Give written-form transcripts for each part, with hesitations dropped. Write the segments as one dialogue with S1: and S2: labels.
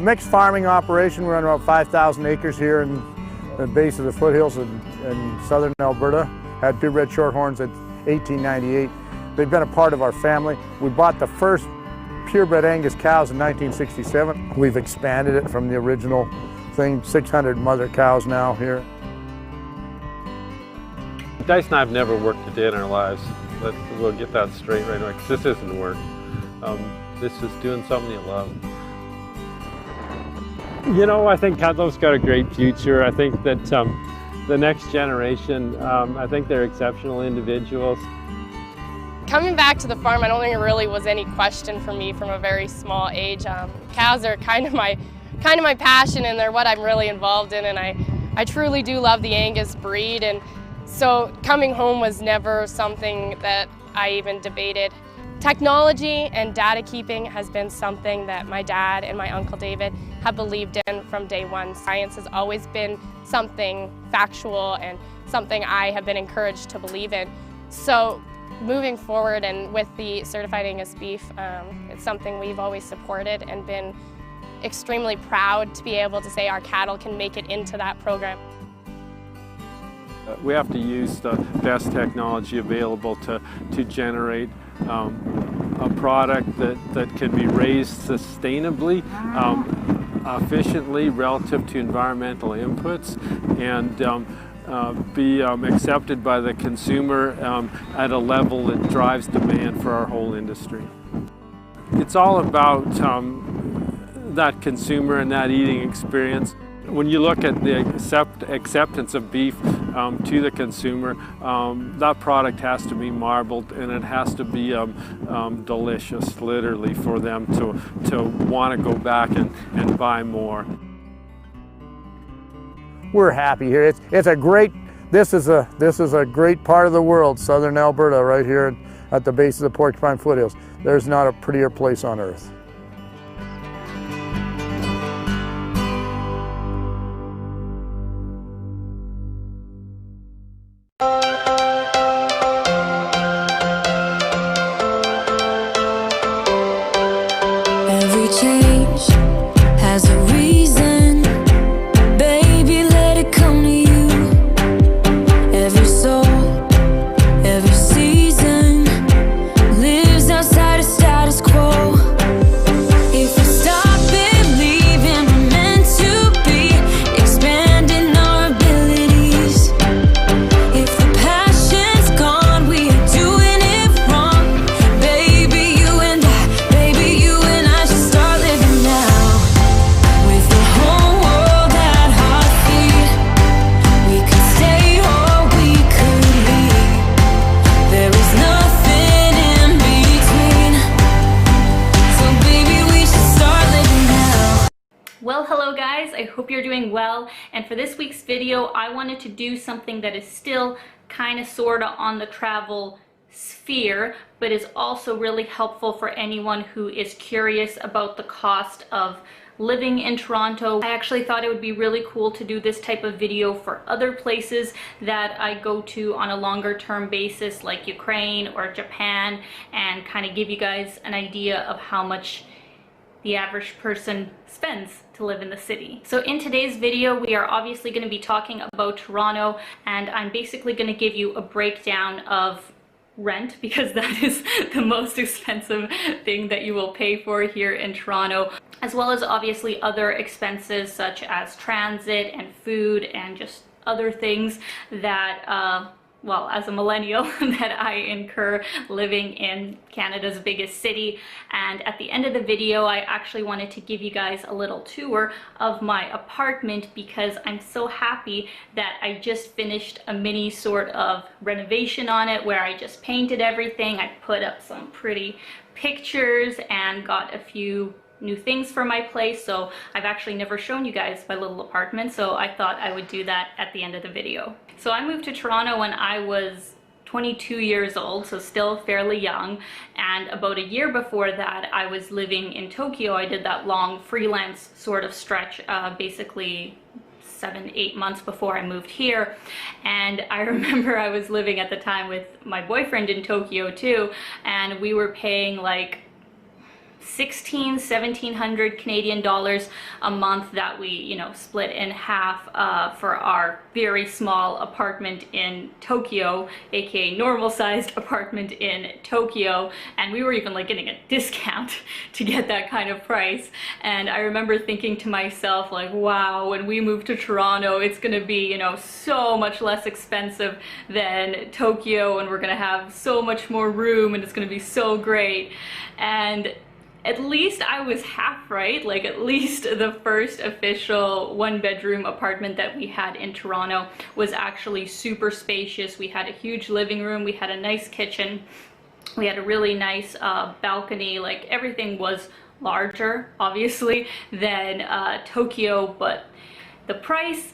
S1: Mixed farming operation. We run about 5,000 acres here in the base of the foothills in southern Alberta. Had purebred shorthorns in 1898. They've been a part of our family. We bought the first purebred Angus cows in 1967. We've expanded it from the original thing, 600 mother cows now here.
S2: Dice and I have never worked a day in our lives. We'll get that straight right away, because this isn't work. This is doing something you love. You know, I think Cutlove's got a great future. I think that the next generation, I think they're exceptional individuals.
S3: Coming back to the farm, I don't think it really was any question for me from a very small age. Cows are kind of my passion, and they're what I'm really involved in, and I truly do love the Angus breed, and so coming home was never something that I even debated. Technology and data keeping has been something that my dad and my Uncle David have believed in from day one. Science has always been something factual and something I have been encouraged to believe in. So moving forward and with the certified Angus beef, it's something we've always supported and been extremely proud to be able to say our cattle can make it into that program.
S2: We have to use the best technology available to generate a product that can be raised sustainably, efficiently relative to environmental inputs, and be accepted by the consumer at a level that drives demand for our whole industry. It's all about that consumer and that eating experience. When you look at the acceptance of beef to the consumer, that product has to be marbled, and it has to be delicious, literally, for them to want to go back and buy more.
S1: We're happy here. It's a great. This is a great part of the world, southern Alberta, right here at the base of the Porcupine foothills. There's not a prettier place on earth.
S4: Every change has a reason, baby, let it come to you. Every soul, every season lives outside of status quo. If we stop believing we're meant to be, expanding our abilities. If the passion's gone, we are doing it wrong. Baby, you and I should start living now. With the whole world at our feet, we could stay or we could leave. There is nothing in between. So baby, we should start living now.
S5: Well, hello guys, I hope you're doing well, and for this week's video I wanted to do something that is still kind of sorta on the travel sphere, but is also really helpful for anyone who is curious about the cost of living in Toronto. I actually thought it would be really cool to do this type of video for other places that I go to on a longer term basis, like Ukraine or Japan, and kind of give you guys an idea of how much the average person spends to live in the city. So in today's video, we are obviously going to be talking about Toronto, and I'm basically going to give you a breakdown of rent, because that is the most expensive thing that you will pay for here in Toronto, as well as obviously other expenses such as transit and food and just other things that well, as a millennial, that I incur living in Canada's biggest city. And at the end of the video, I actually wanted to give you guys a little tour of my apartment, because I'm so happy that I just finished a mini sort of renovation on it, where I just painted everything. I put up some pretty pictures and got a few new things for my place. So I've actually never shown you guys my little apartment, so I thought I would do that at the end of the video. So I moved to Toronto when I was 22 years old, so still fairly young, and about a year before that I was living in Tokyo. I did that long freelance sort of stretch, basically 7-8 months before I moved here. And I remember I was living at the time with my boyfriend in Tokyo too, and we were paying like 1700 Canadian dollars a month that we, you know, split in half for our very small apartment in Tokyo, aka normal sized apartment in Tokyo. And we were even like getting a discount to get that kind of price. And I remember thinking to myself, like, wow, when we move to Toronto, it's gonna be, you know, so much less expensive than Tokyo, and we're gonna have so much more room, and it's gonna be so great. And at least I was half right. Like, at least the first official one-bedroom apartment that we had in Toronto was actually super spacious. We had a huge living room, we had a nice kitchen, we had a really nice balcony. Like, everything was larger, obviously, than Tokyo, but the price,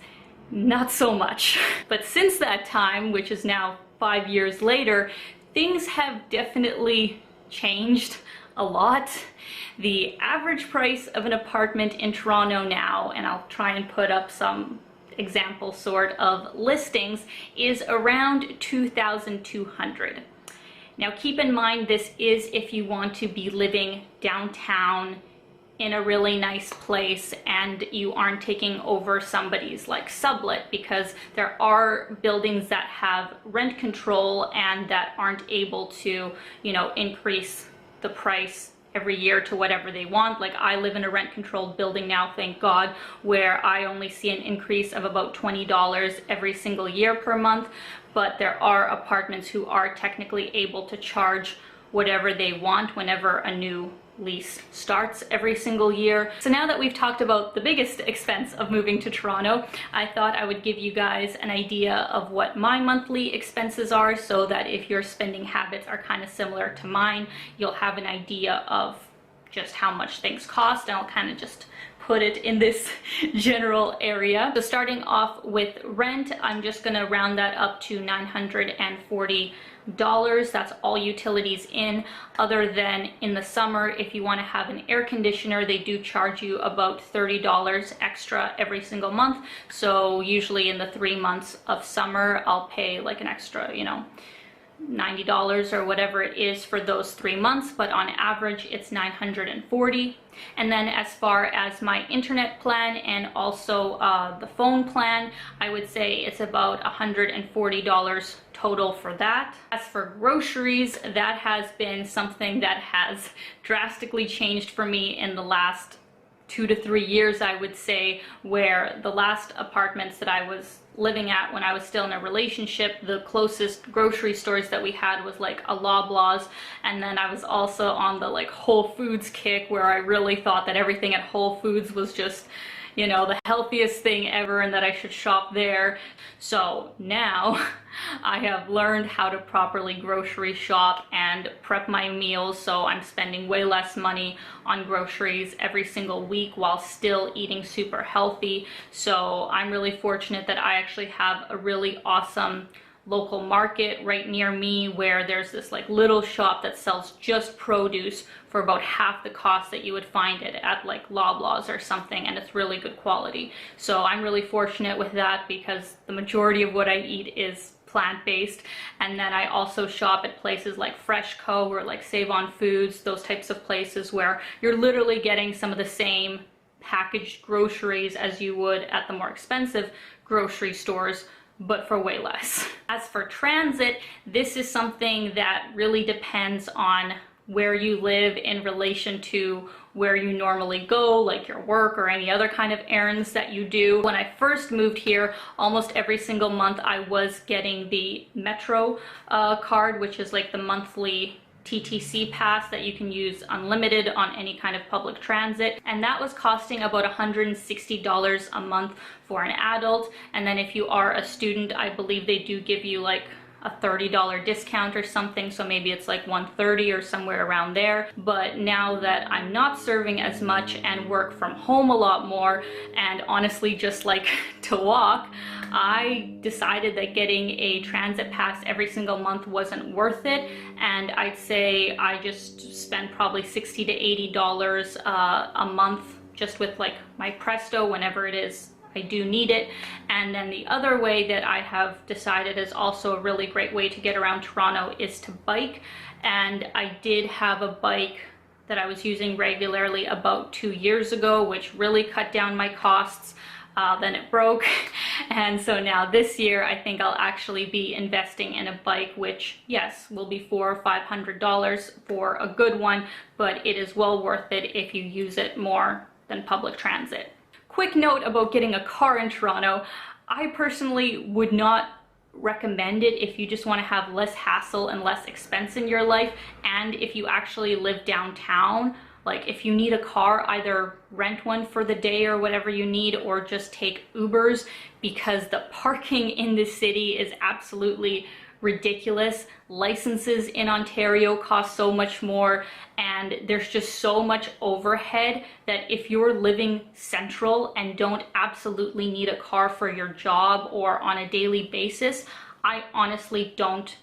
S5: not so much. But since that time, which is now 5 years later, things have definitely changed a lot. The average price of an apartment in Toronto now, and I'll try and put up some example sort of listings, is around 2,200. Now keep in mind, this is if you want to be living downtown in a really nice place and you aren't taking over somebody's like sublet, because there are buildings that have rent control and that aren't able to, you know, increase the price every year to whatever they want. Like, I live in a rent controlled building now, thank God, where I only see an increase of about $20 every single year per month. But there are apartments who are technically able to charge whatever they want whenever a new lease starts every single year. So now that we've talked about the biggest expense of moving to Toronto, I thought I would give you guys an idea of what my monthly expenses are, so that if your spending habits are kind of similar to mine, you'll have an idea of just how much things cost, and I'll kind of just put it in this general area. So starting off with rent, I'm just gonna round that up to $940. That's all utilities in, other than in the summer, if you want to have an air conditioner, they do charge you about $30 extra every single month. So usually in the 3 months of summer, I'll pay like an extra, you know, $90 or whatever it is for those 3 months, but on average it's $940. And then as far as my internet plan and also the phone plan, I would say it's about $140 total for that. As for groceries, that has been something that has drastically changed for me in the last 2 to 3 years, I would say, where the last apartments that I was living at when I was still in a relationship, the closest grocery stores that we had was like a Loblaws, and then I was also on the like Whole Foods kick, where I really thought that everything at Whole Foods was just, you know, the healthiest thing ever and that I should shop there. So now I have learned how to properly grocery shop and prep my meals, so I'm spending way less money on groceries every single week while still eating super healthy. So I'm really fortunate that I actually have a really awesome local market right near me, where there's this like little shop that sells just produce for about half the cost that you would find it at like Loblaws or something, and it's really good quality. So I'm really fortunate with that, because the majority of what I eat is plant-based. And then I also shop at places like FreshCo or like Save On Foods, those types of places where you're literally getting some of the same packaged groceries as you would at the more expensive grocery stores, but for way less. As for transit, this is something that really depends on where you live in relation to where you normally go, like your work or any other kind of errands that you do. When I first moved here, almost every single month I was getting the Metro card, which is like the monthly TTC pass that you can use unlimited on any kind of public transit, and that was costing about $160 a month for an adult. And then if you are a student, I believe they do give you like a $30 discount or something, so maybe it's like $130 or somewhere around there. But now that I'm not serving as much and work from home a lot more, and honestly just like to walk, I decided that getting a transit pass every single month wasn't worth it, and I'd say I just spend probably $60 to $80 a month just with like my Presto whenever it is I do need it. And then the other way that I have decided is also a really great way to get around Toronto is to bike. And I did have a bike that I was using regularly about 2 years ago, which really cut down my costs. Then it broke, and so now this year I think I'll actually be investing in a bike, which yes, will be $400 or $500 for a good one, but it is well worth it if you use it more than public transit. Quick note about getting a car in Toronto. I personally would not recommend it if you just want to have less hassle and less expense in your life, and if you actually live downtown. Like if you need a car, either rent one for the day or whatever you need, or just take Ubers, because the parking in this city is absolutely ridiculous. Licenses in Ontario cost so much more, and there's just so much overhead that if you're living central and don't absolutely need a car for your job or on a daily basis, I honestly don't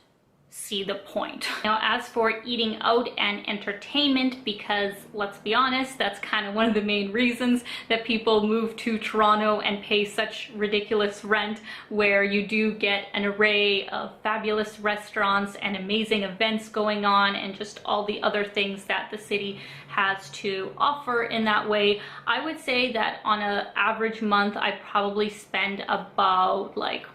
S5: see the point. Now, as for eating out and entertainment, because let's be honest, that's kind of one of the main reasons that people move to Toronto and pay such ridiculous rent, where you do get an array of fabulous restaurants and amazing events going on, and just all the other things that the city has to offer in that way. I would say that on an average month, I probably spend about like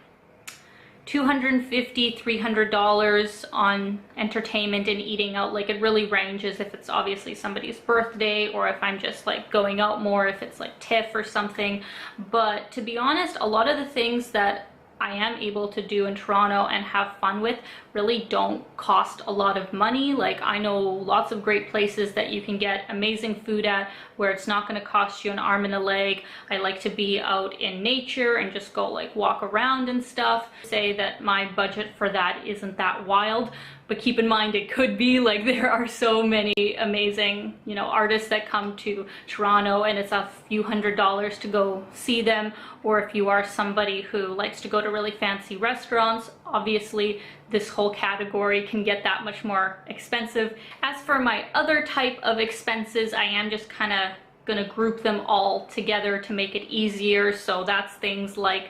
S5: $250, $300 on entertainment and eating out. Like it really ranges if it's obviously somebody's birthday, or if I'm just like going out more, if it's like TIFF or something. But to be honest, a lot of the things that I am able to do in Toronto and have fun with really don't cost a lot of money. Like I know lots of great places that you can get amazing food at where it's not going to cost you an arm and a leg. I like to be out in nature and just go like walk around and stuff. Say that my budget for that isn't that wild, but keep in mind it could be. Like there are so many amazing, you know, artists that come to Toronto, and it's a few $100s to go see them. Or if you are somebody who likes to go to really fancy restaurants, obviously this whole category can get that much more expensive. As for my other type of expenses, I am just kind of gonna group them all together to make it easier. So that's things like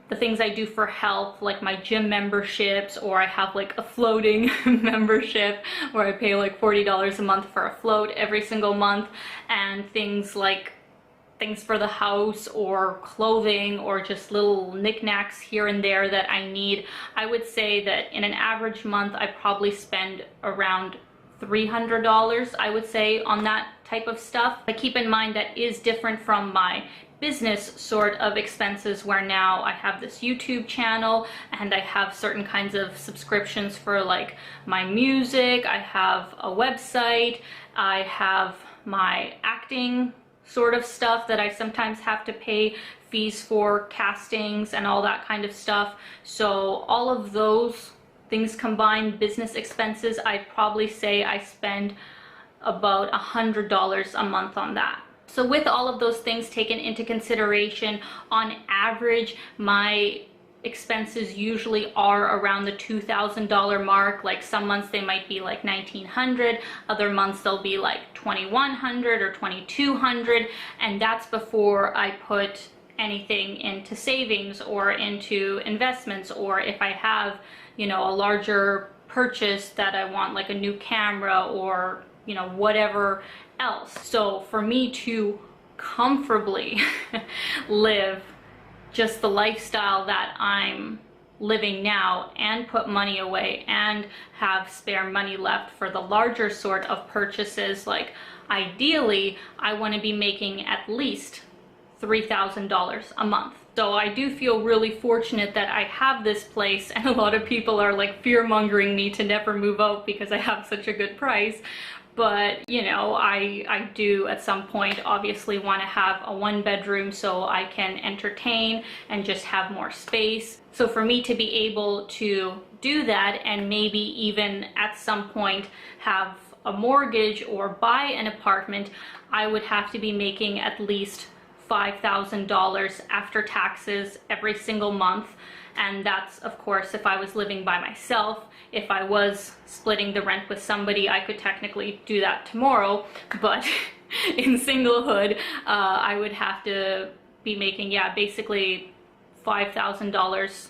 S5: the things I do for health, like my gym memberships, or I have like a floating membership where I pay like $40 a month for a float every single month, and things like things for the house or clothing or just little knickknacks here and there that I need. I would say that in an average month I probably spend around $300, I would say, on that type of stuff. But keep in mind that is different from my business sort of expenses, where now I have this YouTube channel and I have certain kinds of subscriptions for like my music, I have a website, I have my acting sort of stuff that I sometimes have to pay fees for, castings and all that kind of stuff. So all of those things combined, business expenses, I'd probably say I spend about $100 a month on that. So with all of those things taken into consideration, on average, my expenses usually are around the $2,000 mark. Like some months they might be like $1,900, other months they'll be like $2,100 or $2,200, and that's before I put anything into savings or into investments, or if I have, you know, a larger purchase that I want, like a new camera or, you know, whatever else. So for me to comfortably live just the lifestyle that I'm living now and put money away and have spare money left for the larger sort of purchases, like ideally I want to be making at least $3,000 a month. So I do feel really fortunate that I have this place, and a lot of people are like fear-mongering me to never move out because I have such a good price. But, you know, I do at some point obviously want to have a one-bedroom so I can entertain and just have more space. So for me to be able to do that, and maybe even at some point have a mortgage or buy an apartment, I would have to be making at least $5,000 after taxes every single month. And that's, of course, if I was living by myself. If I was splitting the rent with somebody, I could technically do that tomorrow, but in singlehood, I would have to be making, yeah, basically $5,000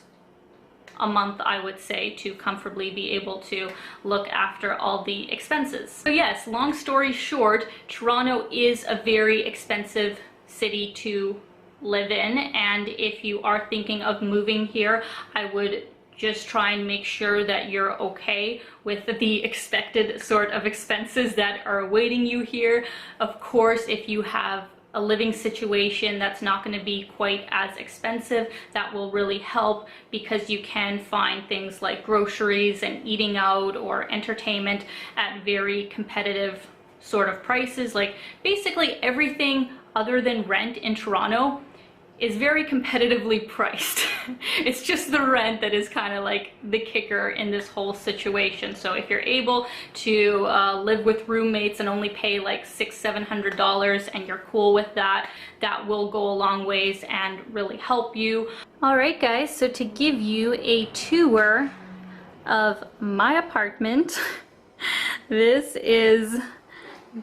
S5: a month, I would say, to comfortably be able to look after all the expenses. So yes, long story short, Toronto is a very expensive city to live in, and if you are thinking of moving here, I would just try and make sure that you're okay with the expected sort of expenses that are awaiting you here. Of course, if you have a living situation that's not going to be quite as expensive, that will really help, because you can find things like groceries and eating out or entertainment at very competitive sort of prices. Like basically everything other than rent in Toronto is very competitively priced. It's just the rent that is kind of like the kicker in this whole situation. So if you're able to live with roommates and only pay like $600–700 and you're cool with that, that will go a long ways and really help you. All right guys, so to give you a tour of my apartment, this is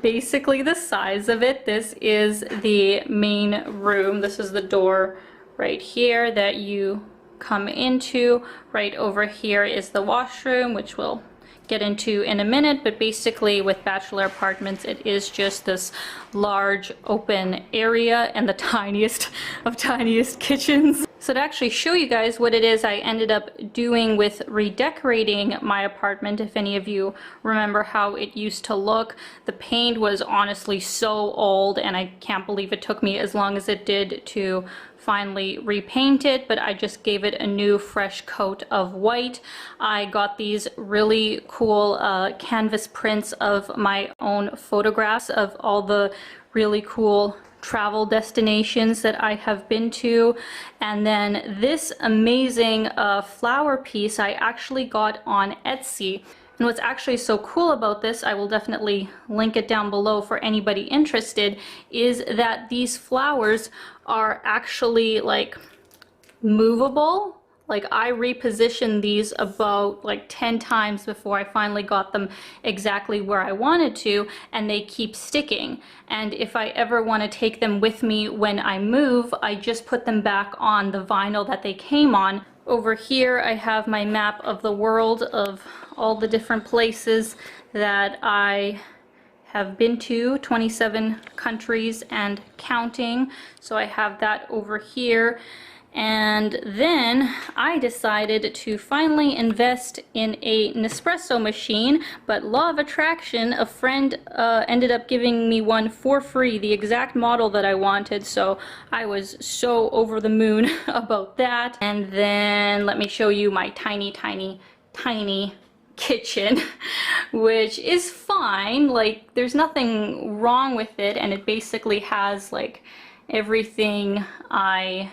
S5: basically the size of it. This is the main room. This is the door right here that you come into. Right over here is the washroom, which we'll get into in a minute, but basically with bachelor apartments, it is just this large open area and the tiniest of tiniest kitchens. So to actually show you guys what it is I ended up doing with redecorating my apartment, if any of you remember how it used to look, the paint was honestly so old, and I can't believe it took me as long as it did to finally repaint it, but I just gave it a new fresh coat of white. I got these really cool canvas prints of my own photographs of all the really cool travel destinations that I have been to, and then this amazing flower piece I actually got on Etsy. And what's actually so cool about this, I will definitely link it down below for anybody interested, is that these flowers are actually like movable. Like I repositioned these about like 10 times before I finally got them exactly where I wanted to, and they keep sticking. And if I ever want to take them with me when I move, I just put them back on the vinyl that they came on. Over here I have my map of the world of all the different places that I have been to, 27 countries and counting. So I have that over here. And then I decided to finally invest in a Nespresso machine, but law of attraction, a friend ended up giving me one for free, the exact model that I wanted, so I was so over the moon about that. And then let me show you my tiny kitchen, which is fine. Like there's nothing wrong with it, and it basically has like everything I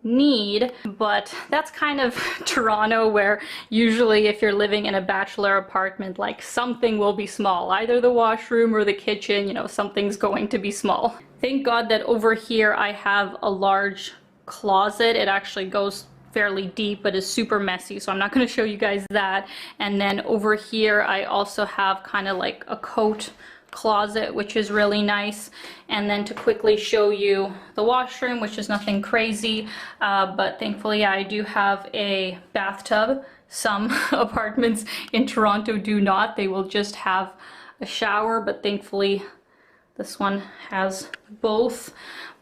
S5: need, but that's kind of Toronto, where usually if you're living in a bachelor apartment, like something will be small, either the washroom or the kitchen, you know, something's going to be small. Thank God that over here I have a large closet. It actually goes fairly deep, but is super messy, so I'm not going to show you guys that. And then over here I also have kind of like a coat closet, which is really nice. And then to quickly show you the washroom, which is nothing crazy, but thankfully I do have a bathtub. Some apartments in Toronto do not. They will just have a shower, but thankfully this one has both.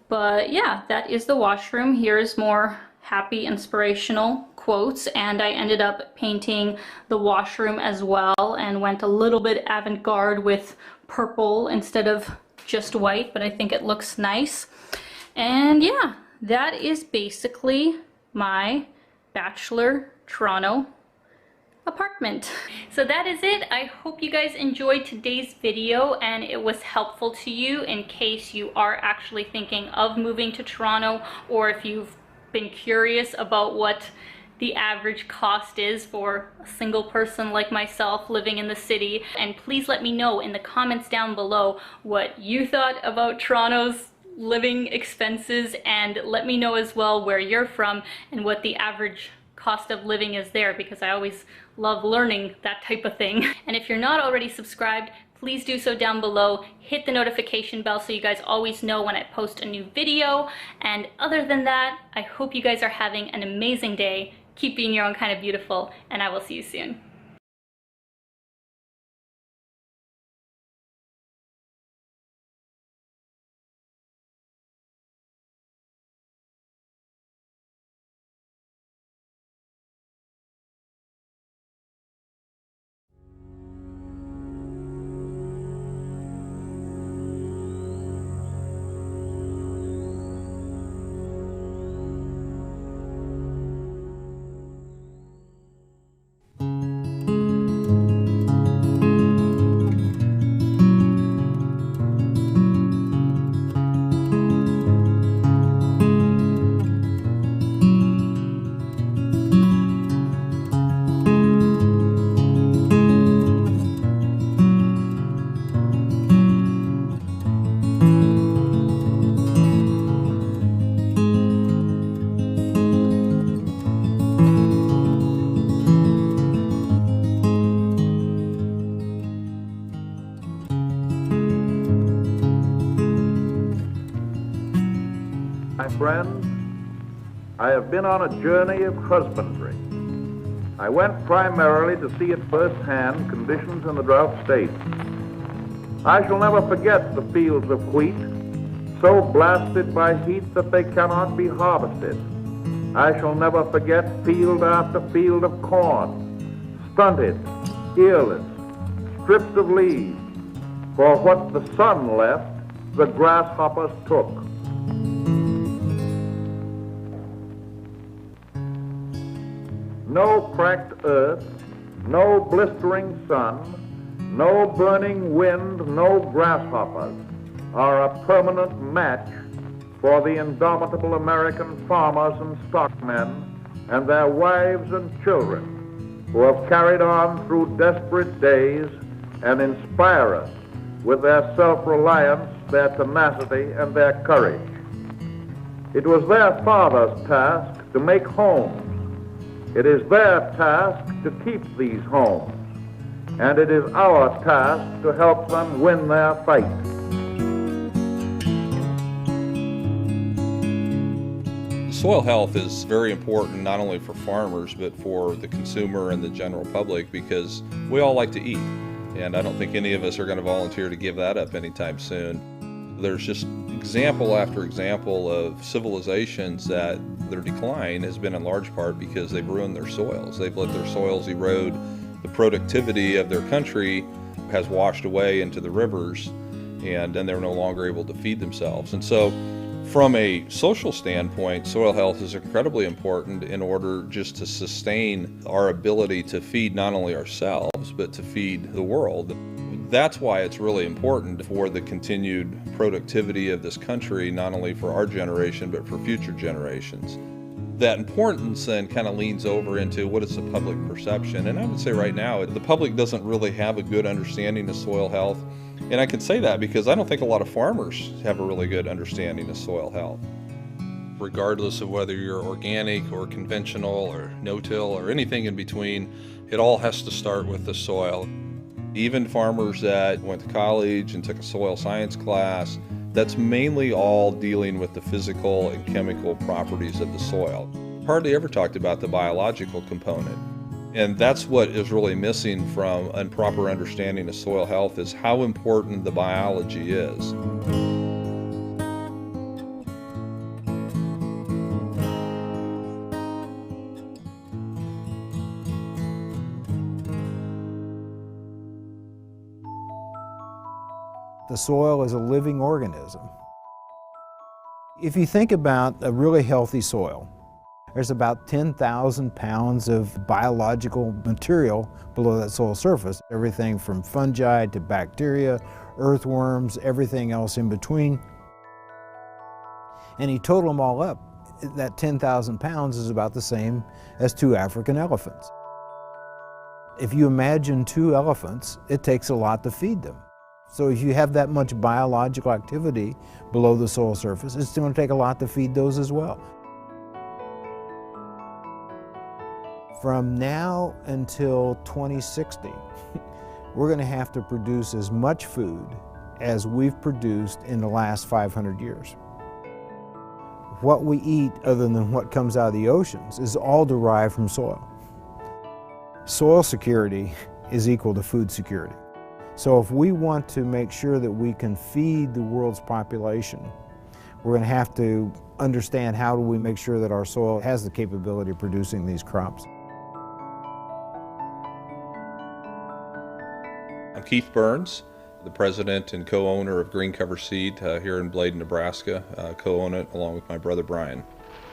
S5: But yeah, that is the washroom. Here's more happy inspirational quotes, and I ended up painting the washroom as well and went a little bit avant-garde with purple instead of just white, but I think it looks nice. And yeah, that is basically my bachelor Toronto apartment. So that is it. I hope you guys enjoyed today's video and it was helpful to you in case you are actually thinking of moving to Toronto, or if you've been curious about what the average cost is for a single person like myself living in the city. And please let me know in the comments down below what you thought about Toronto's living expenses, and let me know as well where you're from and what the average cost of living is there, because I always love learning that type of thing. And if you're not already subscribed, please do so down below. Hit the notification bell so you guys always know when I post a new video. And other than that, I hope you guys are having an amazing day. keep being your own kind of beautiful, and I will see you soon.
S6: My friends, I have been on a journey of husbandry. I went primarily to see at first hand conditions in the drought states. I shall never forget the fields of wheat, so blasted by heat that they cannot be harvested. I shall never forget field after field of corn, stunted, earless, strips of leaves, for what the sun left, the grasshoppers took. No cracked earth, no blistering sun, no burning wind, no grasshoppers are a permanent match for the indomitable American farmers and stockmen and their wives and children who have carried on through desperate days and inspire us with their self-reliance, their tenacity, and their courage. It was their father's task to make homes. It is their task to keep these homes, and it is our task to help them win their fight.
S7: Soil health is very important not only for farmers but for the consumer and the general public, because we all like to eat, and I don't think any of us are going to volunteer to give that up anytime soon. There's just example after example of civilizations that their decline has been in large part because they've ruined their soils. They've let their soils erode. The productivity of their country has washed away into the rivers, and then they're no longer able to feed themselves. And so from a social standpoint, soil health is incredibly important in order just to sustain our ability to feed not only ourselves, but to feed the world. That's why it's really important for the continued productivity of this country, not only for our generation, but for future generations. That importance then kind of leans over into what is the public perception. And I would say right now, the public doesn't really have a good understanding of soil health. And I can say that because I don't think a lot of farmers have a really good understanding of soil health. Regardless of whether you're organic or conventional or no-till or anything in between, it all has to start with the soil. Even farmers that went to college and took a soil science class, that's mainly all dealing with the physical and chemical properties of the soil. Hardly ever talked about the biological component. And that's what is really missing from a proper understanding of soil health, is how important the biology is.
S8: The soil is a living organism. If you think about a really healthy soil, there's about 10,000 pounds of biological material below that soil surface. Everything from fungi to bacteria, earthworms, everything else in between. And you total them all up, that 10,000 pounds is about the same as 2 African elephants. If you imagine 2 elephants, it takes a lot to feed them. So if you have that much biological activity below the soil surface, it's going to take a lot to feed those as well. From now until 2060, we're going to have to produce as much food as we've produced in the last 500 years. what we eat, other than what comes out of the oceans, is all derived from soil. Soil security is equal to food security. So if we want to make sure that we can feed the world's population, we're going to have to understand how do we make sure that our soil has the capability of producing these crops.
S7: I'm Keith Burns, the president and co-owner of Green Cover Seed here in Bladen, Nebraska. Co-own it along with my brother Brian.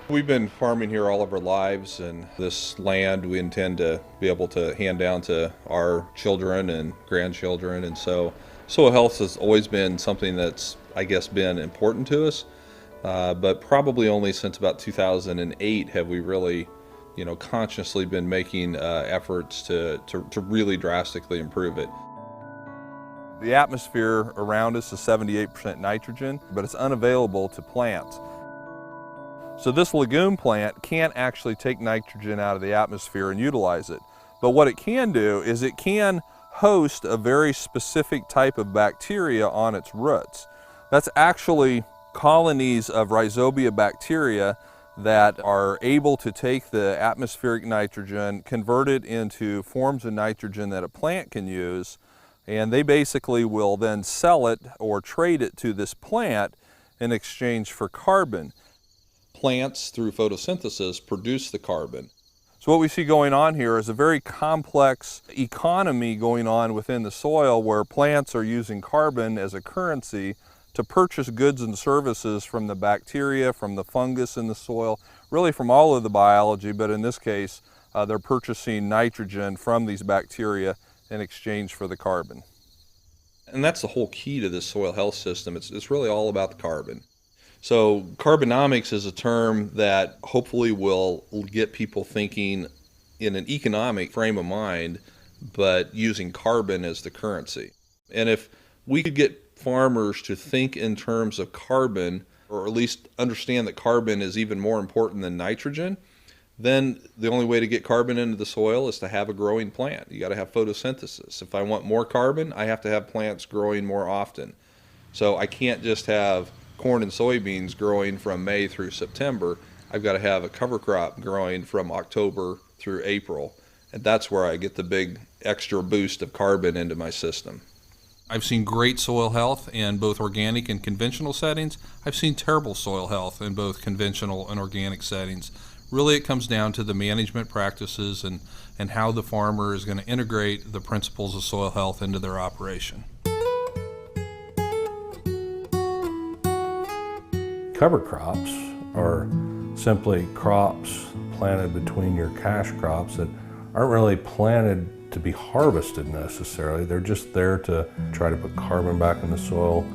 S7: We've been farming here all of our lives, and this land we intend to be able to hand down to our children and grandchildren. And so soil health has always been something that's, I guess, been important to us. But probably only since about 2008 have we really, consciously been making efforts to really drastically improve it.
S9: The atmosphere around us is 78% nitrogen, but it's unavailable to plants. So this legume plant can't actually take nitrogen out of the atmosphere and utilize it. But what it can do is it can host a very specific type of bacteria on its roots. That's actually colonies of Rhizobia bacteria that are able to take the atmospheric nitrogen, convert it into forms of nitrogen that a plant can use, and they basically will then sell it or trade it to this plant in exchange for carbon.
S7: Plants, through photosynthesis, produce the carbon.
S9: So what we see going on here is a very complex economy going on within the soil, where plants are using carbon as a currency to purchase goods and services from the bacteria, from the fungus in the soil, really from all of the biology, but in this case, they're purchasing nitrogen from these bacteria in exchange for the carbon.
S7: And that's the whole key to this soil health system. It's really all about the carbon. So carbonomics is a term that hopefully will get people thinking in an economic frame of mind, but using carbon as the currency. And if we could get farmers to think in terms of carbon, or at least understand that carbon is even more important than nitrogen, then the only way to get carbon into the soil is to have a growing plant. You got to have photosynthesis. If I want more carbon, I have to have plants growing more often. So I can't just have corn and soybeans growing from May through September. I've got to have a cover crop growing from October through April. And that's where I get the big extra boost of carbon into my system.
S10: I've seen great soil health in both organic and conventional settings. I've seen terrible soil health in both conventional and organic settings. Really, it comes down to the management practices and how the farmer is going to integrate the principles of soil health into their operation.
S11: Cover crops are simply crops planted between your cash crops that aren't really planted to be harvested necessarily. They're just there to try to put carbon back in the soil,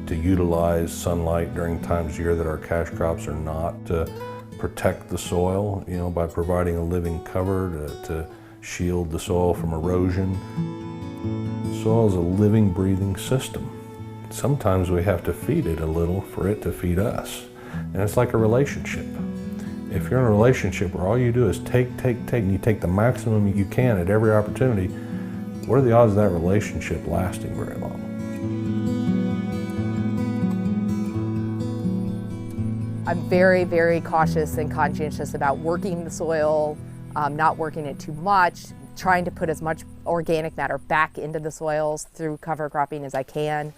S11: to utilize sunlight during times of year that our cash crops are not, to protect the soil, by providing a living cover to shield the soil from erosion. Soil is a living, breathing system. Sometimes we have to feed it a little for it to feed us. And it's like a relationship. If you're in a relationship where all you do is take, and you take the maximum you can at every opportunity, what are the odds of that relationship lasting very long?
S12: I'm very, very cautious and conscientious about working the soil, not working it too much, trying to put as much organic matter back into the soils through cover cropping as I can.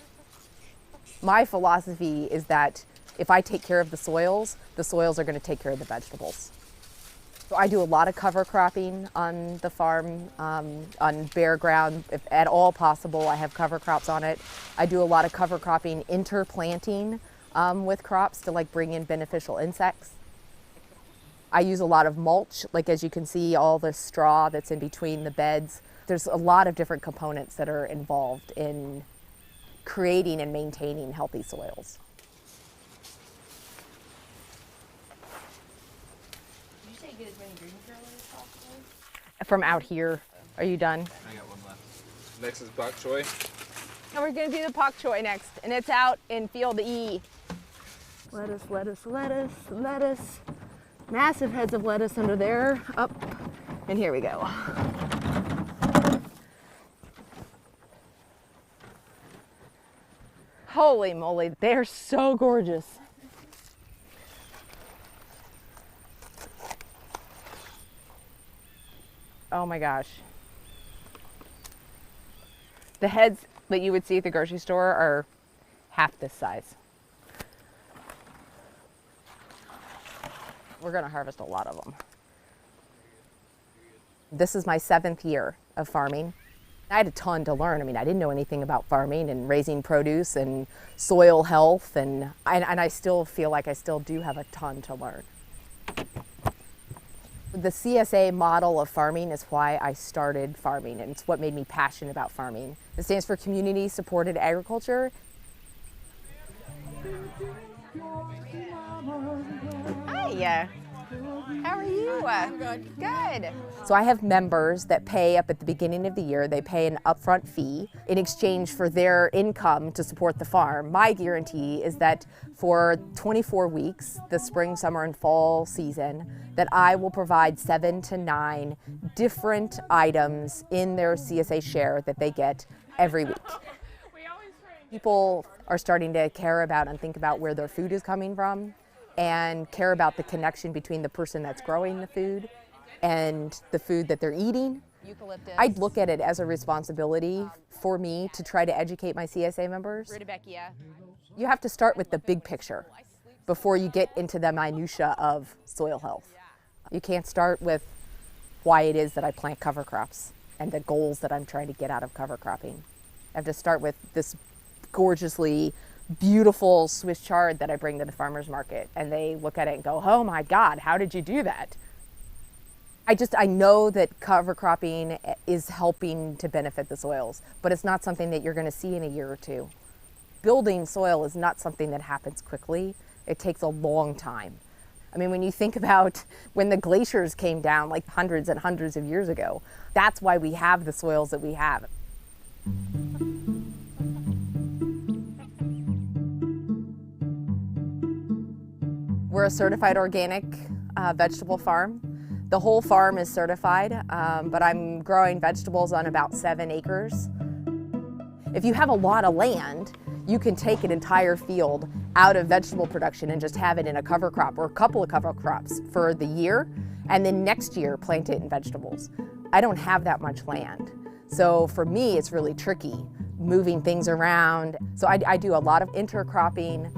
S12: My philosophy is that if I take care of the soils are going to take care of the vegetables. So I do a lot of cover cropping on the farm, on bare ground. If at all possible, I have cover crops on it. I do a lot of cover cropping, interplanting with crops to bring in beneficial insects. I use a lot of mulch, as you can see, all the straw that's in between the beds. There's a lot of different components that are involved in creating and maintaining healthy soils.
S3: Did you say you get as many greens as possible?
S12: From out here. Are you done?
S10: I got one left. Next is bok choy.
S13: And we're gonna do the pak choy next, and it's out in field E. Lettuce, lettuce, lettuce, lettuce. Massive heads of lettuce under there, up, and here we go. Holy moly, they're so gorgeous. Oh my gosh. The heads that you would see at the grocery store are half this size. We're gonna harvest a lot of them. This is my 7th year of farming. I had a ton to learn. I mean, I didn't know anything about farming and raising produce and soil health, and I still feel like I still do have a ton to learn. The CSA model of farming is why I started farming, and it's what made me passionate about farming. It stands for Community Supported Agriculture. Hi, how are you? Good. So I have members that pay up at the beginning of the year. They pay an upfront fee in exchange for their income to support the farm. My guarantee is that for 24 weeks, the spring, summer, and fall season, that I will provide 7 to 9 different items in their CSA share that they get every week. People are starting to care about and think about where their food is coming from, and care about the connection between the person that's growing the food and the food that they're eating. I look at it as a responsibility for me to try to educate my CSA members. You have to start with the big picture before you get into the minutia of soil health. You can't start with why it is that I plant cover crops and the goals that I'm trying to get out of cover cropping. I have to start with this gorgeously beautiful Swiss chard that I bring to the farmer's market, and they look at it and go, oh my God, how did you do that? I know that cover cropping is helping to benefit the soils, but it's not something that you're going to see in a year or two. Building soil is not something that happens quickly. It takes a long time. I mean, when you think about when the glaciers came down like hundreds and hundreds of years ago, that's why we have the soils that we have. We're a certified organic vegetable farm. The whole farm is certified, but I'm growing vegetables on about 7 acres. If you have a lot of land, you can take an entire field out of vegetable production and just have it in a cover crop or a couple of cover crops for the year, and then next year plant it in vegetables. I don't have that much land. So for me, it's really tricky moving things around. So I do a lot of intercropping.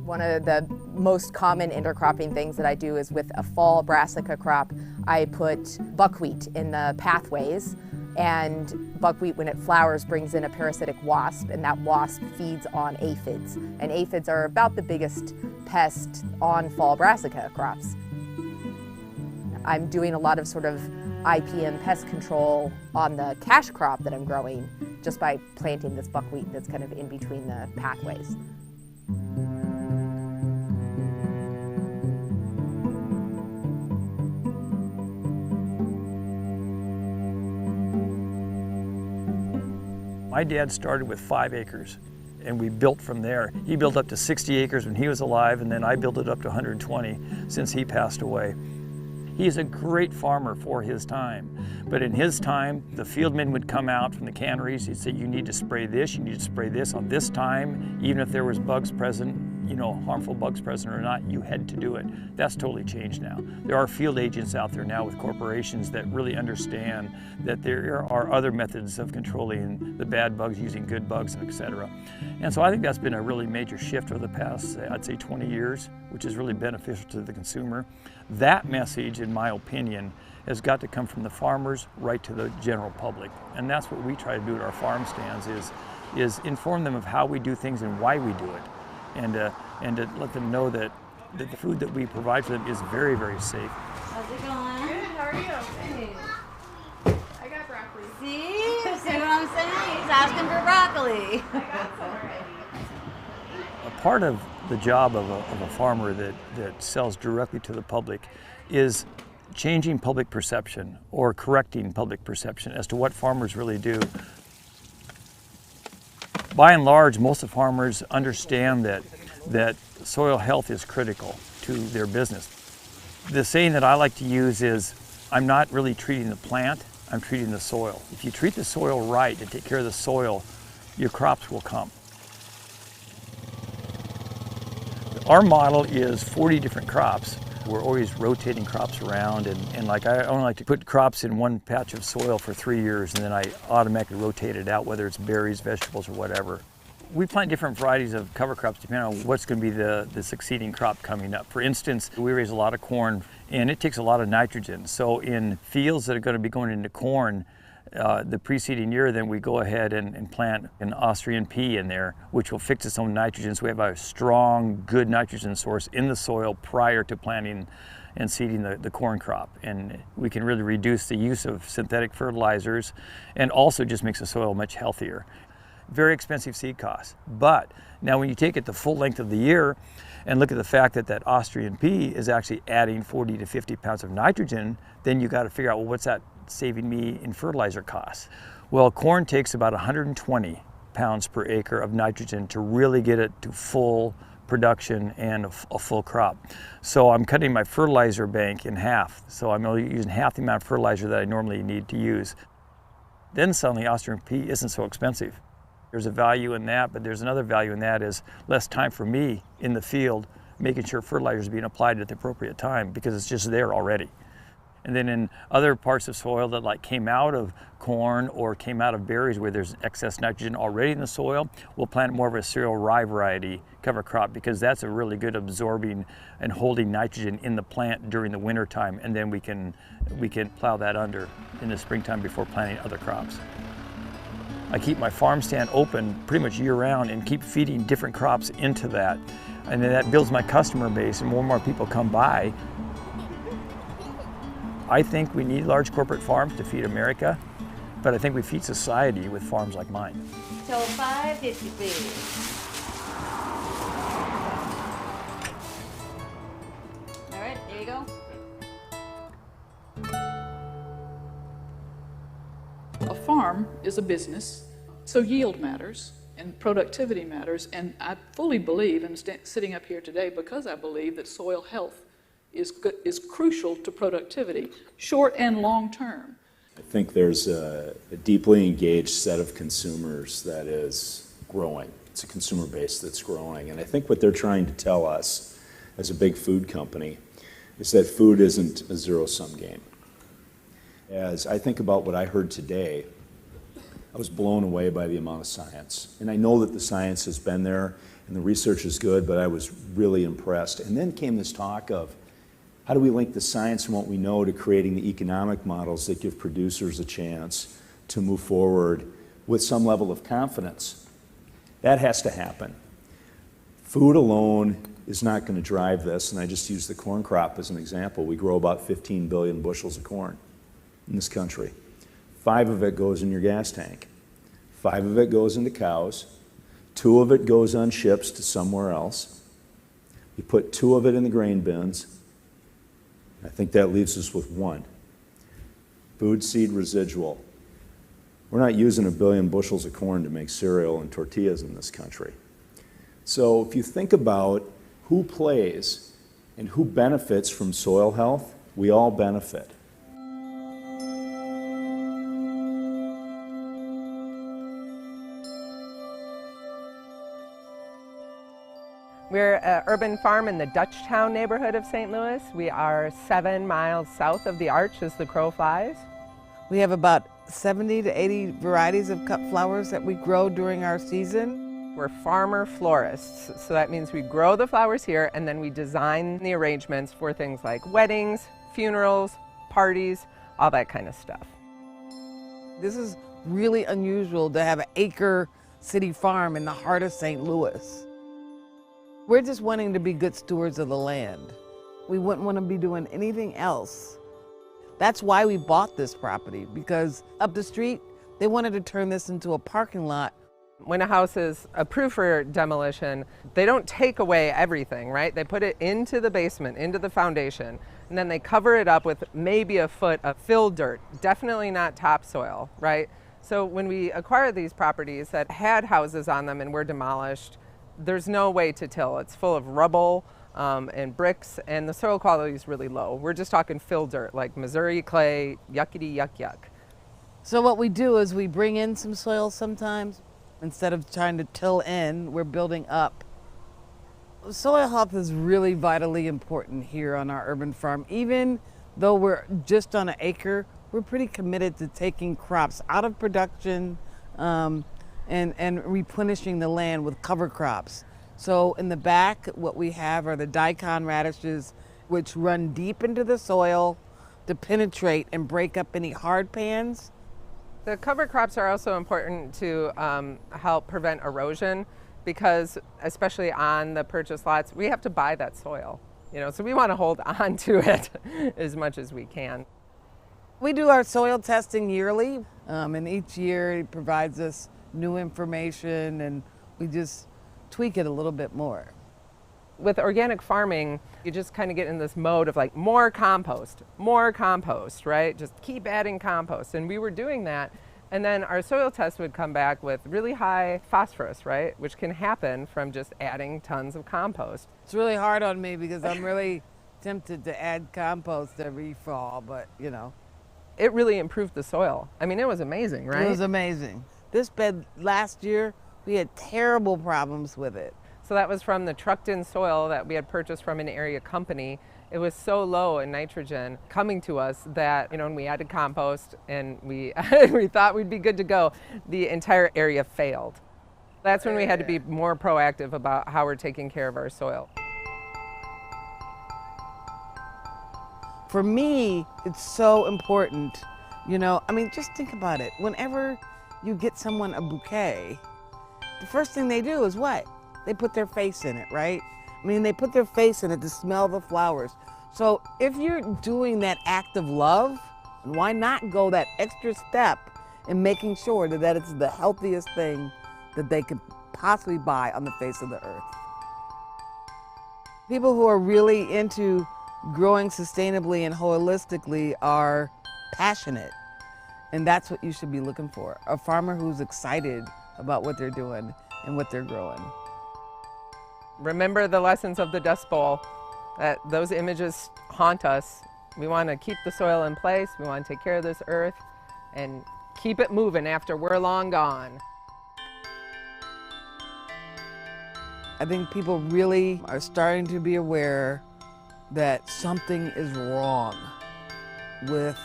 S13: One of the most common intercropping things that I do is with a fall brassica crop, I put buckwheat in the pathways, and buckwheat, when it flowers, brings in a parasitic wasp, and that wasp feeds on aphids. And aphids are about the biggest pest on fall brassica crops. I'm doing a lot of sort of IPM pest control on the cash crop that I'm growing just by planting this buckwheat that's kind of in between the pathways.
S14: My dad started with 5 acres, and we built from there. He built up to 60 acres when he was alive, and then I built it up to 120 since he passed away. He's a great farmer for his time, but in his time, the fieldmen would come out from the canneries. He'd say, you need to spray this, you need to spray this on this time, even if there was bugs present, you know, harmful bugs present or not, you had to do it. That's totally changed now. There are field agents out there now with corporations that really understand that there are other methods of controlling the bad bugs using good bugs, and et cetera. And so I think that's been a really major shift over the past, I'd say 20 years, which is really beneficial to the consumer. That message, in my opinion, has got to come from the farmers right to the general public. And that's what we try to do at our farm stands is inform them of how we do things and why we do it. And to let them know that the food that we provide for them is very, very safe.
S15: How's it going?
S13: Good, how are you?
S15: Hey.
S13: I got broccoli.
S15: See what I'm saying? He's asking for broccoli.
S13: I got some already.
S14: A part of the job of a farmer that sells directly to the public is changing public perception or correcting public perception as to what farmers really do. By and large, most of farmers understand that soil health is critical to their business. The saying that I like to use is, I'm not really treating the plant, I'm treating the soil. If you treat the soil right and take care of the soil, your crops will come. Our model is 40 different crops We're always rotating crops around, and like I only like to put crops in one patch of soil for 3 years, and then I automatically rotate it out, whether it's berries, vegetables, or whatever. We plant different varieties of cover crops depending on what's going to be the succeeding crop coming up. For instance, we raise a lot of corn, and it takes a lot of nitrogen. So in fields that are going to be going into corn, the preceding year, then we go ahead and plant an Austrian pea in there, which will fix its own nitrogen. So we have a strong, good nitrogen source in the soil prior to planting and seeding the corn crop. And we can really reduce the use of synthetic fertilizers, and also just makes the soil much healthier. Very expensive seed costs. But now when you take it the full length of the year and look at the fact that that Austrian pea is actually adding 40 to 50 pounds of nitrogen, then you got to figure out, well, what's that saving me in fertilizer costs? Well, corn takes about 120 pounds per acre of nitrogen to really get it to full production and a full crop. So I'm cutting my fertilizer bank in half. So I'm only using half the amount of fertilizer that I normally need to use. Then suddenly Austrian pea isn't so expensive. There's a value in that, but there's another value in that is less time for me in the field making sure fertilizer is being applied at the appropriate time because it's just there already. And then in other parts of soil that like came out of corn or came out of berries where there's excess nitrogen already in the soil, we'll plant more of a cereal rye variety cover crop because that's a really good absorbing and holding nitrogen in the plant during the winter time, and then we can plow that under in the springtime before planting other crops. I keep my farm stand open pretty much year round and keep feeding different crops into that. And then that builds my customer base and more people come by. I think we need large corporate farms to feed America, but I think we feed society with farms like mine.
S15: Till 5:50, please. All right, there you go.
S16: A farm is a business, so yield matters and productivity matters, and I fully believe, and sitting up here today because I believe that soil health is crucial to productivity, short and long term.
S17: I think there's a deeply engaged set of consumers that is growing. It's a consumer base that's growing, and I think what they're trying to tell us as a big food company is that food isn't a zero-sum game. As I think about what I heard today, I was blown away by the amount of science. And I know that the science has been there and the research is good, but I was really impressed. And then came this talk of how do we link the science and what we know to creating the economic models that give producers a chance to move forward with some level of confidence. That has to happen. Food alone is not going to drive this, and I just use the corn crop as an example. We grow about 15 billion bushels of corn in this country. 5 of it goes in your gas tank. 5 of it goes into cows. 2 of it goes on ships to somewhere else. You put 2 of it in the grain bins. I think that leaves us with 1. Food seed residual. We're not using 1 billion bushels of corn to make cereal and tortillas in this country. So if you think about who plays and who benefits from soil health, we all benefit.
S18: We're an urban farm in the Dutchtown neighborhood of St. Louis. We are 7 miles south of the Arch as the crow flies.
S19: We have about 70 to 80 varieties of cut flowers that we grow during our season.
S18: We're farmer florists, so that means we grow the flowers here and then we design the arrangements for things like weddings, funerals, parties, all that kind of stuff.
S19: This is really unusual to have an acre city farm in the heart of St. Louis. We're just wanting to be good stewards of the land. We wouldn't want to be doing anything else. That's why we bought this property, because up the street, they wanted to turn this into a parking lot.
S18: When a house is approved for demolition, they don't take away everything, right? They put it into the basement, into the foundation, and then they cover it up with maybe a foot of fill dirt, definitely not topsoil, right? So when we acquired these properties that had houses on them and were demolished, there's no way to till. It's full of rubble and bricks, and the soil quality is really low. We're just talking fill dirt, like Missouri clay, yuckity yuck yuck.
S19: So what we do is we bring in some soil sometimes. Instead of trying to till in, we're building up. Soil health is really vitally important here on our urban farm. Even though we're just on an acre, we're pretty committed to taking crops out of production and replenishing the land with cover crops. So in the back, what we have are the daikon radishes, which run deep into the soil to penetrate and break up any hard pans.
S18: The cover crops are also important to help prevent erosion, because especially on the purchase lots, we have to buy that soil, so we want to hold on to it as much as we can.
S19: We do our soil testing yearly, and each year it provides us new information, and we just tweak it a little bit more.
S18: With organic farming, you just kind of get in this mode of like more compost, right? Just keep adding compost. And we were doing that. And then our soil test would come back with really high phosphorus, right? Which can happen from just adding tons of compost.
S19: It's really hard on me because I'm really tempted to add compost every fall, but
S18: It really improved the soil. I mean, it was amazing, right?
S19: It was amazing. This bed last year, we had terrible problems with it.
S18: So that was from the trucked in soil that we had purchased from an area company. It was so low in nitrogen coming to us that, when we added compost and we we thought we'd be good to go, the entire area failed. That's when we had to be more proactive about how we're taking care of our soil.
S19: For me, it's so important, just think about it. Whenever you get someone a bouquet, the first thing they do is what? They put their face in it, right? They put their face in it to smell the flowers. So if you're doing that act of love, why not go that extra step in making sure that it's the healthiest thing that they could possibly buy on the face of the earth? People who are really into growing sustainably and holistically are passionate, and that's what you should be looking for. A farmer who's excited about what they're doing and what they're growing.
S18: Remember the lessons of the Dust Bowl, that those images haunt us. We want to keep the soil in place, we want to take care of this earth, and keep it moving after we're long gone.
S19: I think people really are starting to be aware that something is wrong with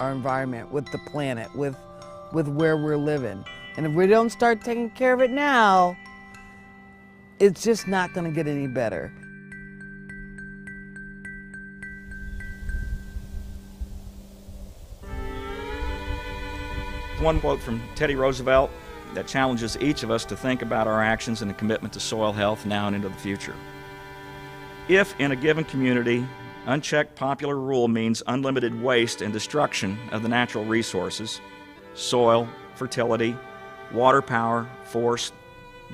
S19: our environment, with the planet, with where we're living. And if we don't start taking care of it now, it's just not going to get any better.
S20: One quote from Teddy Roosevelt that challenges each of us to think about our actions and a commitment to soil health now and into the future. If in a given community, unchecked popular rule means unlimited waste and destruction of the natural resources, soil, fertility, water power, forest,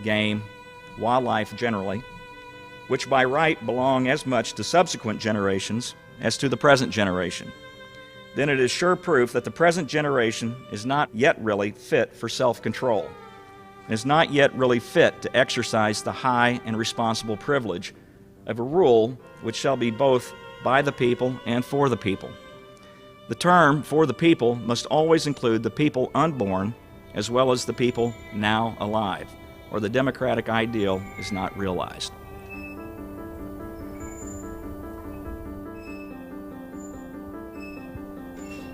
S20: game, wildlife generally, which by right belong as much to subsequent generations as to the present generation, then it is sure proof that the present generation is not yet really fit for self-control, and is not yet really fit to exercise the high and responsible privilege of a rule which shall be both by the people and for the people. The term for the people must always include the people unborn as well as the people now alive, or the democratic ideal is not realized.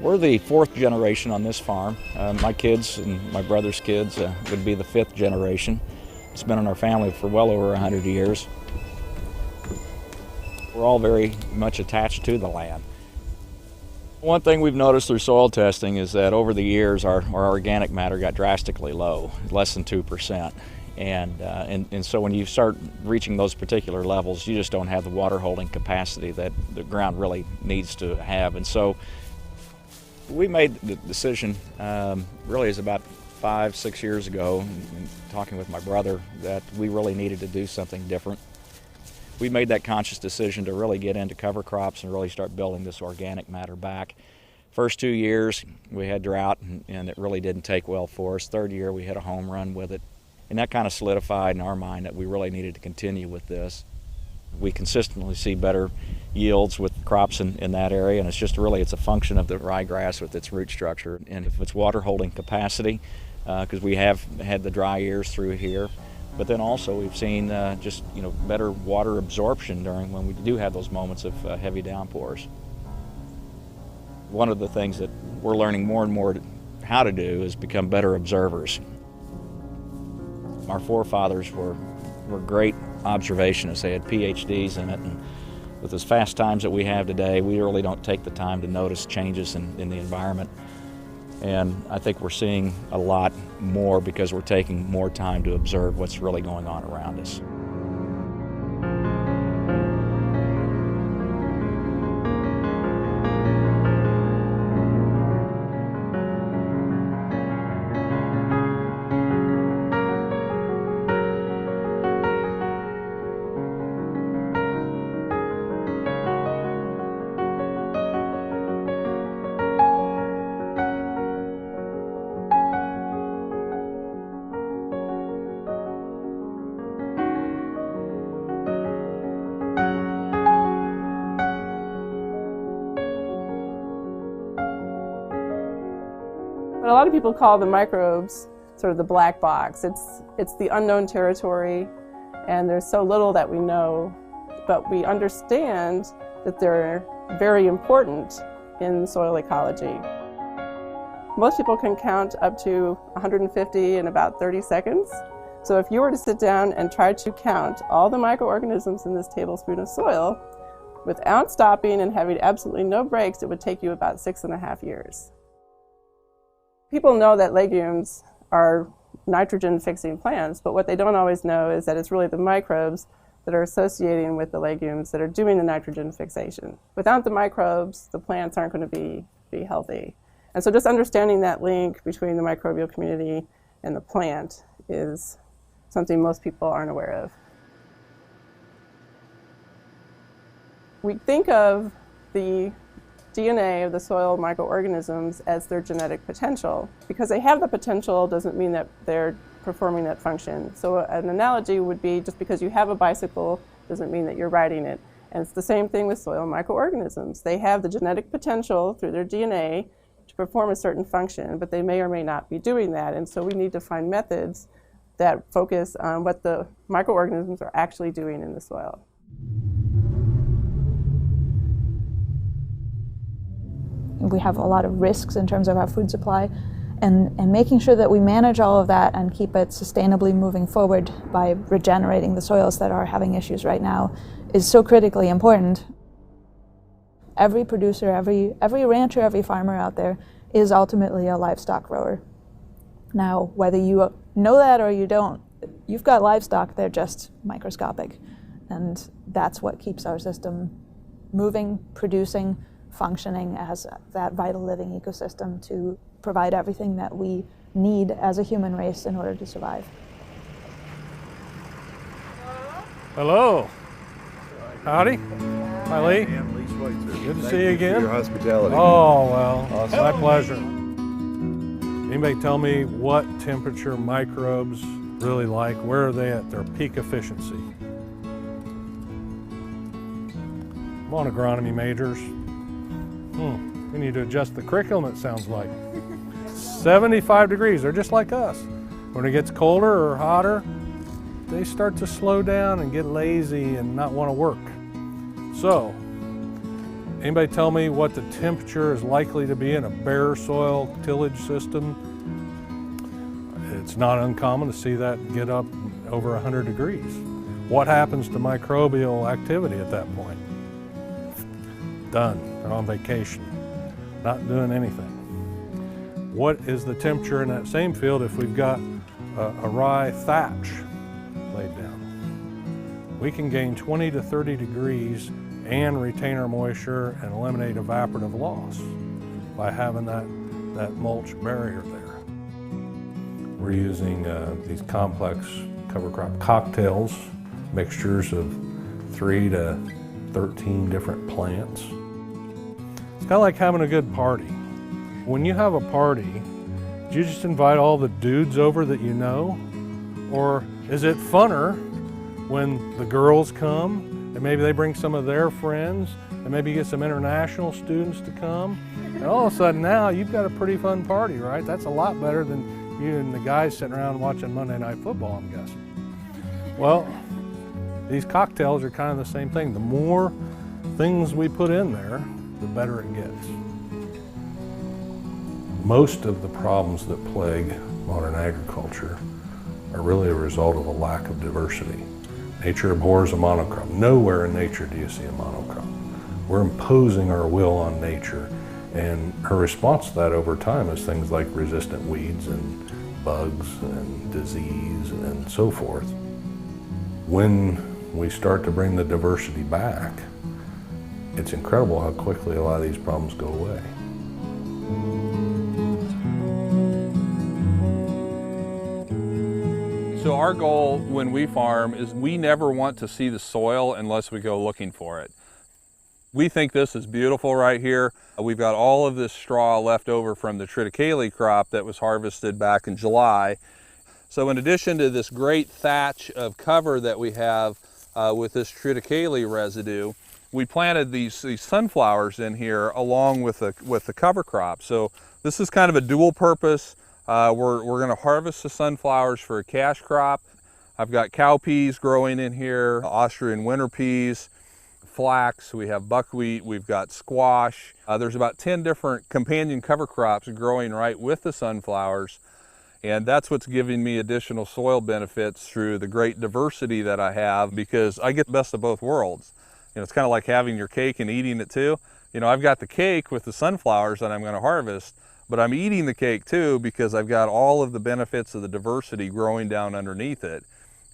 S20: We're the fourth generation on this farm. My kids and my brother's kids would be the fifth generation. It's been in our family for well over 100 years. We're all very much attached to the land. One thing we've noticed through soil testing is that over the years our organic matter got drastically low, less than 2%. And so when you start reaching those particular levels, you just don't have the water holding capacity that the ground really needs to have. And so we made the decision, really is about 5-6 years ago, in talking with my brother, that we really needed to do something different. We made that conscious decision to really get into cover crops and really start building this organic matter back. First 2 years we had drought and it really didn't take well for us. Third year we hit a home run with it. And that kind of solidified in our mind that we really needed to continue with this. We consistently see better yields with crops in that area, and it's a function of the ryegrass with its root structure and if its water holding capacity, because we have had the dry years through here. but then also we've seen just better water absorption during when we do have those moments of heavy downpours. One of the things that we're learning more and more how to do is become better observers. Our forefathers were great observationists. They had PhDs in it, and with as fast times that we have today, we really don't take the time to notice changes in the environment. And I think we're seeing a lot more because we're taking more time to observe what's really going on around us.
S21: A lot of people call the microbes sort of the black box. It's the unknown territory, and there's so little that we know, but we understand that they're very important in soil ecology. Most people can count up to 150 in about 30 seconds. So if you were to sit down and try to count all the microorganisms in this tablespoon of soil without stopping and having absolutely no breaks, it would take you about 6.5 years. People know that legumes are nitrogen-fixing plants, but what they don't always know is that it's really the microbes that are associating with the legumes that are doing the nitrogen fixation. Without the microbes, the plants aren't going to be healthy. And so just understanding that link between the microbial community and the plant is something most people aren't aware of. We think of the DNA of the soil microorganisms as their genetic potential. Because they have the potential doesn't mean that they're performing that function. So an analogy would be just because you have a bicycle doesn't mean that you're riding it. And it's the same thing with soil microorganisms. They have the genetic potential through their DNA to perform a certain function, but they may or may not be doing that. And so we need to find methods that focus on what the microorganisms are actually doing in the soil.
S22: We have a lot of risks in terms of our food supply, and making sure that we manage all of that and keep it sustainably moving forward by regenerating the soils that are having issues right now is so critically important. Every producer, every rancher, every farmer out there is ultimately a livestock grower. Now, whether you know that or you don't, you've got livestock, they're just microscopic. And that's what keeps our system moving, producing, functioning as that vital living ecosystem to provide everything that we need as a human race in order to survive.
S11: Hello. Howdy. Hi, Lee. Good to see you again.
S23: For your hospitality.
S11: Oh, well, awesome. My pleasure. Anybody tell me what temperature microbes really like? Where are they at their peak efficiency? Come on, agronomy majors. We need to adjust the curriculum, it sounds like. 75 degrees, they're just like us. When it gets colder or hotter, they start to slow down and get lazy and not want to work. So, anybody tell me what the temperature is likely to be in a bare soil tillage system? It's not uncommon to see that get up over 100 degrees. What happens to microbial activity at that point? Done. They're on vacation, not doing anything. What is the temperature in that same field if we've got a rye thatch laid down? We can gain 20 to 30 degrees and retain our moisture and eliminate evaporative loss by having that mulch barrier there. We're using these complex cover crop cocktails, mixtures of 3 to 13 different plants. It's kind of like having a good party. When you have a party, do you just invite all the dudes over that you know? Or is it funner when the girls come and maybe they bring some of their friends and maybe you get some international students to come? And all of a sudden now you've got a pretty fun party, right? That's a lot better than you and the guys sitting around watching Monday Night Football, I'm guessing. Well, these cocktails are kind of the same thing. The more things we put in there, the better it gets. Most of the problems that plague modern agriculture are really a result of a lack of diversity. Nature abhors a monocrop. Nowhere in nature do you see a monocrop. We're imposing our will on nature, and her response to that over time is things like resistant weeds and bugs and disease and so forth. When we start to bring the diversity back, it's incredible how quickly a lot of these problems go away.
S9: So our goal when we farm is we never want to see the soil unless we go looking for it. We think this is beautiful right here. We've got all of this straw left over from the triticale crop that was harvested back in July. So in addition to this great thatch of cover that we have with this triticale residue, we planted these sunflowers in here along with the cover crop. So this is kind of a dual purpose. We're going to harvest the sunflowers for a cash crop. I've got cowpeas growing in here, Austrian winter peas, flax, we have buckwheat, we've got squash. There's about 10 different companion cover crops growing right with the sunflowers. And that's what's giving me additional soil benefits through the great diversity that I have, because I get the best of both worlds. You know, it's kind of like having your cake and eating it too. You know, I've got the cake with the sunflowers that I'm going to harvest, but I'm eating the cake too because I've got all of the benefits of the diversity growing down underneath it.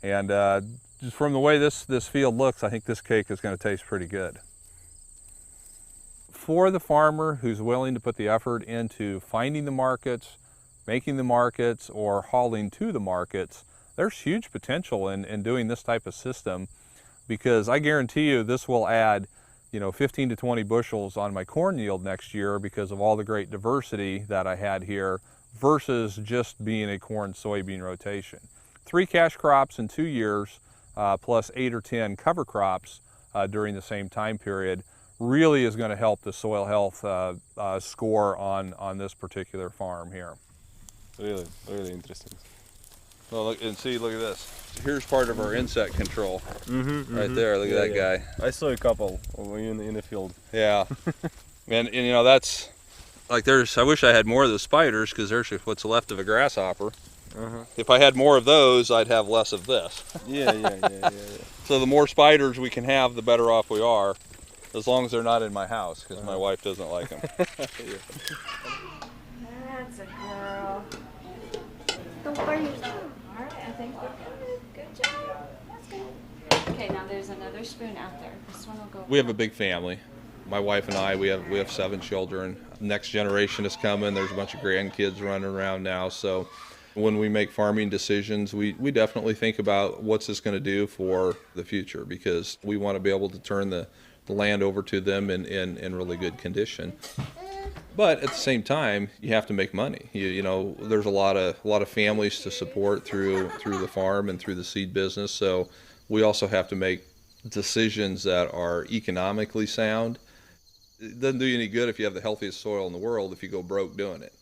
S9: And just from the way this field looks, I think this cake is going to taste pretty good. For the farmer who's willing to put the effort into finding the markets, making the markets, or hauling to the markets, there's huge potential in doing this type of system, because I guarantee you this will add, you know, 15 to 20 bushels on my corn yield next year because of all the great diversity that I had here versus just being a corn-soybean rotation. 3 cash crops in 2 years, plus 8 or 10 cover crops during the same time period really is going to help the soil health score on this particular farm here.
S7: Really interesting. Well, look and see. Look at this. Here's part of our insect control. Right there. Look at that guy.
S1: I saw a couple in the field.
S7: Yeah. and you know, that's like I wish I had more of the spiders, because there's what's left of a grasshopper. If I had more of those, I'd have less of this.
S1: Yeah.
S7: So the more spiders we can have, the better off we are, as long as they're not in my house, because my wife doesn't like them.
S15: That's a girl. Don't worry yourself. All right, I think we're good. Good job. That's good. Okay, now there's another spoon out there. This one will go.
S7: We have a big family. My wife and I, we have 7 children. Next generation is coming. There's a bunch of grandkids running around now. So when we make farming decisions, we definitely think about what's this going to do for the future, because we want to be able to turn the land over to them in really good condition. But at the same time, you have to make money. You know, there's a lot of families to support through the farm and through the seed business. So we also have to make decisions that are economically sound. It doesn't do you any good if you have the healthiest soil in the world if you go broke doing it.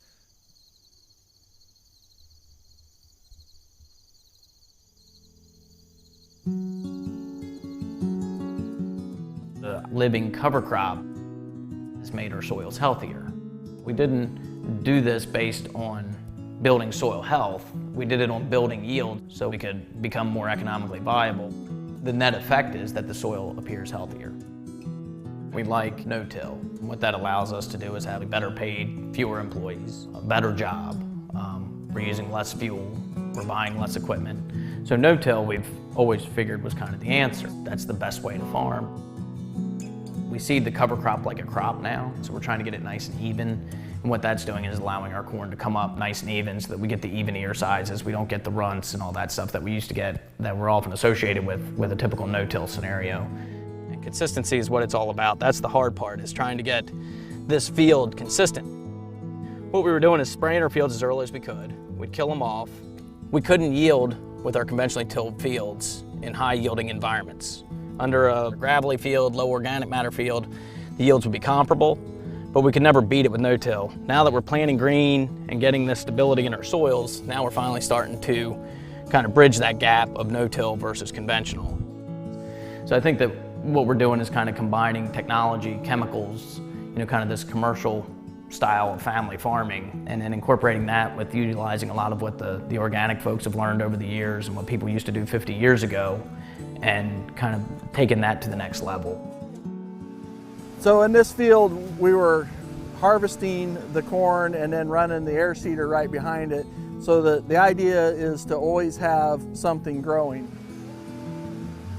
S2: The living cover crop has made our soils healthier. We didn't do this based on building soil health. We did it on building yield so we could become more economically viable. The net effect is that the soil appears healthier. We like no-till. What that allows us to do is have better paid, fewer employees, a better job. We're using less fuel, we're buying less equipment. So no-till we've always figured was kind of the answer. That's the best way to farm. We seed the cover crop like a crop now, so we're trying to get it nice and even. And what that's doing is allowing our corn to come up nice and even so that we get the even ear sizes. We don't get the runts and all that stuff that we used to get that we're often associated with a typical no-till scenario. And consistency is what it's all about. That's the hard part, is trying to get this field consistent. What we were doing is spraying our fields as early as we could. We'd kill them off. We couldn't yield with our conventionally tilled fields in high yielding environments. Under a gravelly field, low organic matter field, the yields would be comparable, but we could never beat it with no-till. Now that we're planting green and getting this stability in our soils, now we're finally starting to kind of bridge that gap of no-till versus conventional. So I think that what we're doing is kind of combining technology, chemicals, kind of this commercial style of family farming, and then incorporating that with utilizing a lot of what the organic folks have learned over the years and what people used to do 50 years ago, and kind of taking that to the next level.
S4: So in this field, we were harvesting the corn and then running the air seeder right behind it. So the idea is to always have something growing.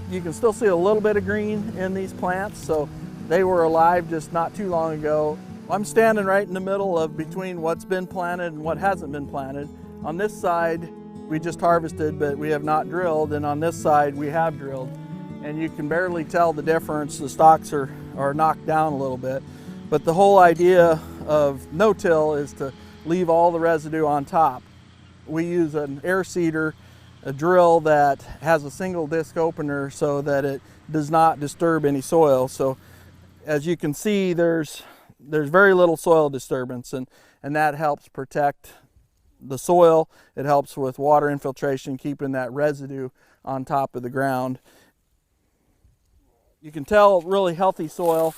S4: You can still see a little bit of green in these plants, so they were alive just not too long ago. I'm standing right in the middle of between what's been planted and what hasn't been planted. On this side, we just harvested, but we have not drilled, and on this side, we have drilled. And you can barely tell the difference. The stalks are knocked down a little bit. But the whole idea of no-till is to leave all the residue on top. We use an air seeder, a drill that has a single disc opener so that it does not disturb any soil. So as you can see, there's very little soil disturbance, and that helps protect the soil. It helps with water infiltration, keeping that residue on top of the ground. You can tell really healthy soil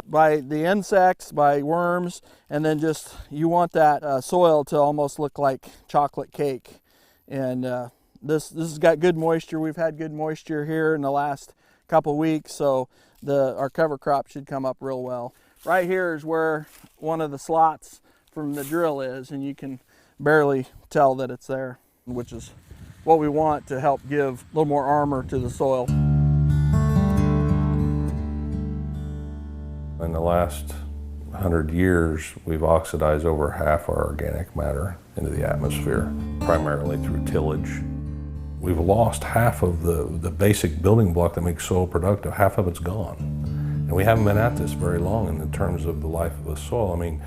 S4: by the insects, by worms, and then just you want that soil to almost look like chocolate cake. And this has got good moisture. We've had good moisture here in the last couple weeks, so our cover crop should come up real well. Right here is where one of the slots from the drill is, and you can barely tell that it's there, which is what we want to help give a little more armor to the soil.
S11: In the last 100 years, we've oxidized over half our organic matter into the atmosphere, primarily through tillage. We've lost half of the basic building block that makes soil productive. Half of it's gone. And we haven't been at this very long in terms of the life of the soil. I mean,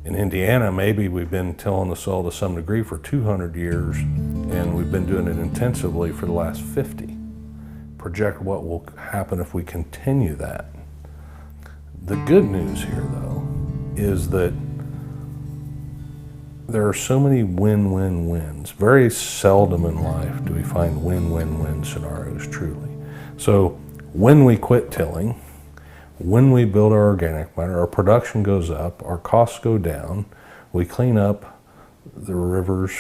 S11: in Indiana, maybe we've been tilling the soil to some degree for 200 years, and we've been doing it intensively for the last 50. Project what will happen if we continue that. The good news here, though, is that there are so many win-win-wins. Very seldom in life do we find win-win-win scenarios, truly. So when we quit tilling, when we build our organic matter, our production goes up, our costs go down, we clean up the rivers,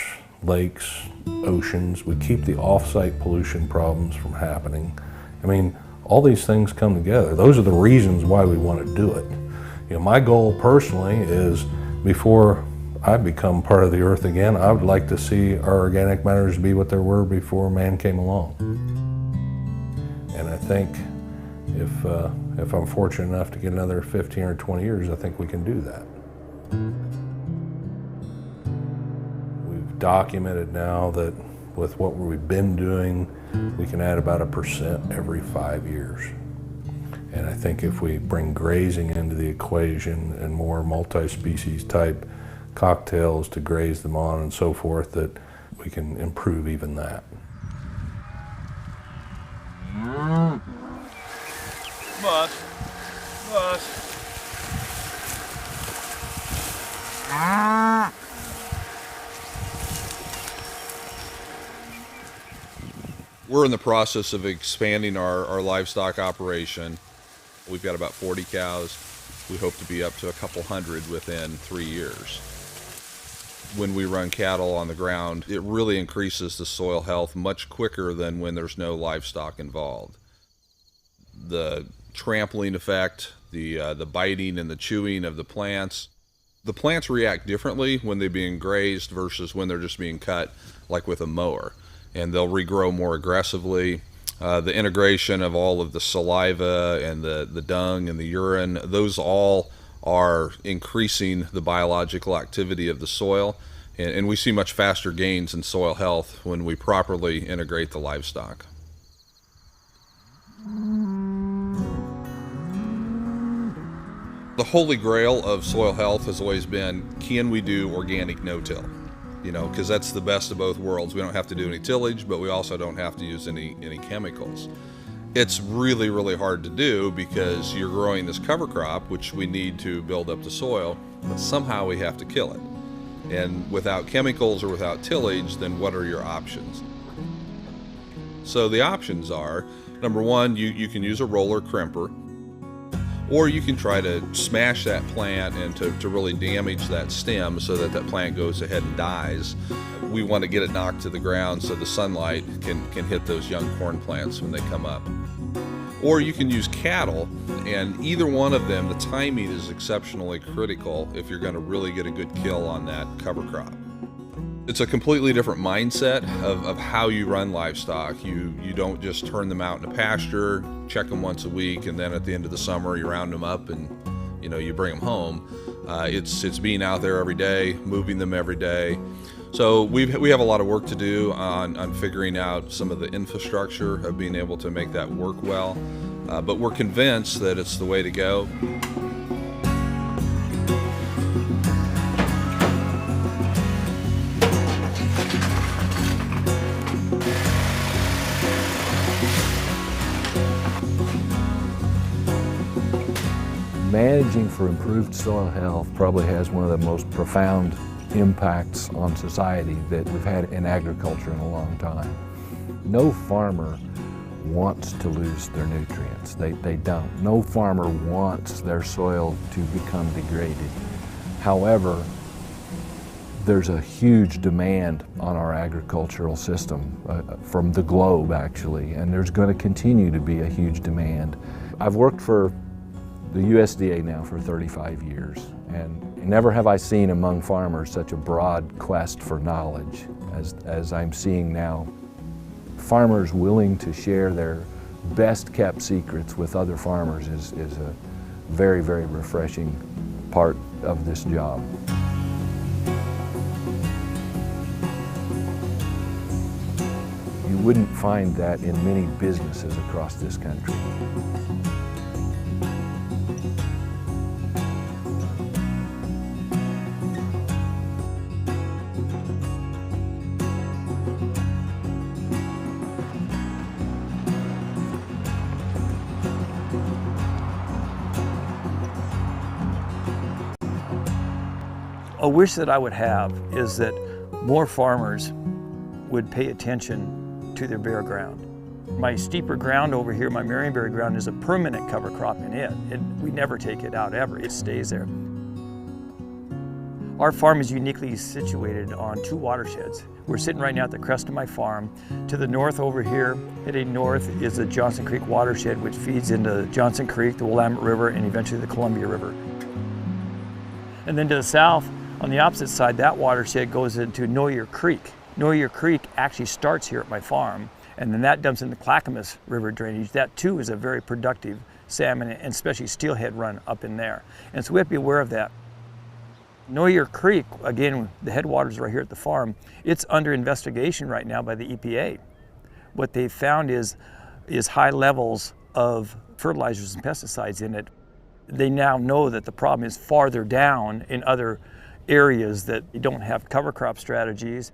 S11: lakes, oceans, we keep the off-site pollution problems from happening. I mean, all these things come together. Those are the reasons why we want to do it. My goal personally is, before I become part of the earth again, I would like to see our organic matters be what they were before man came along. And I think if I'm fortunate enough to get another 15 or 20 years, I think we can do that. We've documented now that with what we've been doing, we can add about 1% every 5 years. And I think if we bring grazing into the equation and more multi-species type cocktails to graze them on and so forth, that we can improve even that.
S7: We're in the process of expanding our livestock operation. We've got about 40 cows. We hope to be up to a couple hundred within 3 years. When we run cattle on the ground, it really increases the soil health much quicker than when there's no livestock involved. The trampling effect, the biting and the chewing of the plants react differently when they're being grazed versus when they're just being cut, like with a mower. And they'll regrow more aggressively. The integration of all of the saliva and the dung and the urine, those all are increasing the biological activity of the soil. And we see much faster gains in soil health when we properly integrate the livestock. The holy grail of soil health has always been, can we do organic no-till? Because that's the best of both worlds. We don't have to do any tillage, but we also don't have to use any chemicals. It's really, really hard to do because you're growing this cover crop, which we need to build up the soil, but somehow we have to kill it. And without chemicals or without tillage, then what are your options? So the options are, number one, you can use a roller crimper, or you can try to smash that plant and to really damage that stem so that plant goes ahead and dies. We want to get it knocked to the ground so the sunlight can hit those young corn plants when they come up. Or you can use cattle, and either one of them, the timing is exceptionally critical if you're going to really get a good kill on that cover crop. It's a completely different mindset of how you run livestock. You don't just turn them out in a pasture, check them once a week, and then at the end of the summer you round them up and you bring them home. It's being out there every day, moving them every day. So we have a lot of work to do on figuring out some of the infrastructure of being able to make that work well. But we're convinced that it's the way to go.
S11: Managing for improved soil health probably has one of the most profound impacts on society that we've had in agriculture in a long time. No farmer wants to lose their nutrients. They don't. No farmer wants their soil to become degraded. However, there's a huge demand on our agricultural system from the globe, actually, and there's going to continue to be a huge demand. I've worked for the USDA now for 35 years, and never have I seen among farmers such a broad quest for knowledge as I'm seeing now. Farmers willing to share their best kept secrets with other farmers is a very, very refreshing part of this job. You wouldn't find that in many businesses across this country.
S14: A wish that I would have is that more farmers would pay attention to their bare ground. My steeper ground over here, my Marionberry ground, is a permanent cover crop in it. We never take it out ever, it stays there. Our farm is uniquely situated on two watersheds. We're sitting right now at the crest of my farm. To the north over here, heading north, is the Johnson Creek watershed, which feeds into Johnson Creek, the Willamette River, and eventually the Columbia River. And then to the south, on the opposite side, that watershed goes into Noyer Creek. Noyer Creek actually starts here at my farm, and then that dumps into Clackamas River drainage. That too is a very productive salmon and especially steelhead run up in there. And so we have to be aware of that. Noyer Creek, again, the headwaters right here at the farm, it's under investigation right now by the EPA. What they've found is high levels of fertilizers and pesticides in it. They now know that the problem is farther down in other areas that you don't have cover crop strategies.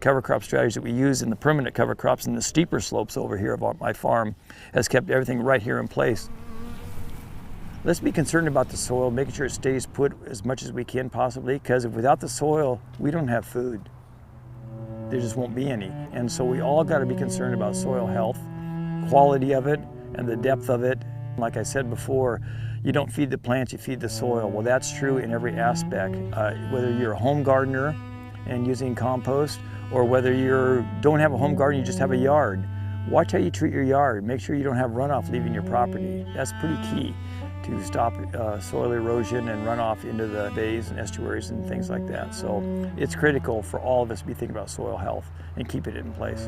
S14: Cover crop strategies that we use in the permanent cover crops and the steeper slopes over here of my farm has kept everything right here in place. Let's be concerned about the soil, making sure it stays put as much as we can possibly, because without the soil, we don't have food. There just won't be any. And so we all got to be concerned about soil health, quality of it, and the depth of it. Like I said before, you don't feed the plants, you feed the soil. Well, that's true in every aspect. Whether you're a home gardener and using compost, or whether you don't have a home garden, you just have a yard. Watch how you treat your yard. Make sure you don't have runoff leaving your property. That's pretty key to stop soil erosion and runoff into the bays and estuaries and things like that. So it's critical for all of us to be thinking about soil health and keep it in place.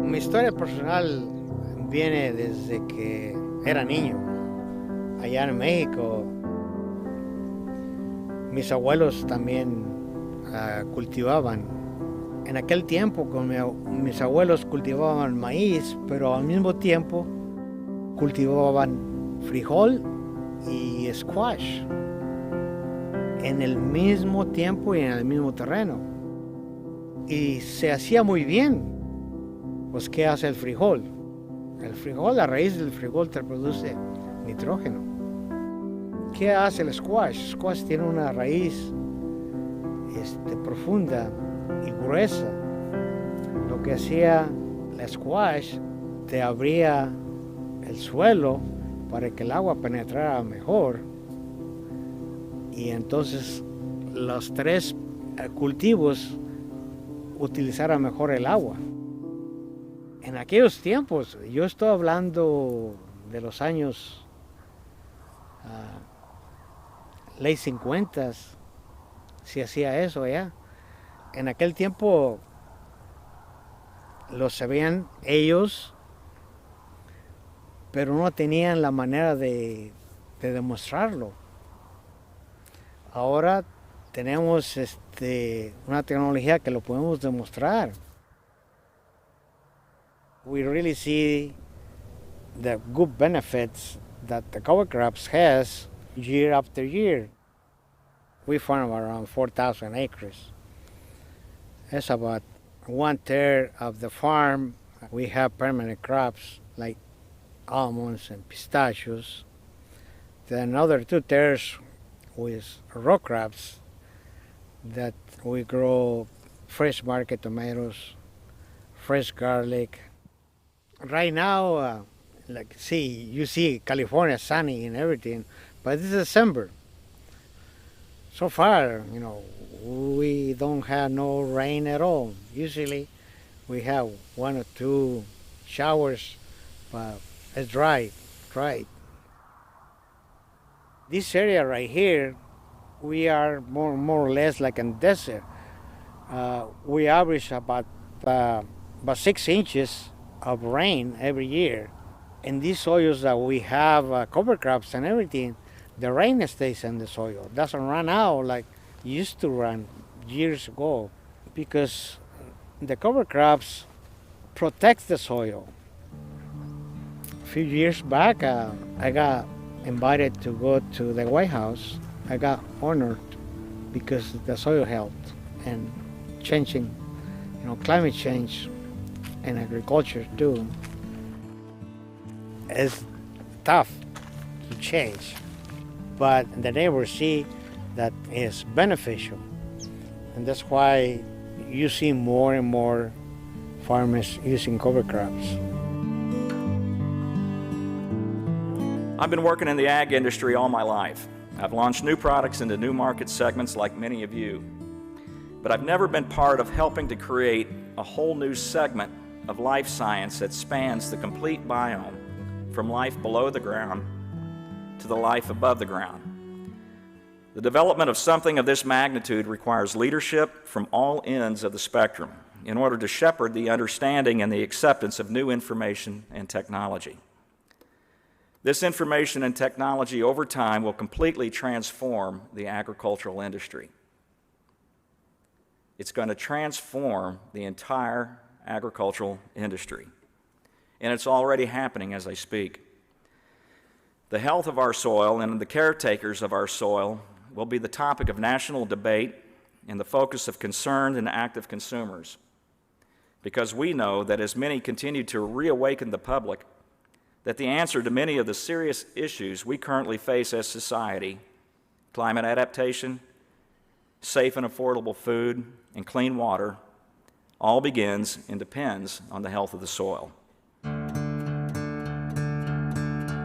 S5: Mi historia personal viene desde que era niño, allá en México. Mis abuelos también cultivaban. En aquel tiempo mis abuelos cultivaban maíz, pero al mismo tiempo cultivaban frijol y squash. en el mismo tiempo y en el mismo terreno. Y se hacía muy bien. Pues, ¿qué hace el frijol? El frijol, la raíz del frijol te produce nitrógeno. ¿Qué hace el squash? El squash tiene una raíz profunda y gruesa. Lo que hacía el squash, te abría el suelo para que el agua penetrara mejor, y entonces los tres cultivos utilizaran mejor el agua. En aquellos tiempos, yo estoy hablando de los años late 50, si hacía eso ya. En aquel tiempo lo sabían ellos, pero no tenían la manera de demostrarlo. Ahora tenemos una tecnología que lo podemos demostrar. We really see the good benefits that the cover crops has year after year. We farm around 4,000 acres. That's about 1/3 of the farm. We have permanent crops like almonds and pistachios. Then another 2/3 with row crops that we grow fresh market tomatoes, fresh garlic. Right now, you see California sunny and everything, but it's December. So far, we don't have no rain at all. Usually we have 1 or 2 showers, but it's dry. This area right here, we are more or less like in desert. We average about 6 inches of rain every year. In these soils that we have cover crops and everything, the rain stays in the soil. It doesn't run out like it used to run years ago, because the cover crops protect the soil. A few years back, I got invited to go to the White House. I got honored because of the soil health and changing, climate change and agriculture too. It's tough to change, but the neighbors see that it's beneficial. And that's why you see more and more farmers using cover crops.
S20: I've been working in the ag industry all my life. I've launched new products into new market segments like many of you. But I've never been part of helping to create a whole new segment of life science that spans the complete biome, from life below the ground to the life above the ground. The development of something of this magnitude requires leadership from all ends of the spectrum in order to shepherd the understanding and the acceptance of new information and technology. This information and technology over time will completely transform the agricultural industry. It's going to transform the entire agricultural industry, and it's already happening as I speak. The health of our soil and the caretakers of our soil will be the topic of national debate and the focus of concerned and active consumers, because we know that as many continue to reawaken the public, that the answer to many of the serious issues we currently face as society, climate adaptation, safe and affordable food, and clean water, all begins and depends on the health of the soil.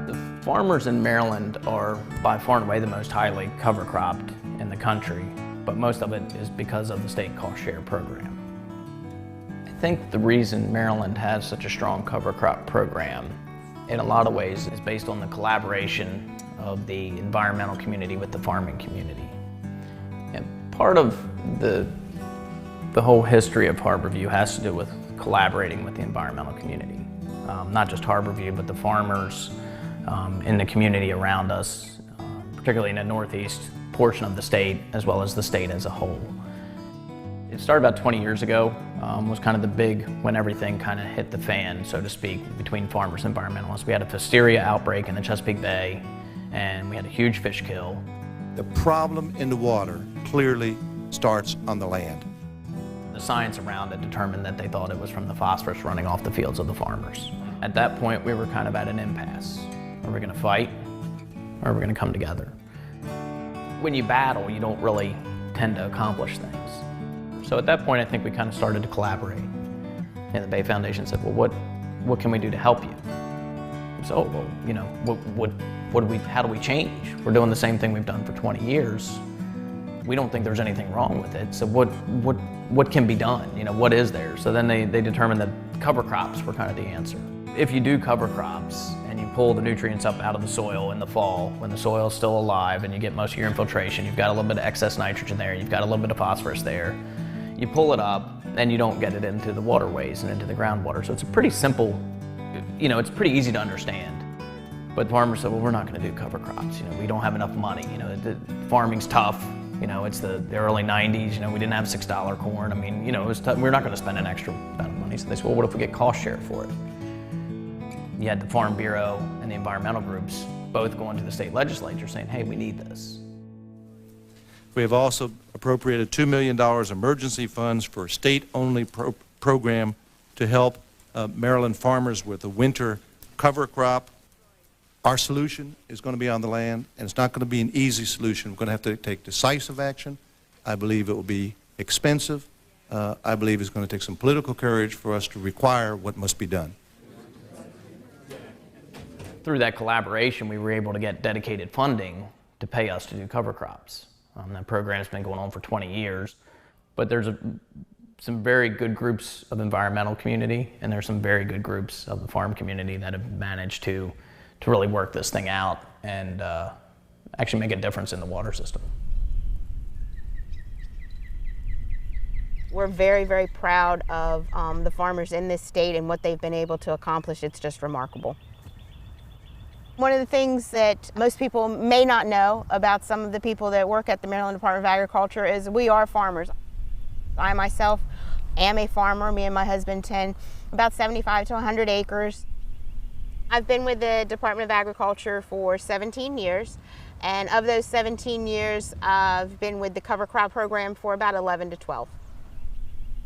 S2: The farmers in Maryland are by far and away the most highly cover cropped in the country, but most of it is because of the state cost share program. I think the reason Maryland has such a strong cover crop program in a lot of ways is based on the collaboration of the environmental community with the farming community. And part of the whole history of Harborview has to do with collaborating with the environmental community. Not just Harborview, but the farmers in the community around us, particularly in the northeast portion of the state, as well as the state as a whole. It started about 20 years ago, was kind of the big when everything kind of hit the fan, so to speak, between farmers and environmentalists. We had a Pfiesteria outbreak in the Chesapeake Bay, and we had a huge fish kill.
S6: The problem in the water clearly starts on the land.
S2: The science around it determined that they thought it was from the phosphorus running off the fields of the farmers. At that point, we were kind of at an impasse. Are we going to fight, or are we going to come together? When you battle, you don't really tend to accomplish things. So at that point, I think we kind of started to collaborate. And the Bay Foundation said, well, what can we do to help you? So, well, you know, how do we change? We're doing the same thing we've done for 20 years. We don't think there's anything wrong with it. So what can be done? You know, what is there? So then they determined that cover crops were kind of the answer. If you do cover crops and you pull the nutrients up out of the soil in the fall, when the soil is still alive and you get most of your infiltration, you've got a little bit of excess nitrogen there, you've got a little bit of phosphorus there, you pull it up and you don't get it into the waterways and into the groundwater. So it's a pretty simple, you know, it's pretty easy to understand. But farmers said, well, we're not going to do cover crops. You know, we don't have enough money. You know, farming's tough. You know, it's the early 90s. You know, we didn't have $6 corn. I mean, you know, it was tough. We're not going to spend an extra amount of money. So they said, well, what if we get cost share for it? You had the Farm Bureau and the environmental groups both going to the state legislature saying, hey, we need this.
S6: We have also appropriated $2 million emergency funds for a state-only program to help Maryland farmers with the winter cover crop. Our solution is going to be on the land, and it's not going to be an easy solution. We're going to have to take decisive action. I believe it will be expensive. I believe it's going to take some political courage for us to require what must be done.
S2: Through that collaboration, we were able to get dedicated funding to pay us to do cover crops. That program's been going on for 20 years, but there's some very good groups of environmental community, and there's some very good groups of the farm community that have managed to really work this thing out and actually make a difference in the water system.
S8: We're very, very proud of the farmers in this state and what they've been able to accomplish. It's just remarkable. One of the things that most people may not know about some of the people that work at the Maryland Department of Agriculture is we are farmers. I myself am a farmer. Me and my husband tend about 75 to 100 acres. I've been with the Department of Agriculture for 17 years, and of those 17 years, I've been with the cover crop program for about 11 to 12.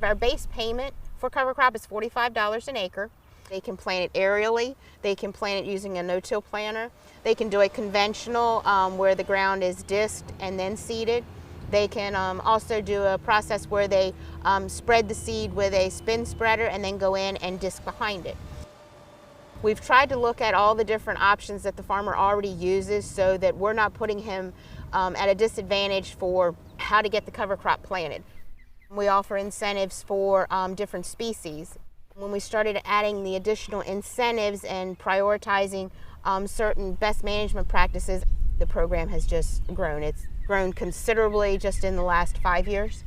S8: Our base payment for cover crop is $45 an acre. They can plant it aerially, they can plant it using a no-till planter, they can do a conventional where the ground is disked and then seeded. They can also do a process where they spread the seed with a spin spreader and then go in and disc behind it. We've tried to look at all the different options that the farmer already uses so that we're not putting him at a disadvantage for how to get the cover crop planted. We offer incentives for different species. When we started adding the additional incentives and prioritizing certain best management practices, the program has just grown. It's grown considerably just in the last 5 years.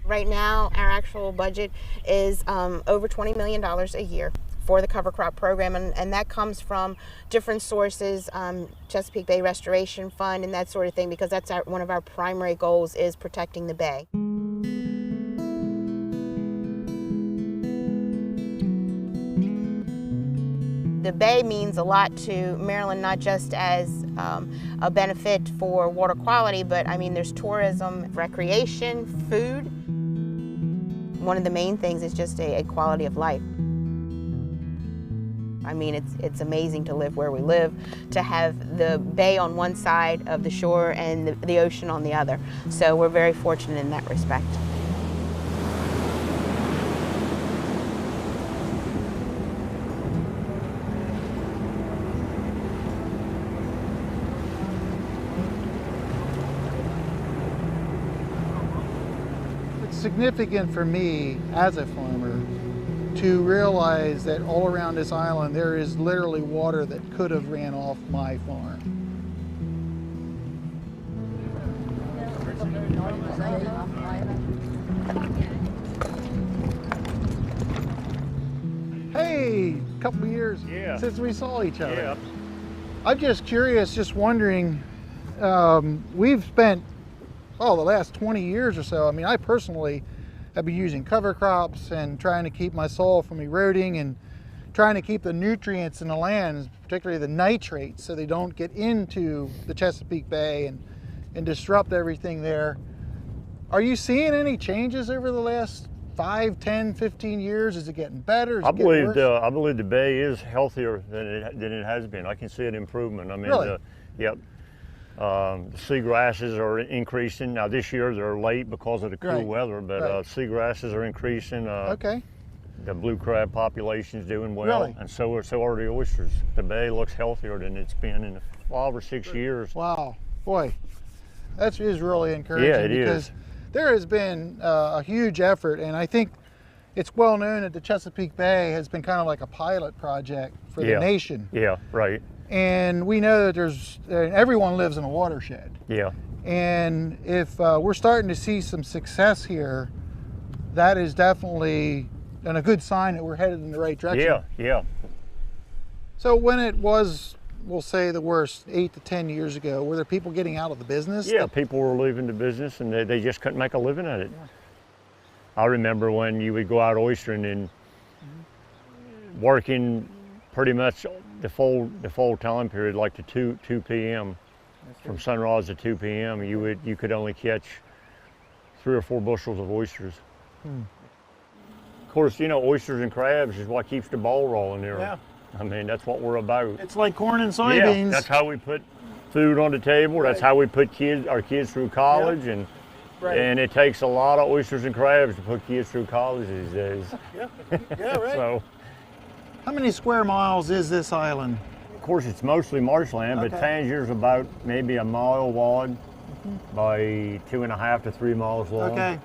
S8: Right now, our actual budget is over $20 million a year for the cover crop program, and that comes from different sources, Chesapeake Bay Restoration Fund and that sort of thing, because that's one of our primary goals is protecting the bay. The bay means a lot to Maryland, not just as a benefit for water quality, but I mean there's tourism, recreation, food. One of the main things is just a quality of life. I mean, it's amazing to live where we live, to have the bay on one side of the shore and the ocean on the other. So we're very fortunate in that respect.
S23: It's significant for me as a farmer to realize that all around this island there is literally water that could have ran off my farm. Hey, a couple of years since we saw each other. Yeah. I'm just curious, just wondering, we've spent, the last 20 years or so, I mean, I personally have been using cover crops and trying to keep my soil from eroding and trying to keep the nutrients in the land, particularly the nitrates, so they don't get into the Chesapeake Bay and disrupt everything there. Are you seeing any changes over the last 5, 10, 15 years? Is it getting better? Is
S3: I
S23: it getting worse?
S3: believe the bay is healthier than it has been. I can see an improvement. I mean,
S23: Really?
S3: Yep. The seagrasses are increasing. Now this year they're late because of the cool
S23: Right.
S3: weather, but
S23: Right.
S3: seagrasses are increasing.
S23: Okay.
S3: The blue crab population's doing well,
S23: Really?
S3: and so are the oysters. The bay looks healthier than it's been in 5 or 6 years.
S23: Wow, boy, that is really encouraging.
S3: Yeah, it
S23: because
S3: is.
S23: there has been a huge effort, and I think it's well known that the Chesapeake Bay has been kind of like a pilot project for the nation.
S3: Yeah, right.
S23: And we know that everyone lives in a watershed.
S3: Yeah.
S23: And if we're starting to see some success here, that is definitely a good sign that we're headed in the right direction.
S3: Yeah, yeah.
S23: So when it was, we'll say the worst, 8 to 10 years ago, were there people getting out of the business?
S3: Yeah, people were leaving the business and they just couldn't make a living at it.
S23: Yeah.
S3: I remember when you would go out oystering and working pretty much the full time period, like to 2 p.m. From sunrise to 2 p.m. You could only catch 3 or 4 bushels of oysters. Of course, you know, oysters and crabs is what keeps the ball rolling there.
S23: Yeah.
S3: I mean, that's what we're about.
S23: It's like corn and soybeans.
S3: Yeah, that's how we put food on the table. That's how we put our kids through college, and it takes a lot of oysters and crabs to put kids through college these days.
S23: Yeah, right.
S3: So,
S23: how many square miles is this island?
S3: of course, it's mostly marshland, but
S23: Okay.
S3: Tangier's about maybe a mile wide by 2.5 to 3 miles long.
S23: Okay,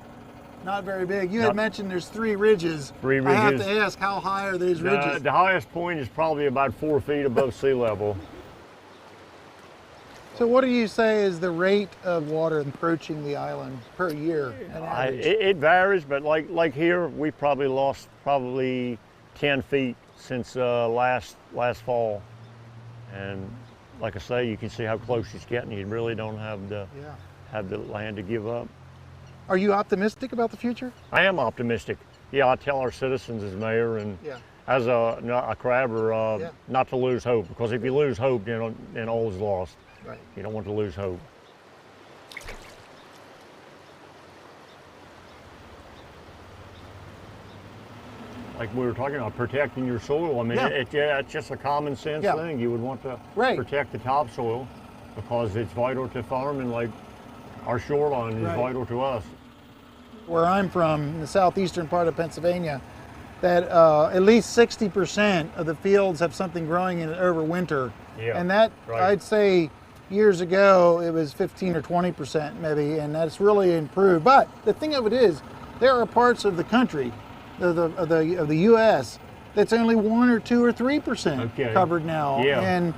S23: not very big. You had
S3: Not-
S23: mentioned there's 3 ridges.
S3: 3
S23: I have
S3: ridges.
S23: to ask, how high are these ridges?
S3: The highest point is probably about 4 feet above sea level.
S23: So what do you say is the rate of water approaching the island per year? An average?
S3: It varies, but like here, we probably lost 10 feet since last fall. And like I say, you can see how close it's getting. You really don't have the land to give up.
S23: Are you optimistic about the future?
S3: I am optimistic. Yeah, I tell our citizens as mayor and as a crabber not to lose hope, because if you lose hope, then all is lost.
S23: Right.
S3: You don't want to lose hope. Like we were talking about protecting your soil. I mean, it's just a common sense thing. You would want to protect the topsoil because it's vital to farming, like our shoreline is vital to us.
S23: Where I'm from, in the southeastern part of Pennsylvania, that at least 60% of the fields have something growing in it over winter.
S3: Yeah,
S23: and that, I'd say, years ago, it was 15 or 20% maybe, and that's really improved. But the thing of it is, there are parts of the country, of the U.S., that's only 1 or 2 or 3% covered now.
S3: Yeah.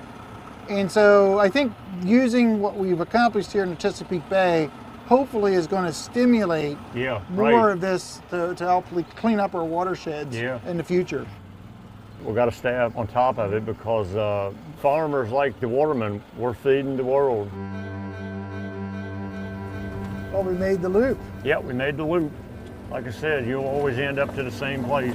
S23: And so I think using what we've accomplished here in the Chesapeake Bay hopefully is going to stimulate more of this to help clean up our watersheds in the future.
S3: We've got to stay up on top of it because farmers like the watermen, we're feeding the world.
S23: Well, we made the loop.
S3: Yeah, we made the loop. Like I said, you'll always end up to the same place.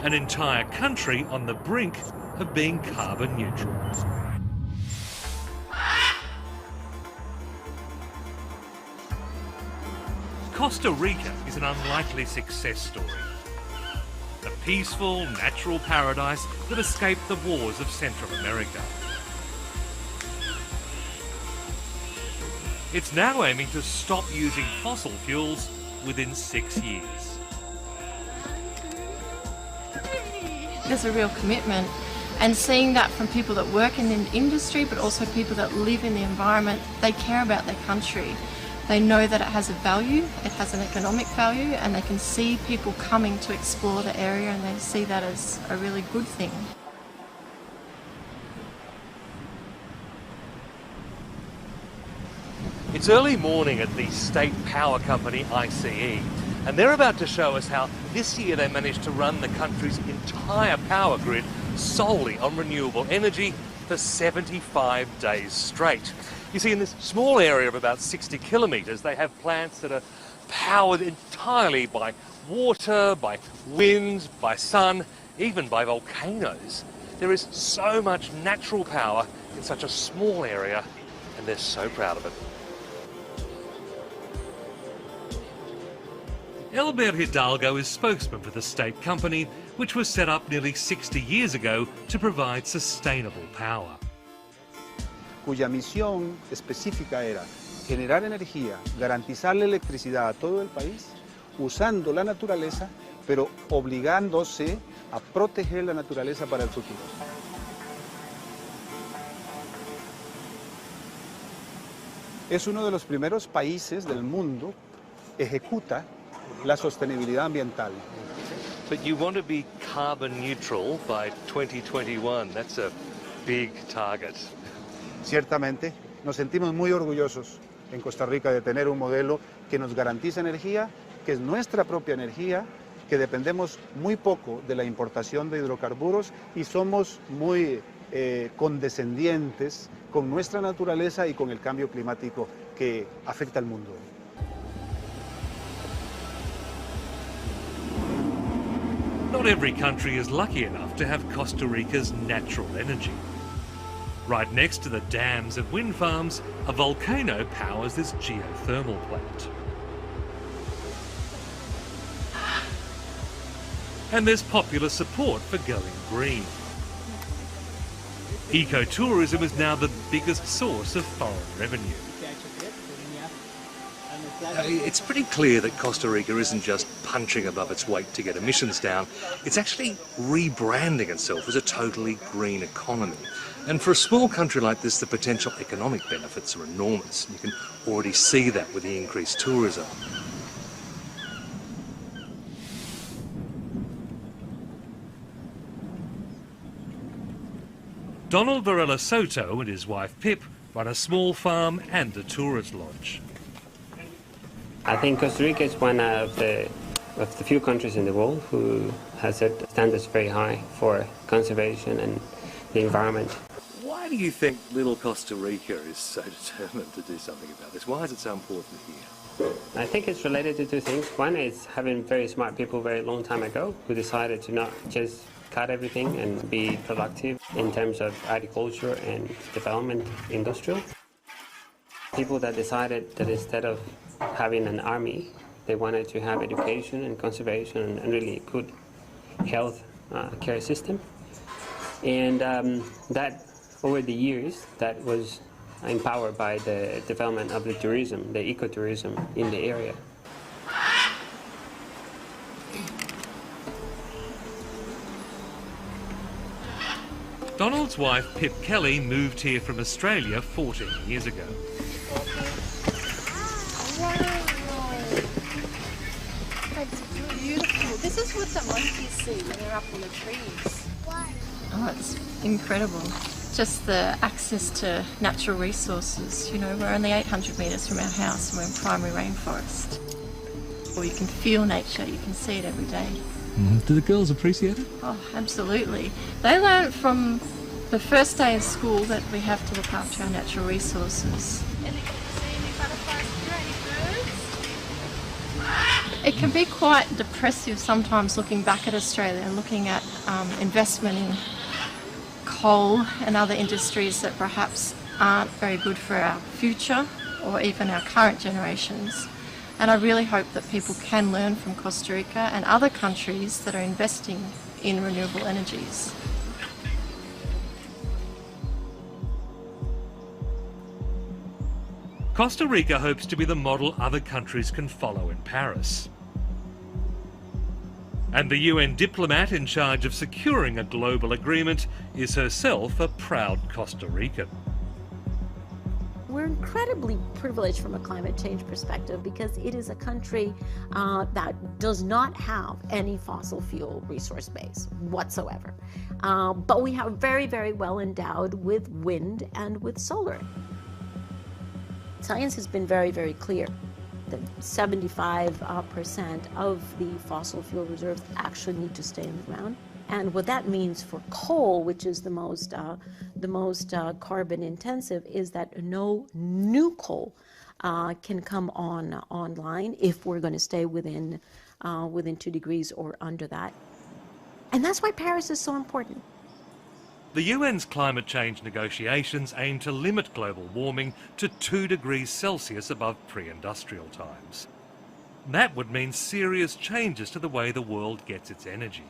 S10: an entire country on the brink of being carbon neutral. Costa Rica is an unlikely success story. A peaceful, natural paradise that escaped the wars of Central America. It's now aiming to stop using fossil fuels within 6 years.
S12: There's a real commitment, and seeing that from people that work in the industry but also people that live in the environment, they care about their country. They know that it has a value, it has an economic value, and they can see people coming to explore the area, and they see that as a really good thing.
S10: It's early morning at the state power company ICE, and they're about to show us how this year they managed to run the country's entire power grid solely on renewable energy for 75 days straight. You see, in this small area of about 60 kilometres, they have plants that are powered entirely by water, by wind, by sun, even by volcanoes. There is so much natural power in such a small area, and they're so proud of it. Elber Hidalgo is spokesman for the state company, which was set up nearly 60 years ago to provide sustainable power.
S13: Cuya misión específica era generar energía, garantizarle electricidad a todo el país, usando la naturaleza, pero obligándose a proteger la naturaleza para el futuro. Es uno de los primeros países del mundo que ejecuta la sostenibilidad ambiental.
S10: But you want to be carbon neutral by 2021. That's a big target.
S13: Ciertamente, nos sentimos muy orgullosos en Costa Rica de tener un modelo que nos garantiza energía, que es nuestra propia energía, que dependemos muy poco de la importación de hidrocarburos y somos muy condescendientes con nuestra naturaleza y con el cambio climático que afecta al mundo.
S10: Not every country is lucky enough to have Costa Rica's natural energy. Right next to the dams and wind farms, a volcano powers this geothermal plant. And there's popular support for going green. Ecotourism is now the biggest source of foreign revenue. It's pretty clear that Costa Rica isn't just punching above its weight to get emissions down, it's actually rebranding itself as a totally green economy. And for a small country like this, the potential economic benefits are enormous. You can already see that with the increased tourism. Donald Varela Soto and his wife Pip run a small farm and a tourist lodge.
S24: I think Costa Rica is one of the few countries in the world who has set standards very high for conservation and the environment.
S10: Why do you think little Costa Rica is so determined to do something about this? Why is it so important here?
S24: I think it's related to two things. One is having very smart people a very long time ago who decided to not just cut everything and be productive in terms of agriculture and development industrial. People that decided that instead of having an army, they wanted to have education and conservation and really good health care system. And that over the years, that was empowered by the development of the tourism, the ecotourism in the area.
S10: Donald's wife, Pip Kelly, moved here from Australia 14 years ago.
S15: Wow! That's beautiful. This is what the monkeys see when they're up in the trees.
S12: Oh, it's incredible. Just the access to natural resources. You know, we're only 800 metres from our house and we're in primary rainforest. Or you can feel nature, you can see it every day.
S10: Do the girls appreciate it?
S12: Oh, absolutely. They learn from the first day of school that we have to look after our natural resources.
S15: Any butterflies here? Any birds?
S12: It can be quite depressive sometimes looking back at Australia and looking at investment in coal and other industries that perhaps aren't very good for our future or even our current generations. And I really hope that people can learn from Costa Rica and other countries that are investing in renewable energies.
S10: Costa Rica hopes to be the model other countries can follow in Paris. And the UN diplomat in charge of securing a global agreement is herself a proud Costa Rican.
S16: We're incredibly privileged from a climate change perspective because it is a country that does not have any fossil fuel resource base whatsoever. But we are very, very well endowed with wind and with solar. Science has been very, very clear that 75% of the fossil fuel reserves actually need to stay in the ground. And what that means for coal, which is the most carbon intensive, is that no new coal can come online if we're going to stay within 2 degrees or under that. And that's why Paris is so important.
S10: The UN's climate change negotiations aim to limit global warming to 2 degrees Celsius above pre-industrial times. That would mean serious changes to the way the world gets its energy.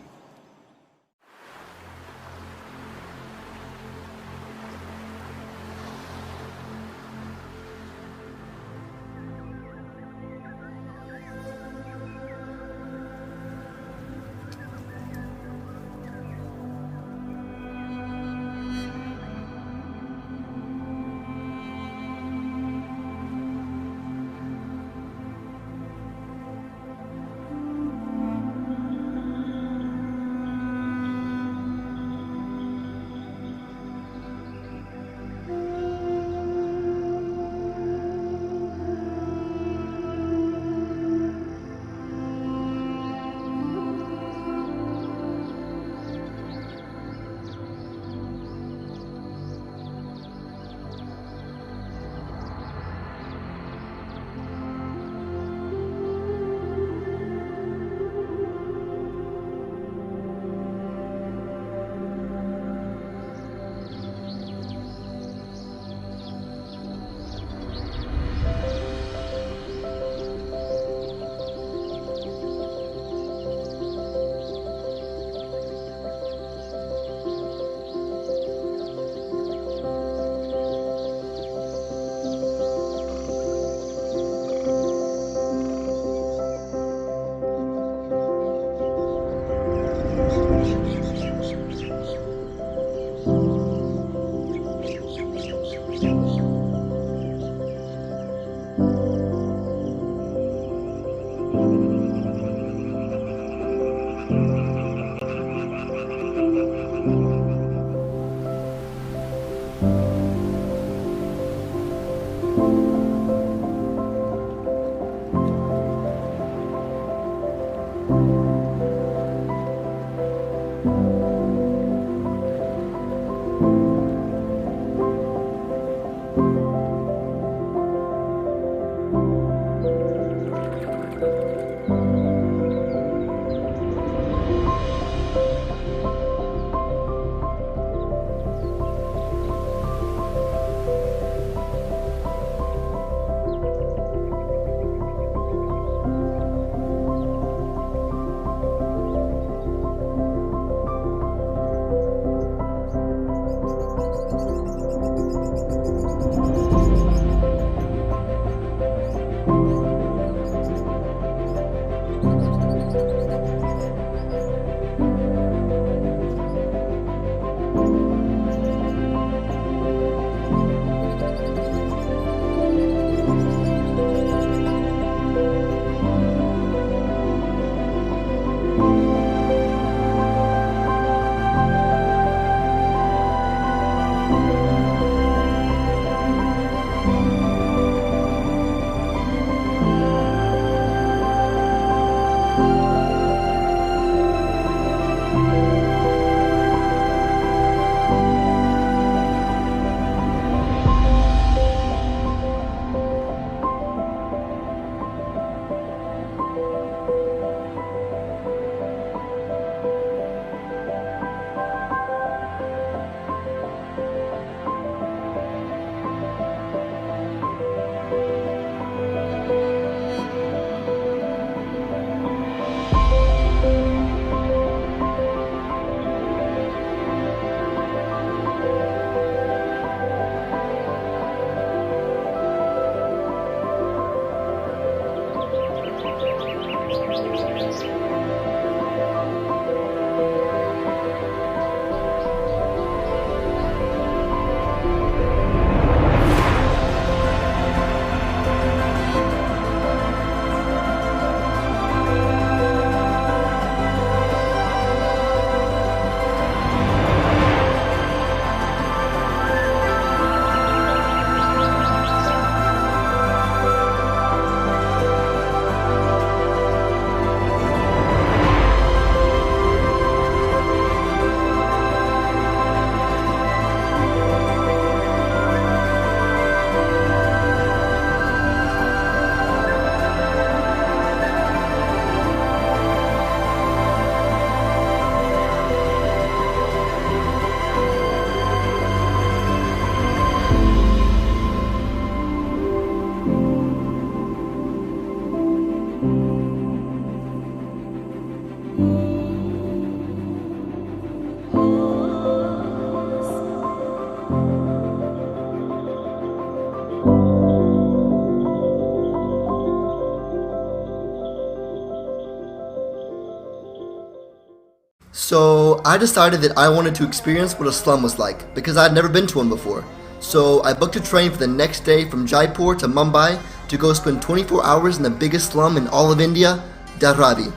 S17: So I decided that I wanted to experience what a slum was like because I had never been to one before. So I booked a train for the next day from Jaipur to Mumbai to go spend 24 hours in the biggest slum in all of India, Dharavi.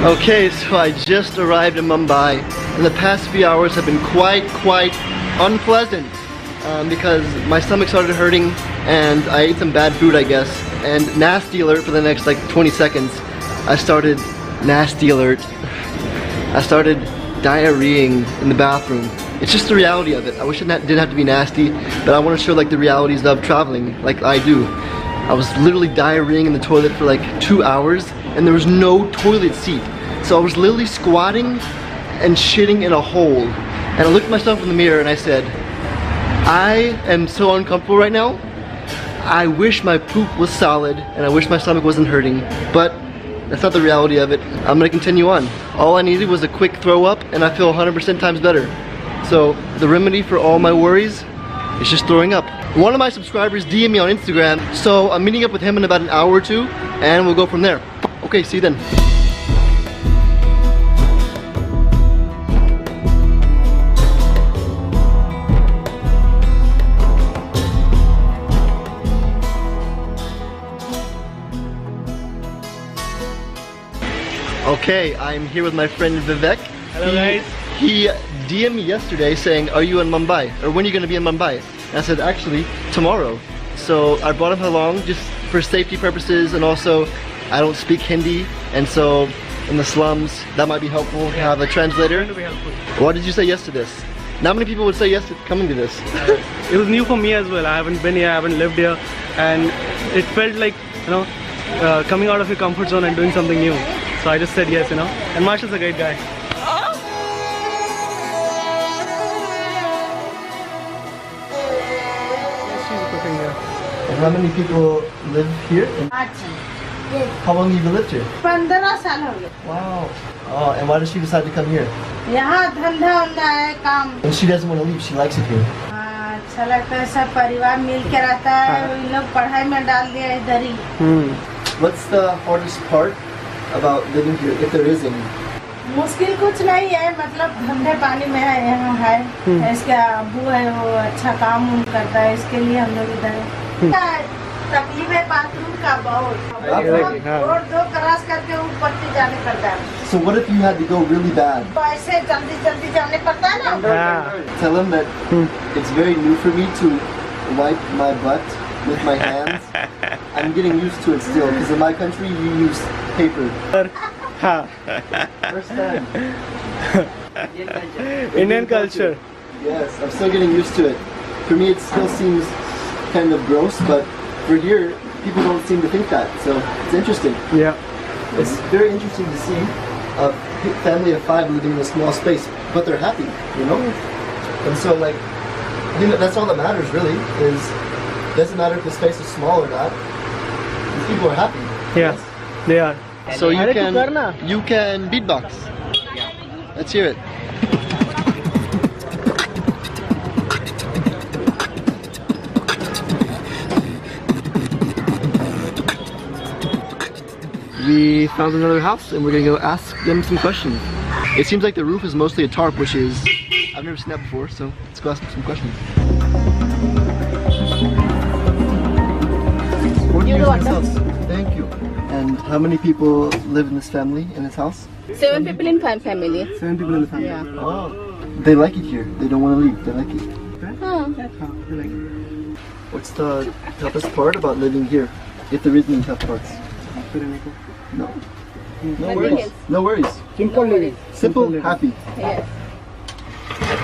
S17: Okay, so I just arrived in Mumbai, and the past few hours have been quite unpleasant because my stomach started hurting and I ate some bad food, I guess. And nasty alert for the next like 20 seconds. I started nasty alert. I started diarrheaing in the bathroom. It's just the reality of it. I wish it didn't have to be nasty, but I want to show like the realities of traveling like I do. I was literally diarrheaing in the toilet for like 2 hours and there was no toilet seat. So I was literally squatting and shitting in a hole. And I looked at myself in the mirror and I said, I am so uncomfortable right now. I wish my poop was solid and I wish my stomach wasn't hurting, but that's not the reality of it. I'm gonna continue on. All I needed was a quick throw up and I feel 100% times better. So the remedy for all my worries is just throwing up. One of my subscribers DM'd me on Instagram, so I'm meeting up with him in about an hour or two and we'll go from there. Okay, see you then. Okay, I'm here with my friend Vivek.
S18: Hello guys.
S17: He DM'd me yesterday saying, are you in Mumbai? Or when are you going to be in Mumbai? And I said, actually, tomorrow. So I brought him along just for safety purposes, and also I don't speak Hindi, and so in the slums that might be helpful to have a translator. What did you say yes to this? Not many people would say yes to coming to this.
S18: It was new for me as well. I haven't been here, I haven't lived here, and it felt like, you know, coming out of your comfort zone and doing something new. So I just said yes, you know. And Marshall's a great guy.
S17: And how many people live here? How long have you lived here?
S19: 15 साल हो गए.
S17: Wow. Oh, and why does she decide to come here?
S19: यहाँ धंधा होता है काम.
S17: And she doesn't want to leave, she likes it here.
S19: अच्छा लगता है, सब परिवार मिल के रहता है. इन लोग पढ़ाई में डाल दिया इधर ही.
S17: What's the hardest part about living here, if there is any?
S19: मुश्किल कुछ नहीं है, मतलब धंधे पानी में है, यहाँ है. इसका अब्बू है, वो अच्छा काम करता है, इसके लिए हम लोग इधर है. तकलीफ है बाथरूम का बहुत, और 2 क्रॉस करके ऊपर से जाने पड़ता है.
S17: So what if you had to go really bad?
S19: ऐसे जल्दी जाने पड़ता है ना.
S17: Tell him that it's very new for me to wipe my butt with my hands. I'm getting used to it still, because in my country you use paper. First time.
S18: Indian culture.
S17: Yes, I'm still getting used to it. For me it still seems kind of gross, but for here, people don't seem to think that, so it's interesting.
S18: Yeah.
S17: It's very interesting to see a family of 5 living in a small space, but they're happy, you know? And so, like, I think that's all that matters, really, is it doesn't matter if the space is small or not. These people are happy.
S18: Yes, they are.
S17: So you can beatbox. Let's hear it. We found another house and we're gonna go ask them some questions. It seems like the roof is mostly a tarp, which is, I've never seen that before, so let's go ask them some questions. Thank you. And how many people live in this family, in this house?
S21: 7 people in family.
S17: 7 people in the family?
S21: Yeah.
S17: Oh. They like it here. They don't want to leave. They like it. What's the toughest part about living here? If there is any tough parts? No. No worries. No worries.
S21: Simple living.
S17: Simple, happy.
S21: Yes.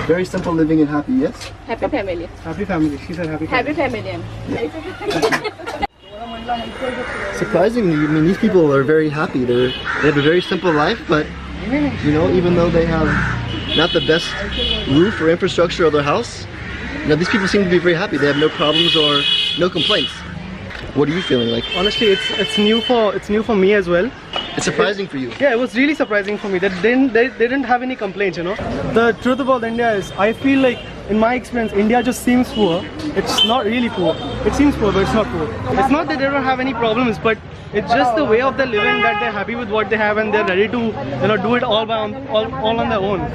S17: Very simple living and happy, yes?
S21: Happy family.
S18: Happy family. She said happy family.
S21: Happy family.
S17: Surprisingly, I mean, these people are very happy. They have a very simple life, but you know, even though they have not the best roof or infrastructure of their house, you know, these people seem to be very happy. They have no problems or no complaints. What are you feeling like?
S18: Honestly, it's new for me as well.
S17: It's surprising for you.
S18: Yeah, it was really surprising for me that they didn't have any complaints, you know. The truth about India is, I feel like, in my experience, India just seems poor. It's not really poor. It seems poor, but it's not poor. It's not that they don't have any problems, but it's just the way of their living that they're happy with what they have and they're ready to, you know, do it all on their own.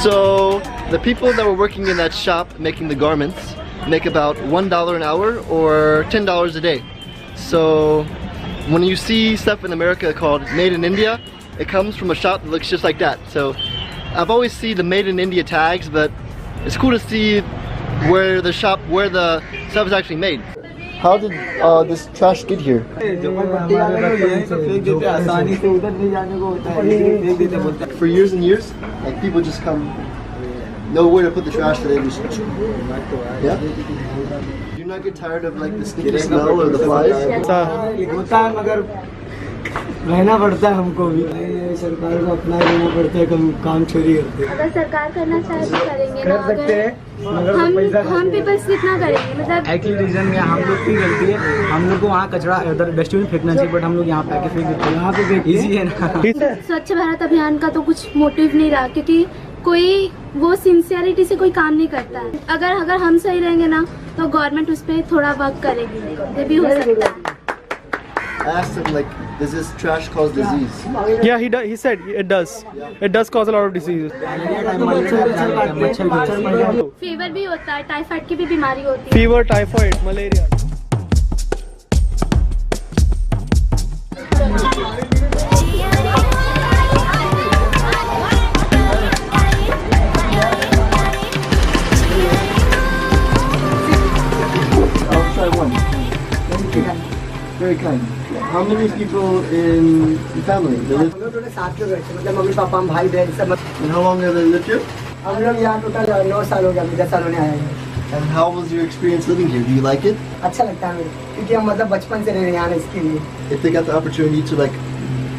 S17: So the people that were working in that shop making the garments make about $1 an hour or $10 a day. So when you see stuff in America called Made in India, it comes from a shop that looks just like that. So I've always seen the Made in India tags, but it's cool to see where the stuff is actually made. How did this trash get here? For years and years, like people just come, nowhere to put the trash, so they just, yeah? Do you not get tired of like the stinky smell or the flies?
S1: रहना पड़ता है हमको भी सरकार को अपना रहना पड़ता है काम चोरी करते हैं
S4: अगर सरकार करना चाहे तो करेंगे
S1: कर सकते हैं मगर
S4: हम पीपल्स कितना करेंगे मतलब
S1: एक्चुअली रीजन में हम लोग की गलती है हम लोग को वहाँ कचरा उधर डस्टबिन फेंकना चाहिए बट हम लोग यहाँ पे फेंक देते हैं यहाँ पे इजी है ना
S4: स्वच्छ भारत अभियान का तो कुछ मोटिव नहीं रहा क्योंकि कोई वो सिंसियरिटी से कोई काम नहीं करता है अगर हम सही रहेंगे ना तो गवर्नमेंट उस पर थोड़ा वर्क करेगी ये भी हो सकता है
S17: Asked him like, does this trash cause disease?
S18: Yeah, he said it does. It does cause a lot of diseases.
S4: Fever भी होता है टाइफाइड की भी बीमारी होती है
S18: fever typhoid malaria
S17: I'll try one. Very kind. How many people in the family?
S1: मतलब mummy papa भाई बहन सब
S17: And how long have they lived here?
S1: हम लोग यहाँ टोटल 9 साल हो गया 10 साल होने आए हैं
S17: And how was your experience living here? Do you like it?
S1: अच्छा लगता है क्योंकि हम मतलब बचपन से रह रहे हैं यहाँ इसके लिए
S17: If they got the opportunity to like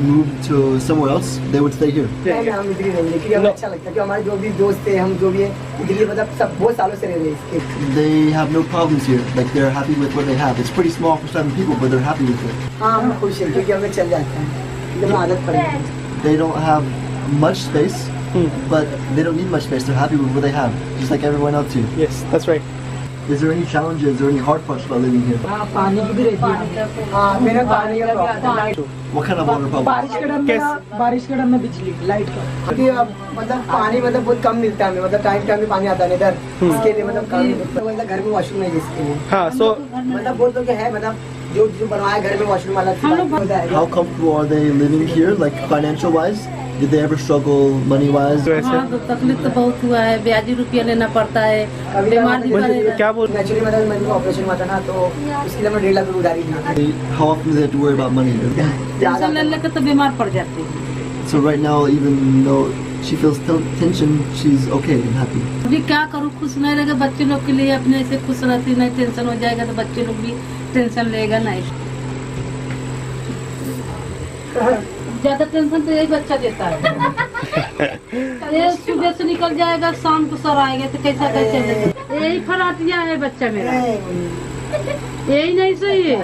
S17: move to somewhere else, they would stay here.
S1: हम इधर ही रहेंगे क्योंकि हमें अच्छा लगता है कि हमारे जो भी दोस्त थे हम जो भी है इधर ही मतलब सब बहुत सालों से रह रहे हैं इसके
S17: They have no problems here. Like they're happy with what they have. It's pretty small for 7 people, but they're happy with it.
S1: हाँ हम खुश हैं क्योंकि हमें चल जाता है एकदम आदत पड़ गई
S17: They don't have much space, but they don't need much space. They're happy with what they have, just like everyone else here.
S18: Yes, that's right.
S17: Is there any challenges or any hard parts about living here?
S1: हाँ पानी की भी रहती है हाँ मेरा पानी का problem
S17: What kind of water problem?
S1: बारिश के टाइम में बिजली लाइट का क्योंकि अब मतलब पानी मतलब बहुत कम मिलता है हमें मतलब टाइम में पानी आता है इधर इसके लिए मतलब कम मतलब घर में वॉशरूम नहीं है जिसके लिए
S18: हाँ सो
S1: मतलब बहुत लोग है मतलब जो बनवाया घर में वॉशरूम वाला
S17: How comfortable are they living here, like financial wise? Did they ever struggle money wise?
S9: हाँ तो तकलीफ तो बहुत हुआ है ब्याजी रुपया लेना पड़ता है बीमार
S18: क्या बोल
S1: नेचुरली मतलब मेरे को ऑपरेशन हुआ था ना तो उसके लिए मैं 1.5 लाख उधारी दी
S17: How often do they have to worry about money?
S9: Tension ले लेकर तो बीमार पड़ जाते हैं
S17: So right now, even though she feels tension, she's okay and happy.
S9: अभी क्या करूँ खुश नहीं रहेगा बच्चे लोग के लिए अपने से खुश रहती नहीं टेंशन हो जाएगा तो बच्चे लोग भी टेंशन लेगा नहीं ज्यादा टेंशन तो यही बच्चा देता है ये सुबह से निकल जाएगा शाम को सर आएगा तो कैसा कैसे यही फराटिया है बच्चा मेरा यही नहीं सही है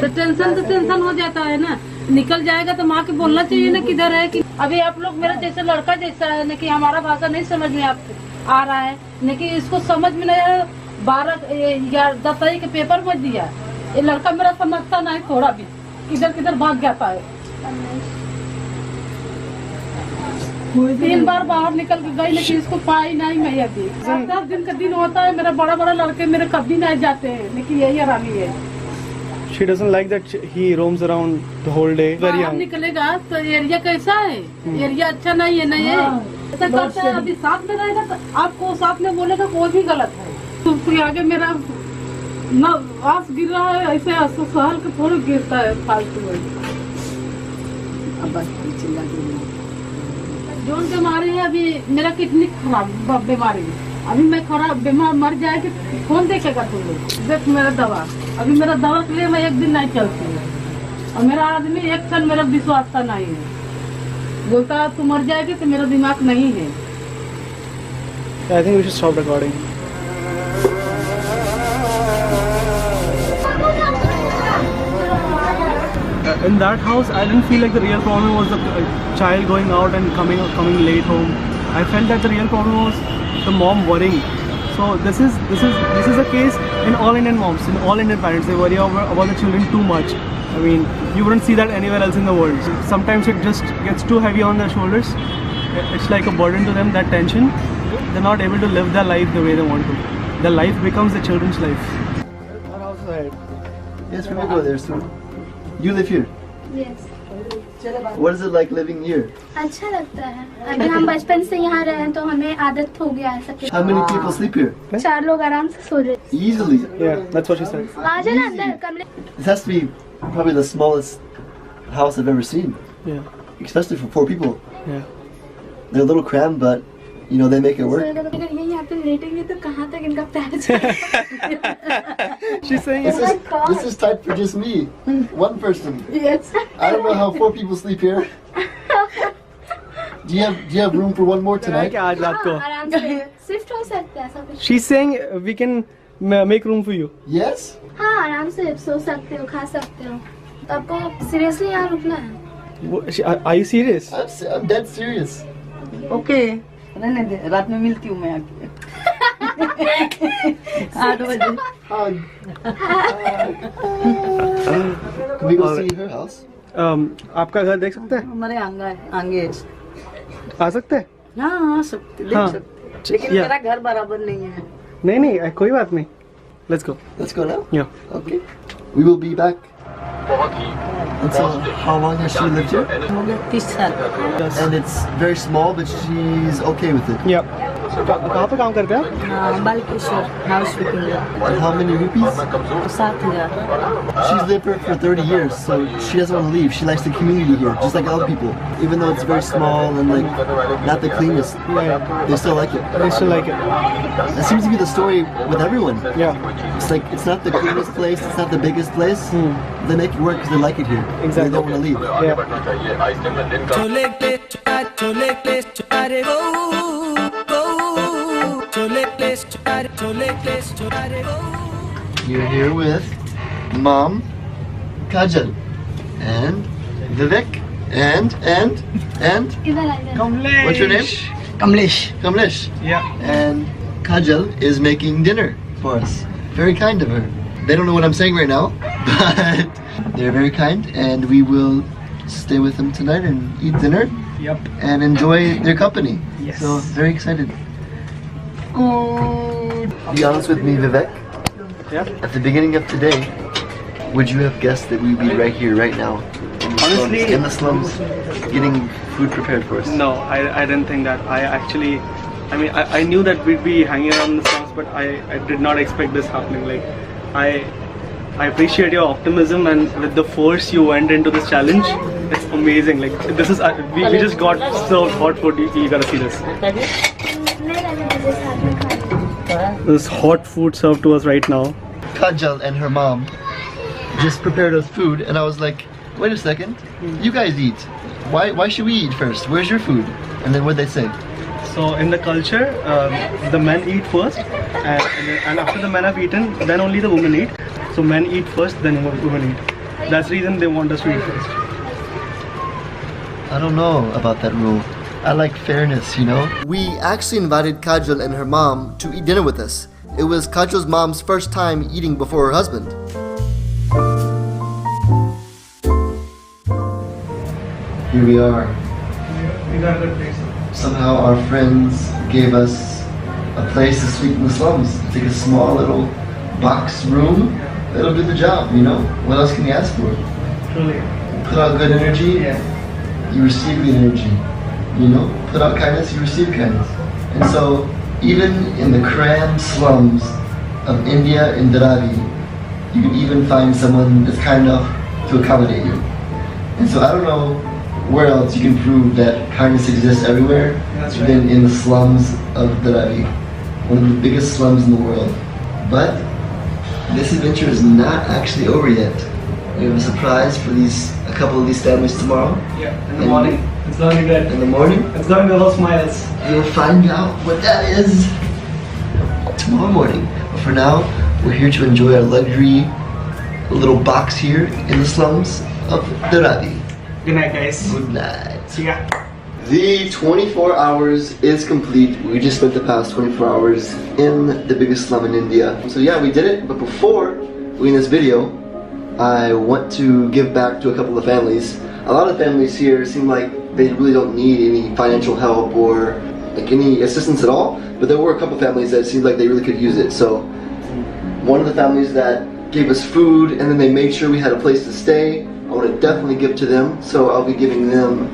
S9: तो टेंशन हो जाता है ना निकल जाएगा तो माँ के बोलना चाहिए ना किधर है कि अभी आप लोग मेरा जैसे लड़का जैसा है न कि हमारा भाषा नहीं समझ में आ रहा है न कि इसको समझ में नहीं 12 या 10 के पेपर में दिया ये लड़का मेरा समझता नहीं थोड़ा भी इधर किधर भाग जाता है 3 बार बाहर निकल के गई लेकिन इसको पाई नहीं मैं अभी 10 दिन का दिन होता है मेरा बड़ा लड़के मेरे कभी नहीं जाते हैं लेकिन यही आरामी है
S18: She doesn't like that he roams around the whole day. Very young.
S9: निकलेगा तो एरिया कैसा है एरिया अच्छा नहीं है नहीं है ऐसा करता है अभी साथ में रहेगा तो आपको साथ में बोलेगा कोई भी गलत है तो आगे मेरा ना आस गिर रहा है ऐसे सहल के थोड़ा गिरता है फालतू में। अब बस चिल्ला जोन के मारे है अभी मेरा किडनी खराब बीमारी है। अभी मैं खराब बीमार मर जाए कि कौन देखेगा तुम लोग? देख मेरा दवा, अभी मेरा दवा के लिए मैं एक दिन नहीं चलती है और मेरा आदमी एक क्षण मेरा विश्वास का नहीं है, बोलता तू मर जाएगी तो मेरा दिमाग नहीं है।
S18: I think we should stop recording. In that house, I didn't feel like the real problem was the child going out and coming late home. I felt that the real problem was the mom worrying. So this is a case in all Indian moms, in all Indian parents. They worry about the children too much. I mean, you wouldn't see that anywhere else in the world. Sometimes it just gets too heavy on their shoulders. It's like a burden to them, that tension. They're not able to live their life the way they want to. Their life becomes the children's life.
S17: Our house is ahead. Yes, we will go there soon. You live here?
S4: Yes.
S17: What is it like living here?
S4: अच्छा लगता है। अभी हम बचपन से यहाँ रहे हैं तो हमें आदत हो गया है सब।
S17: How many people sleep here?
S4: 4 लोग आराम से सो रहे।
S17: Easily.
S18: Yeah, that's what she said.
S4: आ जाना अंदर कमरे।
S17: This has to be probably the smallest house I've ever seen.
S18: Yeah.
S17: Especially for 4 people.
S18: Yeah.
S17: They're a little cramped, but you know they make it work.
S4: अगर ये यहाँ पे लेटेंगे तो कहाँ तक इनका पैर जाएगा?
S18: She's saying
S17: this is type for just me, one person.
S4: Yes.
S17: I don't know how 4 people sleep here. Do you have room for one more tonight?
S18: क्या आज रात को?
S4: आराम से शिफ्ट हो सकता है सब कुछ।
S18: She's saying we can make room for you.
S17: Yes.
S4: हाँ आराम से सो सकते हो, खा सकते हो। तो आपको सीरियसली यहाँ रुकना है?
S18: Are you serious?
S17: I'm dead serious.
S9: Okay रहने दे, रात में मिलती हूँ मैं आके। 8 बजे।
S17: Can we go see her house?
S18: आपका घर देख सकते हैं?
S9: हमारे आगे
S18: आ सकते हैं?
S9: हाँ आ सकते, देख सकते, लेकिन मेरा घर बराबर नहीं है।
S18: नहीं कोई बात नहीं। Let's go.
S17: Let's go now?
S18: Yeah.
S17: Okay. We will be back. And so, how long has she lived here?
S9: 30 साल।
S17: And it's very small, but she's okay with it.
S18: Yeah. कहाँ पे काम करते हैं?
S9: Balkeshwar house keeping.
S17: And how many rupees?
S9: 7,000।
S17: She's lived here for 30 years, so she doesn't want to leave. She likes the community here, just like other people. Even though it's very small and like not the cleanest, they still like it.
S18: They still like it.
S17: That seems to be the story with everyone.
S18: Yeah.
S17: It's like it's not the cleanest place, it's not the biggest place. They make it work because they like it here.
S18: Exactly.
S17: They don't want to leave. You're here with Mom, Kajal, and Vivek, and what's your name? Kamlesh.
S18: Yeah.
S17: And Kajal is making dinner for us. Very kind of her. They don't know what I'm saying right now, but they're very kind, and we will stay with them tonight and eat dinner.
S18: Yep.
S17: And enjoy their company.
S18: Yes.
S17: So very excited. Be honest with me, Vivek.
S18: Yeah.
S17: At the beginning of today, would you have guessed that we'd be right here, right now,
S18: Honestly,
S17: in the slums, getting food prepared for us?
S18: No, I didn't think that. I knew that we'd be hanging around the slums, but I did not expect this happening. Like, I appreciate your optimism, and with the force you went into this challenge, it's amazing. Like, this is we just got served hot food. You gotta see this. This hot food served to us right now.
S17: Kajal and her mom just prepared us food, and I was like, wait a second, you guys eat. Why should we eat first? Where's your food? And then what'd they say?
S18: So in the culture, the men eat first, and after the men have eaten, then only the women eat. So men eat first, then women eat. That's the reason they want us to eat first.
S17: I don't know about that rule. I like fairness, you know? We actually invited Kajal and her mom to eat dinner with us. It was Kajal's mom's first time eating before her husband. Here we are. Somehow our friends gave us a place to sleep in the slums. It's like a small little box room that'll do the job, you know? What else can you ask for?
S18: Truly.
S17: Put out good energy, you receive good energy. You know, put out kindness, you receive kindness. And so, even in the crammed slums of India in Dharavi, you can even find someone that's kind enough to accommodate you. And so I don't know where else you can prove that kindness exists everywhere than in the slums of Dharavi, one of the biggest slums in the world. But this adventure is not actually over yet. We have a surprise for a couple of these families tomorrow.
S18: Yeah, in the morning. It's going to be good.
S17: In the morning?
S18: It's going to be all smiles.
S17: You'll find out what that is tomorrow morning. But for now, we're here to enjoy our luxury little box here in the slums of Dharavi.
S18: Good night, guys.
S17: Good night.
S18: See ya.
S17: The 24 hours is complete. We just spent the past 24 hours in the biggest slum in India. So yeah, we did it. But before we end this video, I want to give back to a couple of families. A lot of families here seem like they really don't need any financial help or like any assistance at all, but there were a couple of families that seemed like they really could use it. So one of the families that gave us food and then they made sure we had a place to stay, I want to definitely give to them. So I'll be giving them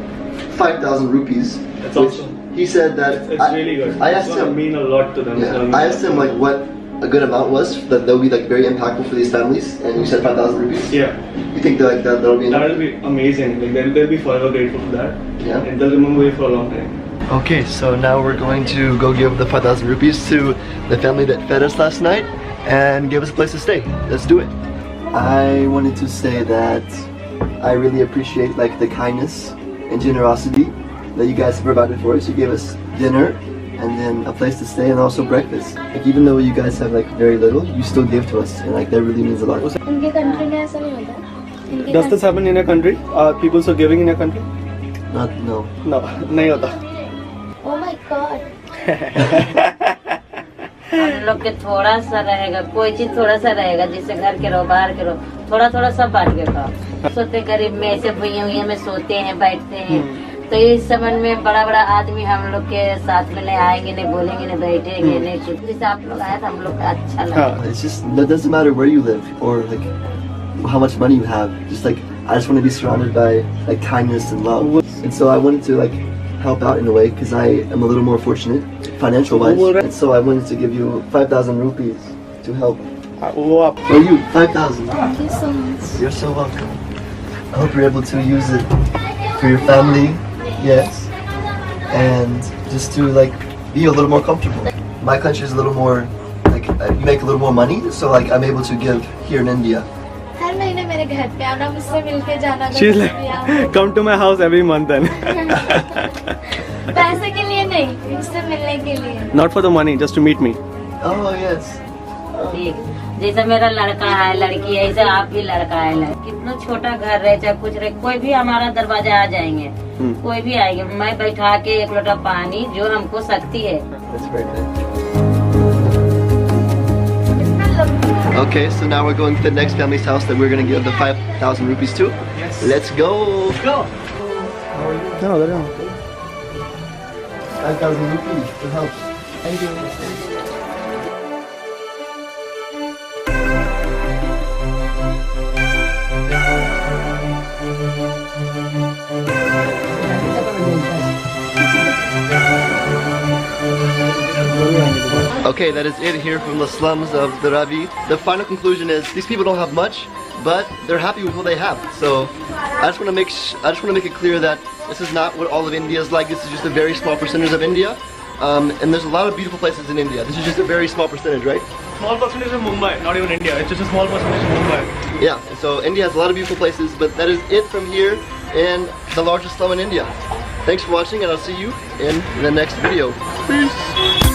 S17: 5,000 rupees.
S18: That's awesome.
S17: He said that
S18: It's really good.
S17: I asked
S18: it's gonna
S17: him,
S18: mean a lot to them.
S17: yeah, I asked him like what a good amount was that would be like very impactful for these families, and you said 5,000 rupees.
S18: Yeah.
S17: You think that that'll be enough?
S18: That'll be amazing. Like they'll be forever grateful for that.
S17: Yeah.
S18: And they'll remember you for a long time.
S17: Okay, so now we're going to go give the 5,000 rupees to the family that fed us last night and give us a place to stay. Let's do it. I wanted to say that I really appreciate like the kindness and generosity that you guys provided for us. You gave us dinner and then a place to stay and also breakfast. Like even though you guys have like very little, you still give to us and like that really means a lot.
S4: उनके country में ऐसा नहीं होता.
S18: Does this happen in your country? Are people so giving in your country?
S17: No.
S18: No, नहीं होता.
S4: Oh my God.
S7: हम लोग के थोड़ा सा रहेगा, कोई चीज थोड़ा सा रहेगा, जिससे घर के रहो बाहर के रहो, थोड़ा थोड़ा सब बांट के खाओ. सोते गरीब में ऐसे भुइया में सोते हैं, बैठते हैं. तो इस समय में बड़ा बड़ा आदमी हम लोग के साथ में नहीं आएंगे, नहीं बोलेंगे, नहीं बैठेंगे, नहीं कुछ. जैसे आप लोग आए तो हम लोग का अच्छा लगा.
S17: It's just, that doesn't matter where you live or like how much money you have. Just like, I just want to be surrounded by like kindness and love. And so I wanted to like help out in a way because I am a little more fortunate financial wise. And so I wanted to give you 5,000 rupees to help. For you, 5,000.
S4: Thank you so much.
S17: You're so welcome. I hope you're able to use it for your family, yes, and just to like be a little more comfortable. My country is a little more like you make a little more money, so like I'm able to give here in India.
S4: हर महीने मेरे घर पे आना, मुझसे मिलके जाना.
S18: She's like, come to my house every month then.
S4: पैसे के लिए नहीं, मुझसे मिलने के लिए.
S18: Not for the money, just to meet me.
S17: Oh yes.
S7: ठीक. जैसे मेरा लड़का है, लड़की है, ऐसे आप भी लड़का है. कितना छोटा घर रहे, चाहे कुछ रहे, कोई भी हमारा दरवाजा आ जाएंगे. कोई भी आएंगे, मैं बैठा के एक लोटा पानी जो हमको शक्ति है.
S17: That's very nice. Okay, so now we're going to the next family's house that we're going to give the 5,000 rupees to. Yes. Let's go.
S18: Let's go. No, no.
S17: 5,000 rupees to help. Thank you. Okay, that is it here from the slums of Dharavi. The final conclusion is these people don't have much, but they're happy with what they have. So I just want to make it clear that this is not what all of India is like. This is just a very small percentage of India, and there's a lot of beautiful places in India. This is just a very small percentage, right?
S18: Small percentage of Mumbai, not even India. It's just a small percentage of Mumbai.
S17: Yeah. So India has a lot of beautiful places, but that is it from here in the largest slum in India. Thanks for watching, and I'll see you in the next video. Peace.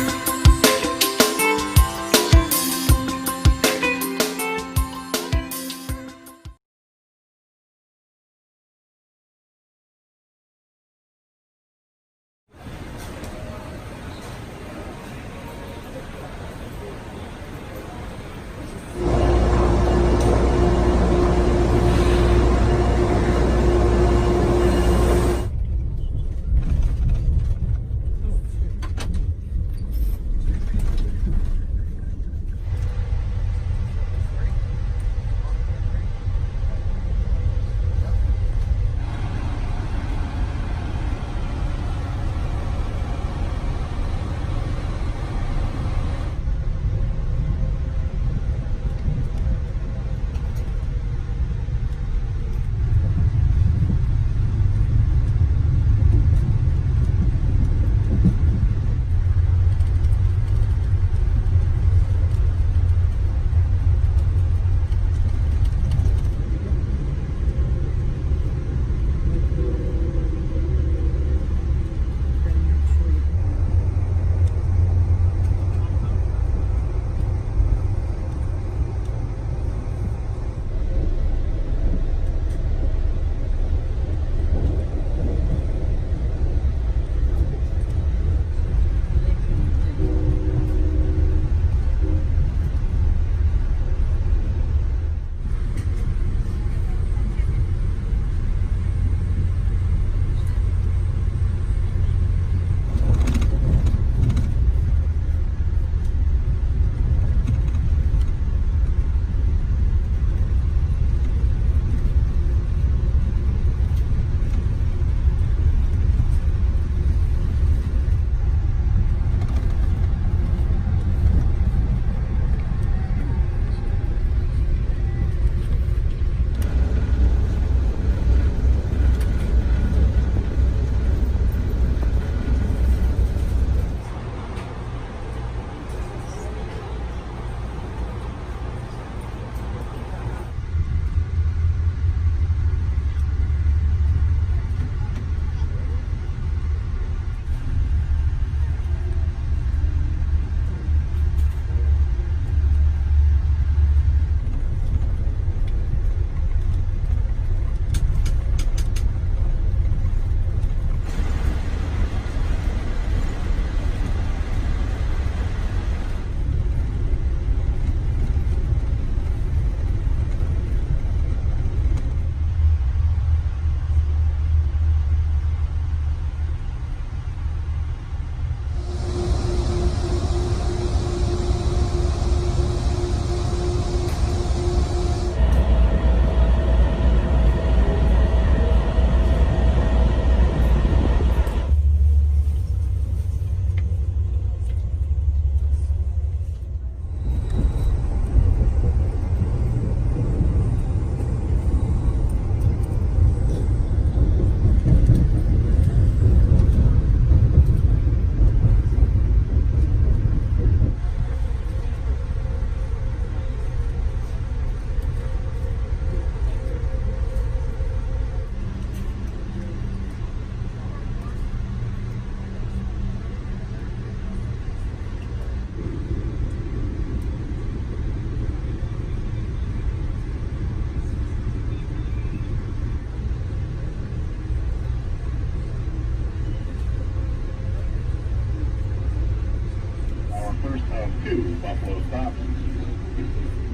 S5: to Buffalo stop.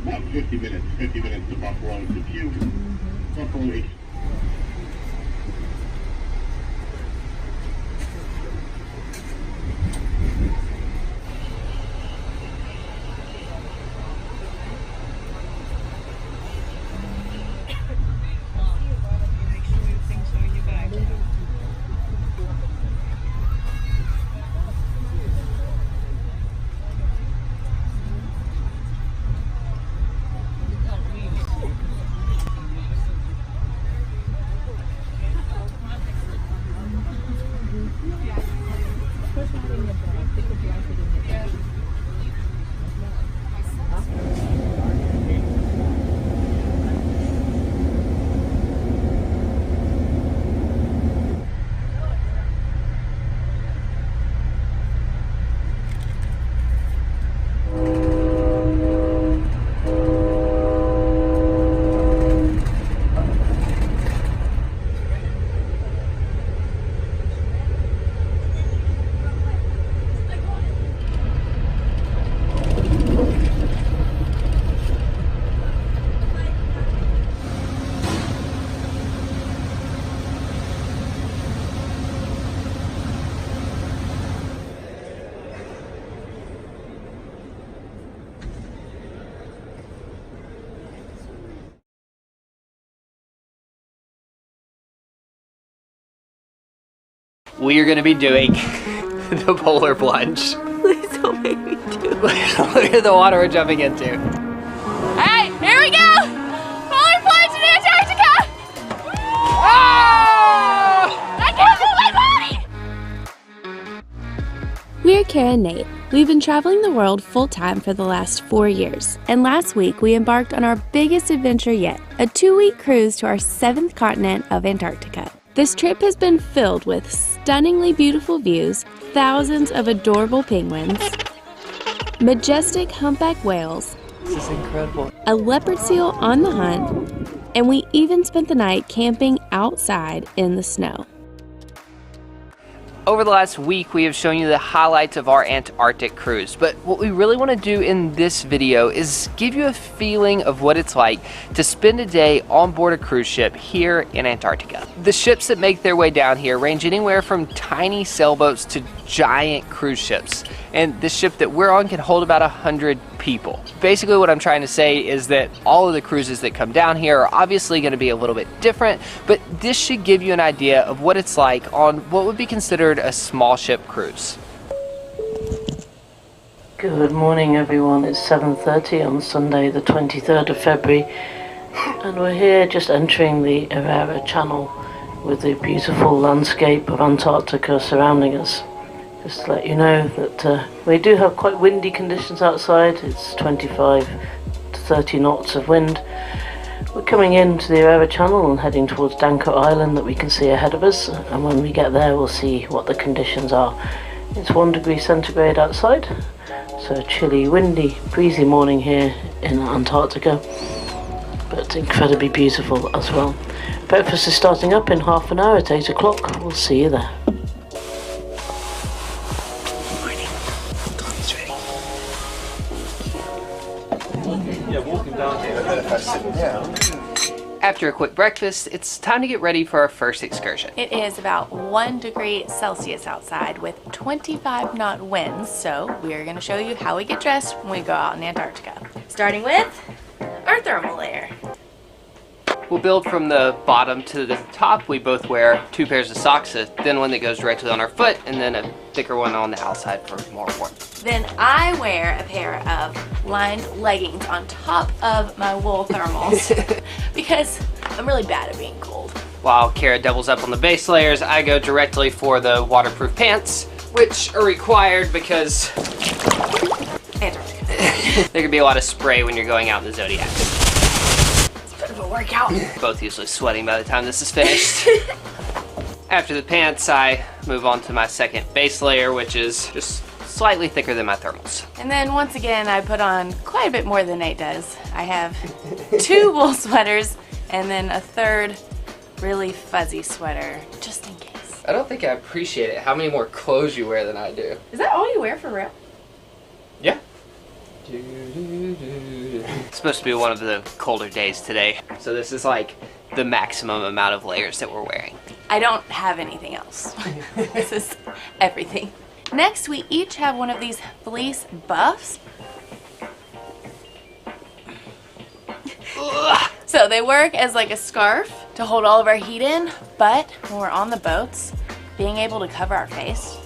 S5: About 50 minutes to Buffalo to Pew. Buffalo H.
S11: We are going to be doing the polar plunge. Please don't make me do it. Look at the water we're jumping into.
S14: Alright, here we go! Polar plunge in Antarctica! Oh! I can't feel my body!
S4: We're Kara and Nate. We've been traveling the world full-time for the last 4 years, and last week we embarked on our biggest adventure yet, a 2-week cruise to our 7th continent of Antarctica. This trip has been filled with stunningly beautiful views, thousands of adorable penguins, majestic humpback whales,
S11: This is incredible.
S4: a leopard seal on the hunt, and we even spent the night camping outside in the snow.
S11: Over the last week, we have shown you the highlights of our Antarctic cruise, but what we really want to do in this video is give you a feeling of what it's like to spend a day on board a cruise ship here in Antarctica. The ships that make their way down here range anywhere from tiny sailboats to giant cruise ships, and this ship that we're on can hold about 100 people. Basically what I'm trying to say is that all of the cruises that come down here are obviously going to be a little bit different, but this should give you an idea of what it's like on what would be considered a small ship cruise.
S22: Good morning everyone, it's 7:30 on Sunday the 23rd of February and we're here just entering the Arara Channel with the beautiful landscape of Antarctica surrounding us. Just to let you know that we do have quite windy conditions outside. It's 25 to 30 knots of wind. We're coming into the Arara Channel and heading towards Danko Island that we can see ahead of us, and when we get there we'll see what the conditions are. It's 1 degree centigrade outside, so a chilly, windy, breezy morning here in Antarctica, but incredibly beautiful as well. Breakfast is starting up in half an hour at 8 o'clock. We'll see you there.
S11: After a quick breakfast, it's time to get ready for our first excursion.
S25: It is about 1 degree Celsius outside with 25 knot winds, so we are going to show you how we get dressed when we go out in Antarctica. Starting with our thermal layer.
S11: We'll build from the bottom to the top. We both wear 2 pairs of socks, a thin one that goes directly on our foot, and then a thicker one on the outside for more warmth.
S25: Then I wear a pair of lined leggings on top of my wool thermals because I'm really bad at being cold.
S11: While Kara doubles up on the base layers, I go directly for the waterproof pants, which are required because
S25: Antarctica.
S11: there can be a lot of spray when you're going out in the Zodiac.
S25: Bit of a workout.
S11: Both usually sweating by the time this is finished. After the pants, I move on to my second base layer, which is just slightly thicker than my thermals.
S25: And then once again, I put on quite a bit more than Nate does. I have 2 wool sweaters and then a 3rd really fuzzy sweater, just in case.
S11: I don't think I appreciate it how many more clothes you wear than I do.
S25: Is that all you wear for real?
S11: Yeah. It's supposed to be one of the colder days today, so this is like the maximum amount of layers that we're wearing.
S25: I don't have anything else. This is everything. Next, we each have one of these fleece buffs. So they work as like a scarf to hold all of our heat in, but when we're on the boats, being able to cover our face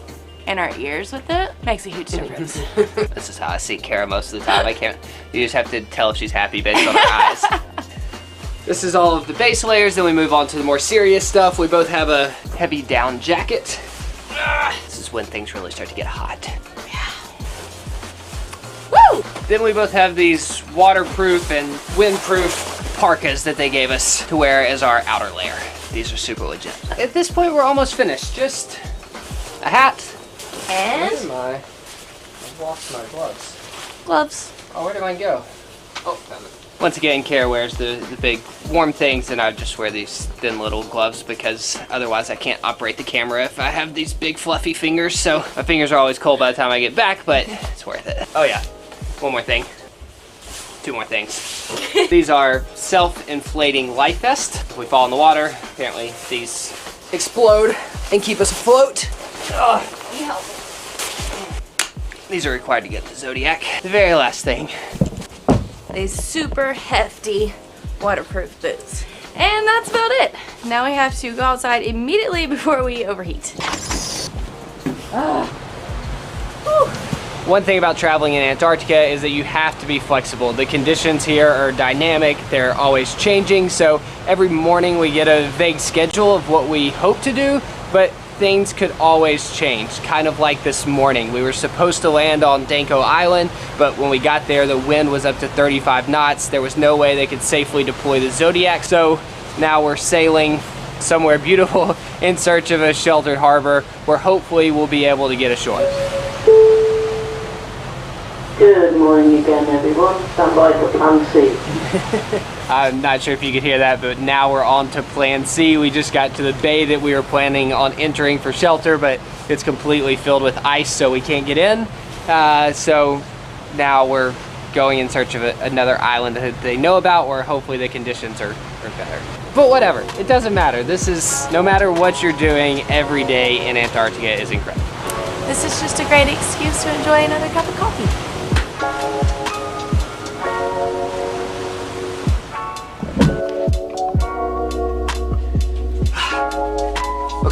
S25: and our ears with it makes a huge difference.
S11: This is how I see Kara most of the time. You just have to tell if she's happy based on her eyes. This is all of the base layers, then we move on to the more serious stuff. We both have a heavy down jacket. This is when things really start to get hot. Woo! Then we both have these waterproof and windproof parkas that they gave us to wear as our outer layer. These are super legit. At this point, we're almost finished. Just a hat.
S25: And?
S11: Where am I? I've lost my gloves.
S25: Gloves.
S11: Oh, where did mine go? Oh, found it. Once again, Kara wears the big warm things, and I just wear these thin little gloves because otherwise I can't operate the camera if I have these big fluffy fingers. So my fingers are always cold by the time I get back, but it's worth it. Oh yeah, one more thing. Two more things. These are self-inflating life vests. If we fall in the water, apparently these explode and keep us afloat. These are required to get the Zodiac. The very last thing.
S25: These super hefty waterproof boots. And that's about it. Now we have to go outside immediately before we overheat.
S11: One thing about traveling in Antarctica is that you have to be flexible. The conditions here are dynamic, they're always changing, so every morning we get a vague schedule of what we hope to do, but things could always change. Kind of like this morning. We were supposed to land on Danko Island, but when we got there, the wind was up to 35 knots. There was no way they could safely deploy the Zodiac, so now we're sailing somewhere beautiful in search of a sheltered harbor where hopefully we'll be able to get ashore.
S22: Good morning again, everyone. Stand by for Plan C.
S11: I'm not sure if you could hear that, but now we're on to Plan C. We just got to the bay that we were planning on entering for shelter, but it's completely filled with ice, so we can't get in. So now we're going in search of another island that they know about where hopefully the conditions are better. But whatever, it doesn't matter. This is, no matter what you're doing, every day in Antarctica is incredible.
S25: This is just a great excuse to enjoy another cup of coffee.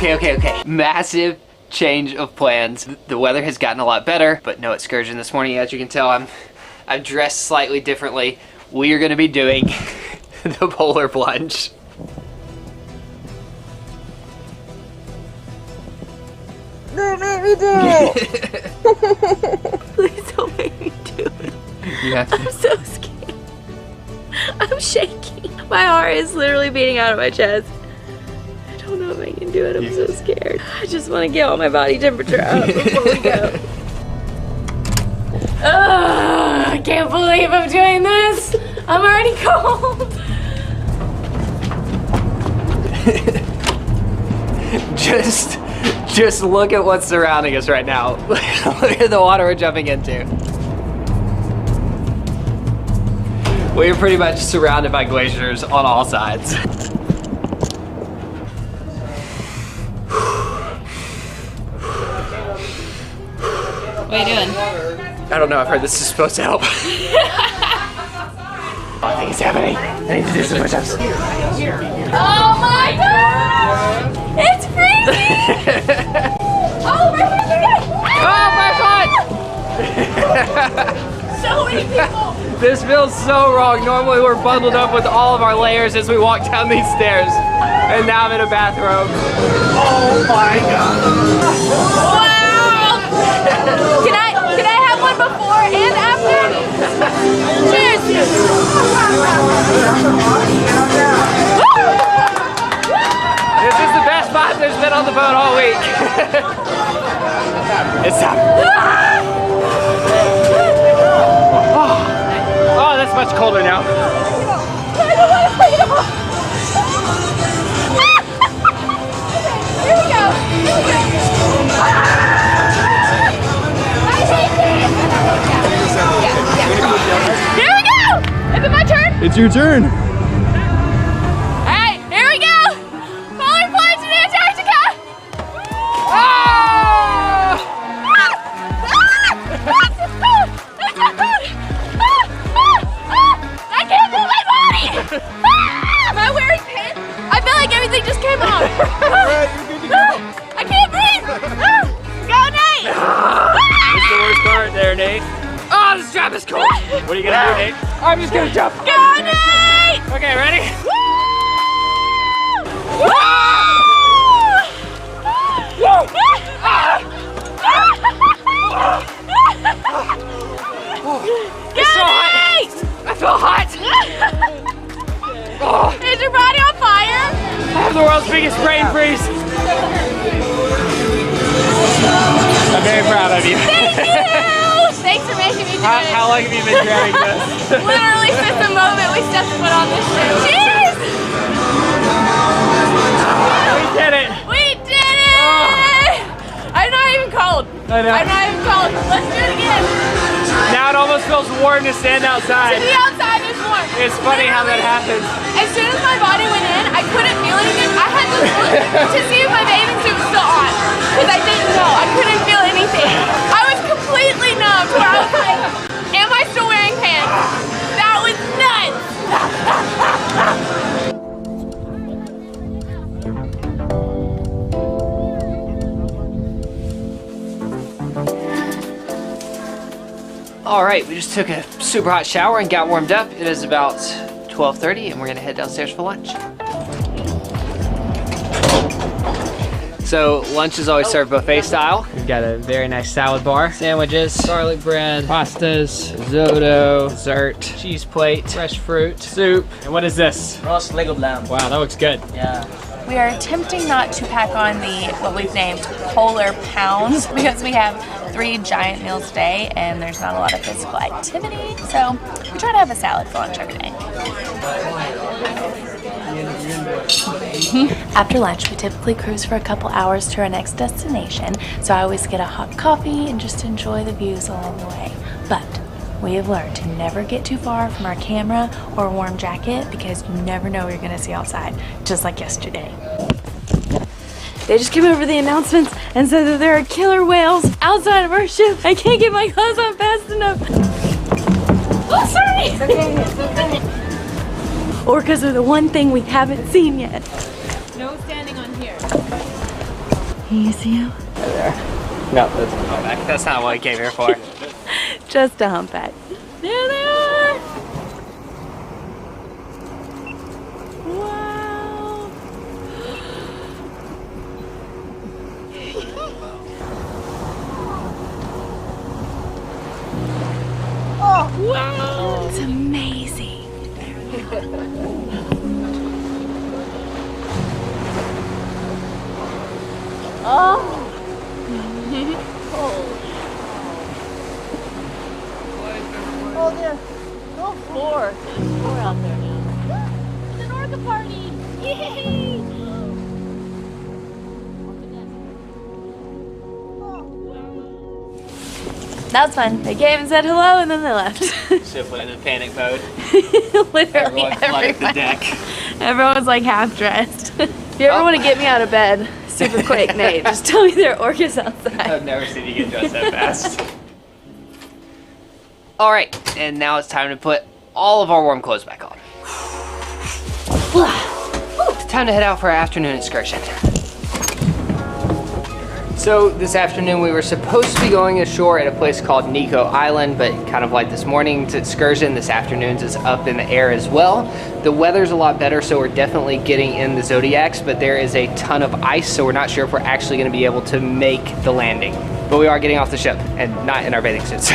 S11: Okay. Massive change of plans. The weather has gotten a lot better, but no excursion this morning. As you can tell, I'm dressed slightly differently. We are gonna be doing the polar plunge.
S25: Don't make me do it! Please don't make me do it.
S11: You have to.
S25: I'm so scared. I'm shaking. My heart is literally beating out of my chest. I don't know if I can do it. I'm so scared. I just want to get all my body temperature up before we go. I can't believe I'm doing this. I'm already cold.
S11: Just look at what's surrounding us right now. Look at the water we're jumping into. We're pretty much surrounded by glaciers on all sides.
S25: What are you doing?
S11: I don't know, I've heard this is supposed to help. I think it's happening. I need to do some push-ups.
S25: Oh my god! It's freezing! Oh my god!
S11: Oh my god!
S25: So many people!
S11: This feels so wrong. Normally we're bundled up with all of our layers as we walk down these stairs. And now I'm in a bathrobe. Oh my god!
S25: Wow! Can I have one before and after? Cheers!
S11: This is the best spot there's been on the boat all week. It's time. Oh, that's much colder now.
S25: I don't want to play it off. Here we go. I hate it.
S2: It's your turn.
S14: Alright, here we go! Polar plunge in Antarctica! Ah! That's so cold! That's so cold! I can't move my body! Am I wearing pants? I feel like everything just came off. I can't breathe! Go, Nate!
S6: What's the worst part there, Nate? Oh, this strap is cold. What are you gonna do, Nate? I'm just gonna jump.
S14: Go, Nate!
S6: Okay, ready?
S14: It's
S6: so hot. I feel hot.
S14: Is your body on fire?
S6: I have the world's biggest brain freeze. I'm very proud of you.
S14: Thank you! Thanks for making me do it.
S6: How long have you been driving this?
S14: Literally since the moment we stepped foot on this ship. Cheers!
S6: We did it!
S14: We did it! I'm not even cold.
S6: I know.
S14: I'm not even cold. Let's do it again.
S6: Now it almost feels warm to stand outside.
S14: To be outside is warm.
S6: It's funny how that happens.
S14: As soon as my body went in, I couldn't feel anything. I had to look to see if my bathing suit was still on. Because I didn't know. I couldn't feel anything. I was completely numb to where I was like, am I still wearing pants? That was nuts!
S11: All right, we just took a super hot shower and got warmed up. It is about 12:30 and we're gonna head downstairs for lunch. So lunch is always served buffet style. We've got a very nice salad bar, sandwiches, garlic bread, pastas, risotto, dessert, cheese plate, fresh fruit, soup. And what is this?
S8: Roast leg of lamb.
S11: Wow, that looks good.
S8: Yeah.
S25: We are attempting not to pack on what we've named polar pounds because we have 3 giant meals a day and there's not a lot of physical activity. So we try to have a salad for lunch every day. After lunch, we typically cruise for a couple hours to our next destination. So I always get a hot coffee and just enjoy the views along the way. But we have learned to never get too far from our camera or a warm jacket because you never know what you're gonna see outside, just like yesterday. They just came over the announcements and said that there are killer whales outside of our ship. I can't get my clothes on fast enough. Oh, sorry!
S14: It's okay, it's okay.
S25: Orcas are the one thing we haven't seen yet.
S14: No standing on here.
S25: Can you see him?
S11: There. No, that's not humpback. That's not what we came here for.
S25: Just a humpback. There they are! Wow! Oh, wow! It's amazing. Oh!
S14: Oh, there's no 4. There's 4 out there now. It's an orca party! Yay!
S25: That was fun. They came and said hello and then they left.
S11: Ship went into panic mode.
S25: Literally
S11: Everyone flooded the deck.
S25: Everyone was like half dressed. If you ever want to get me out of bed super quick, Nate, just tell me there are orcas outside.
S11: I've never seen you get dressed that fast. All right, and now it's time to put all of our warm clothes back on. It's time to head out for our afternoon excursion. So this afternoon we were supposed to be going ashore at a place called Nico Island, but kind of like this morning's excursion, this afternoon's is up in the air as well. The weather's a lot better, so we're definitely getting in the Zodiacs, but there is a ton of ice, so we're not sure if we're actually gonna be able to make the landing. But we are getting off the ship, and not in our bathing suits.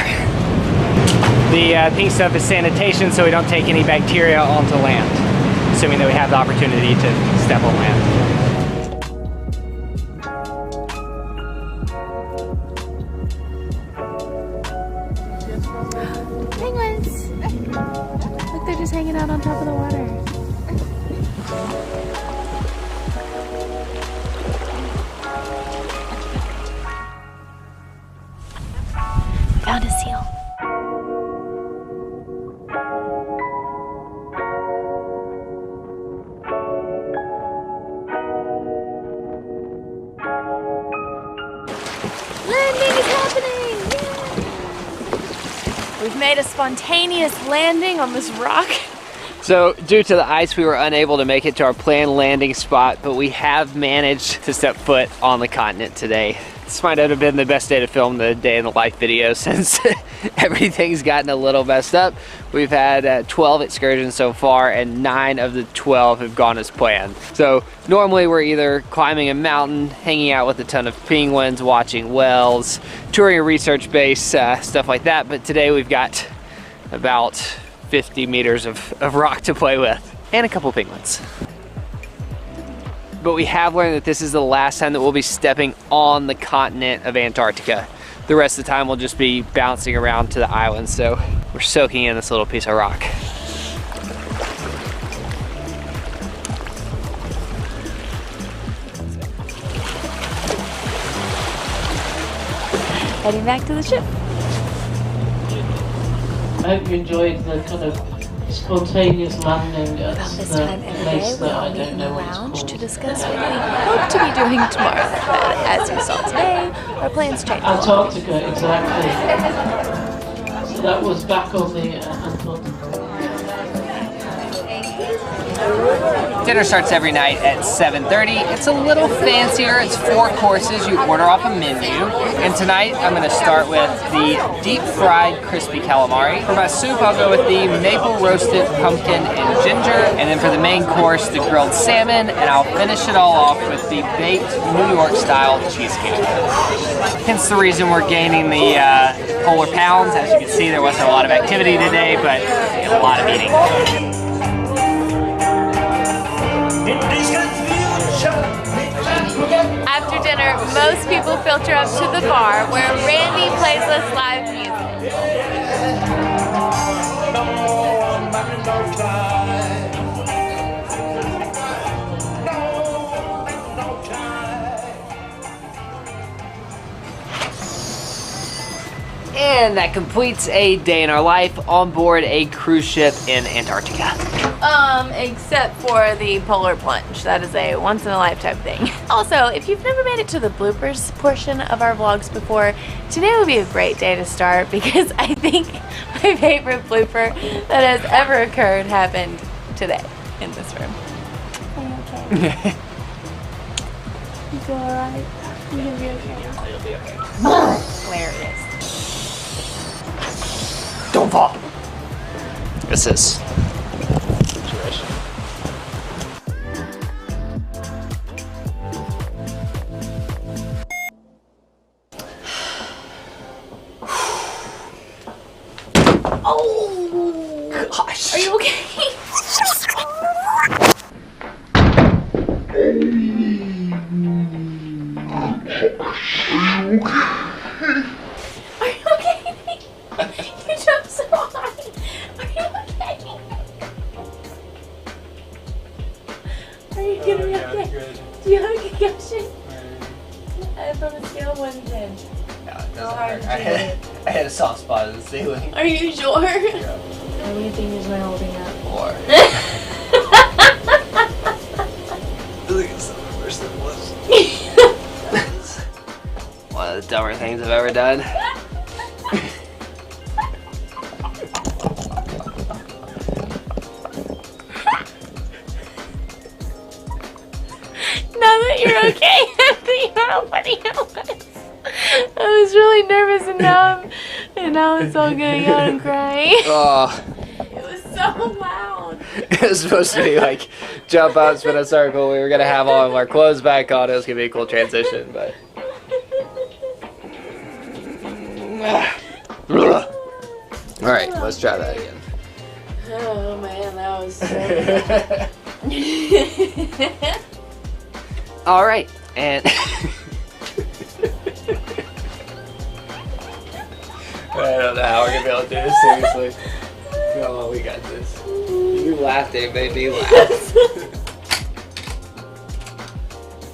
S11: The pink stuff is sanitation, so we don't take any bacteria onto land, assuming that we have the opportunity to step on land.
S25: Penguins! Look, they're just hanging out on top of the water. Found a seal. made a spontaneous landing on this rock.
S11: So due to the ice, we were unable to make it to our planned landing spot, but we have managed to step foot on the continent today. This might have been the best day to film the day in the life video since everything's gotten a little messed up. We've had 12 excursions so far, and 9 of the 12 have gone as planned. So normally we're either climbing a mountain, hanging out with a ton of penguins, watching whales, touring a research base, stuff like that. But today we've got about 50 meters of rock to play with, and a couple penguins. But we have learned that this is the last time that we'll be stepping on the continent of Antarctica. The rest of the time we'll just be bouncing around to the islands, so we're soaking in this little piece of rock.
S25: Heading back to the ship.
S22: I hope you enjoyed the kind of spontaneous landing at
S25: This
S22: the
S25: time every
S22: place
S25: day, we
S22: that I
S25: all meet
S22: don't
S25: in the
S22: know what it's
S25: lounge
S22: called.
S25: to discuss what we hope to be doing tomorrow. But as you saw today, our plans changed.
S22: Antarctica, exactly. So that was back on the Antarctica.
S11: Dinner starts every night at 7:30. It's a little fancier. It's 4 courses. You order off a menu. And tonight I'm going to start with the deep fried crispy calamari. For my soup, I'll go with the maple roasted pumpkin and ginger. And then for the main course, the grilled salmon. And I'll finish it all off with the baked New York style cheesecake. Hence the reason we're gaining the polar pounds. As you can see, there wasn't a lot of activity today, but a lot of eating.
S25: After dinner, most people filter up to the bar where Randy plays us live music.
S11: And that completes a day in our life on board a cruise ship in Antarctica.
S25: Except for the polar plunge. That is a once-in-a-lifetime thing. Also, if you've never made it to the bloopers portion of our vlogs before, today would be a great day to start because I think my favorite blooper that has ever occurred happened today in this room. Are you okay? You feel alright? You gonna be okay?
S11: You'll be okay.
S25: Hilarious.
S11: Don't fall. This is situation.
S25: Oh gosh. Are you okay? Are you okay? You jumped so high. Are you okay? Are you gonna be okay? Do you have a concussion? From a scale of 1 to 10.
S11: No, I had a soft spot in the ceiling.
S25: Are you sure?
S11: Yeah.
S25: How many fingers am I holding up?
S11: 4. I think it's the worst it was. One of the dumber things I've ever done.
S25: Now that you're okay, I think how funny it was. I was really nervous and now it's all getting out and crying.
S11: Oh.
S25: It was so loud.
S11: It was supposed to be like jump out, spin a circle. We were gonna have all of our clothes back on. It was gonna be a cool transition, but. All right, let's try that again.
S25: Oh man, that was so good.
S11: All right, and I don't know how we're gonna be able to do this, seriously. Come on, we got this. You laughed, it made me laugh.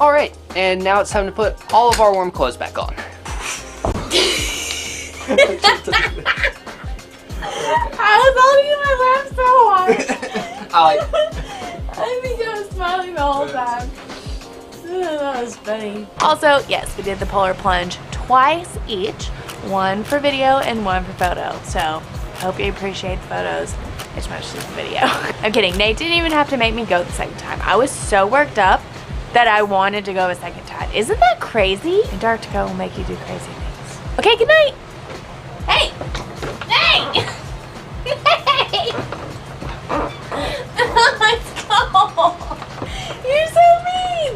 S11: All right, and now it's time to put all of our warm clothes back on.
S25: I was holding my laugh so hard. I think I was smiling the whole time. That was funny. Also, yes, we did the polar plunge twice each. One for video and one for photo. So
S4: Hope you appreciate the photos as much as the video. I'm kidding. Nate didn't even have to make me go the second time. I was so worked up that I wanted to go a second time. Isn't that crazy? Antarctica will make you do crazy things. Okay, good night. Hey! Hey! Hey! Let's go! You're so mean!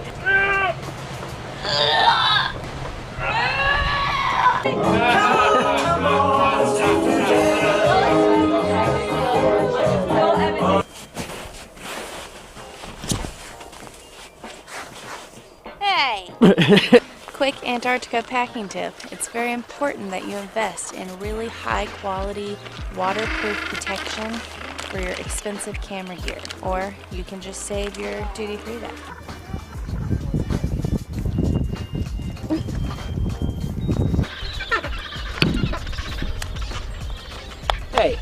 S4: Hey! Quick Antarctica packing tip. It's very important that you invest in really high quality waterproof protection for your expensive camera gear, or you can just save your duty-free bag.
S6: Hey.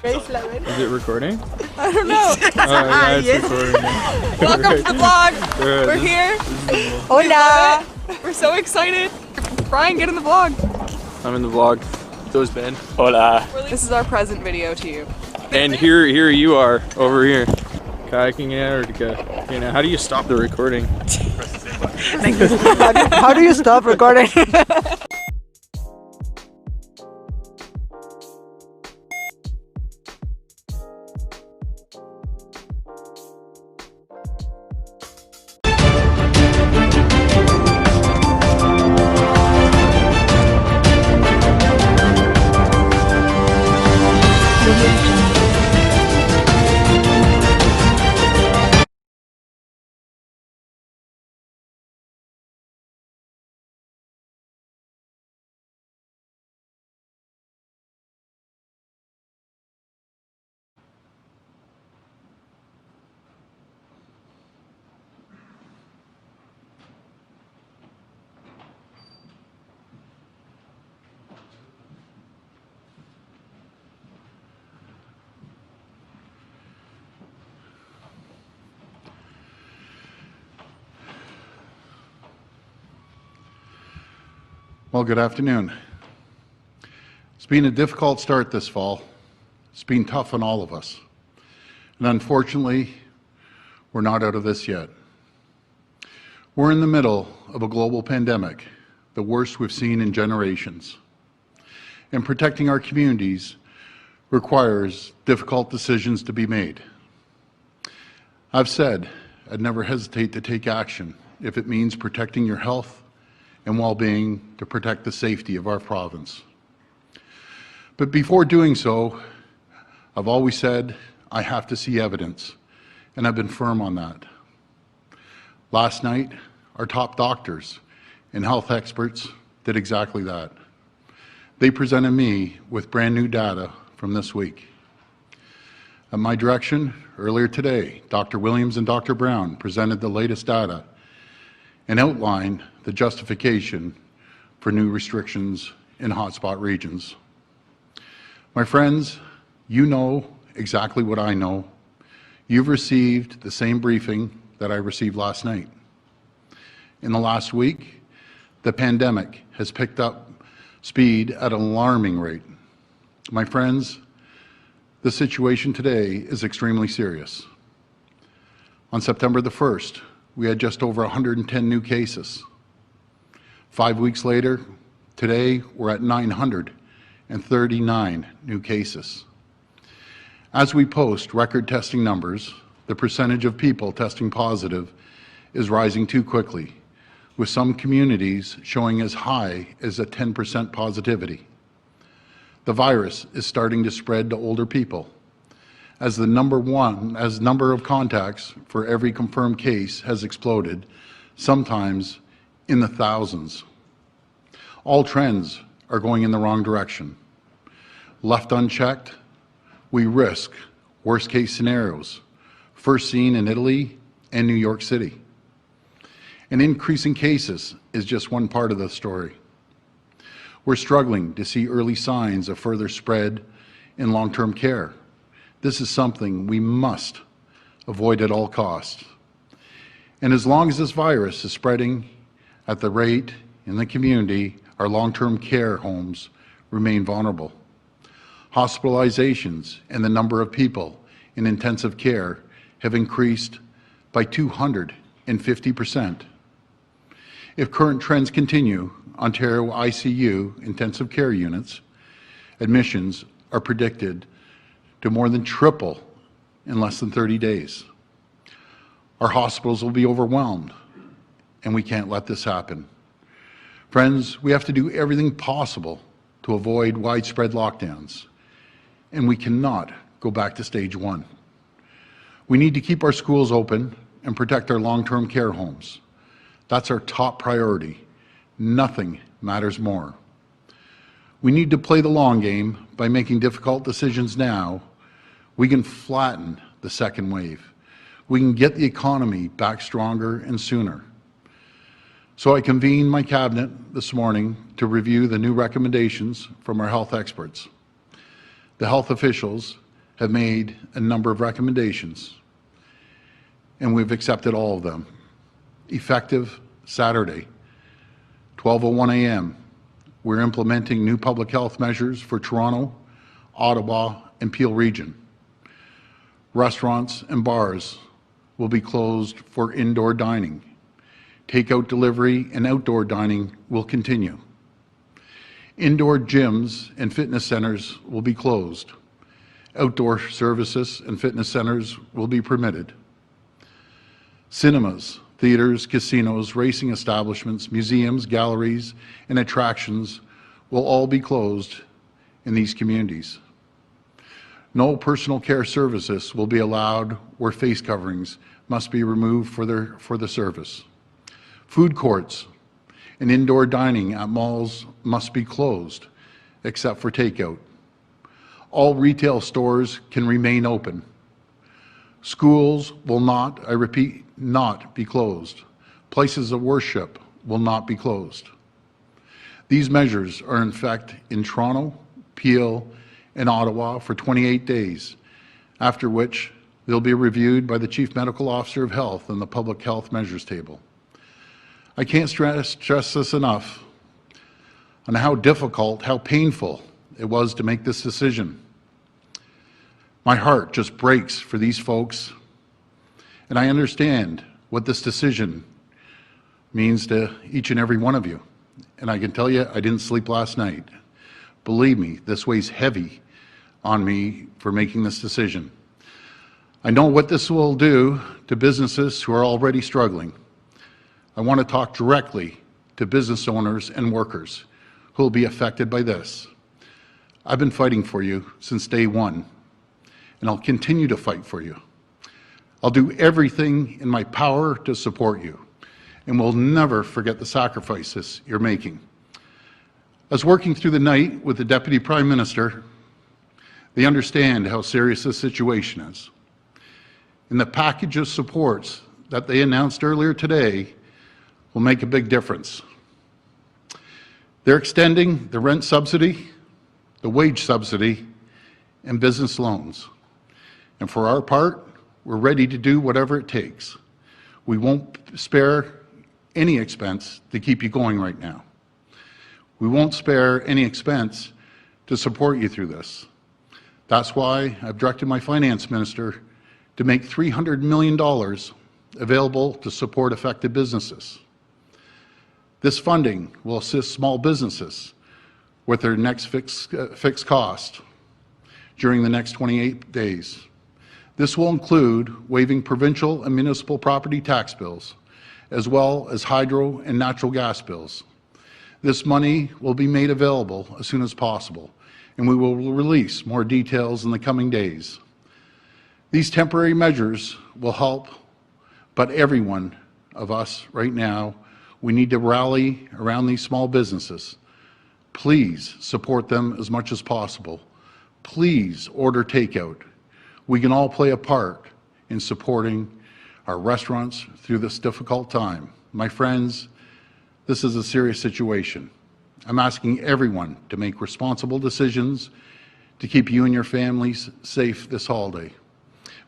S2: Is it recording?
S3: I don't know.
S2: Yeah, it's recording.
S3: Welcome to the vlog. We're here. Hola. We're so excited. Brian, get in the vlog.
S2: I'm in the vlog. So is Ben. Hola.
S3: This is our present video to you.
S2: And here you are, over here. Kayaking in Antarctica. You know, how do you stop the recording?
S1: How do you stop recording?
S13: Well, good afternoon. It's been a difficult start this fall. It's been tough on all of us. And unfortunately, we're not out of this yet. We're in the middle of a global pandemic, the worst we've seen in generations. And protecting our communities requires difficult decisions to be made. I've said I'd never hesitate to take action if it means protecting your health and well-being to protect the safety of our province. But before doing so, I've always said I have to see evidence, and I've been firm on that. Last night, our top doctors and health experts did exactly that. They presented me with brand new data from this week. At my direction, earlier today, Dr. Williams and Dr. Brown presented the latest data and outlined the justification for new restrictions in hotspot regions. My friends, you know exactly what I know. You've received the same briefing that I received last night. In the last week, the pandemic has picked up speed at an alarming rate. My friends, the situation today is extremely serious. On September the 1st, we had just over 110 new cases. 5 weeks later, today, we're at 939 new cases. As we post record testing numbers, the percentage of people testing positive is rising too quickly, with some communities showing as high as a 10% positivity. The virus is starting to spread to older people, as number of contacts for every confirmed case has exploded, sometimes in the thousands. All trends are going in the wrong direction. Left unchecked, we risk worst case scenarios, first seen in Italy and New York City. And increasing cases is just one part of the story. We're struggling to see early signs of further spread in long-term care. This is something we must avoid at all costs. And as long as this virus is spreading
S8: At the rate in the community, our long-term care homes remain vulnerable. Hospitalizations and the number of people in intensive care have increased by 250%. If current trends continue, Ontario ICU intensive care units admissions are predicted to more than triple in less than 30 days. Our hospitals will be overwhelmed, and we can't let this happen. Friends, we have to do everything possible to avoid widespread lockdowns, and we cannot go back to stage 1. We need to keep our schools open and protect our long-term care homes. That's our top priority. Nothing matters more. We need to play the long game by making difficult decisions now. We can flatten the second wave. We can get the economy back stronger and sooner. So I convened my cabinet this morning to review the new recommendations from our health experts. The health officials have made a number of recommendations, and we've accepted all of them. Effective Saturday, 12:01 a.m., we're implementing new public health measures for Toronto, Ottawa, and Peel Region. Restaurants and bars will be closed for indoor dining. Takeout delivery and outdoor dining will continue. Indoor gyms and fitness centers will be closed. Outdoor services and fitness centers will be permitted. Cinemas, theaters, casinos, racing establishments, museums, galleries, and attractions will all be closed in these communities. No personal care services will be allowed where face coverings must be removed for the service. Food courts and indoor dining at malls must be closed, except for takeout. All retail stores can remain open. Schools will not, I repeat, not be closed. Places of worship will not be closed. These measures are in effect in Toronto, Peel, and Ottawa for 28 days, after which they'll be reviewed by the Chief Medical Officer of Health and the Public Health Measures Table. I can't stress this enough on how difficult, how painful it was to make this decision. My heart just breaks for these folks, and I understand what this decision means to each and every one of you. And I can tell you, I didn't sleep last night. Believe me, this weighs heavy on me for making this decision. I know what this will do to businesses who are already struggling. I want to talk directly to business owners and workers who will be affected by this. I've been fighting for you since day one, and I'll continue to fight for you. I'll do everything in my power to support you, and we'll never forget the sacrifices you're making. I was working through the night with the Deputy Prime Minister. They understand how serious this situation is. And the package of supports that they announced earlier today will make a big difference. They're extending the rent subsidy, the wage subsidy, and business loans. And for our part, we're ready to do whatever it takes. We won't spare any expense to keep you going right now. We won't spare any expense to support you through this. That's why I've directed my finance minister to make $300 million available to support affected businesses. This funding will assist small businesses with their next fixed cost during the next 28 days. This will include waiving provincial and municipal property tax bills, as well as hydro and natural gas bills. This money will be made available as soon as possible, and we will release more details in the coming days. These temporary measures will help, but every one of us right now, we need to rally around these small businesses. Please support them as much as possible. Please order takeout. We can all play a part in supporting our restaurants through this difficult time. My friends, this is a serious situation. I'm asking everyone to make responsible decisions to keep you and your families safe this holiday.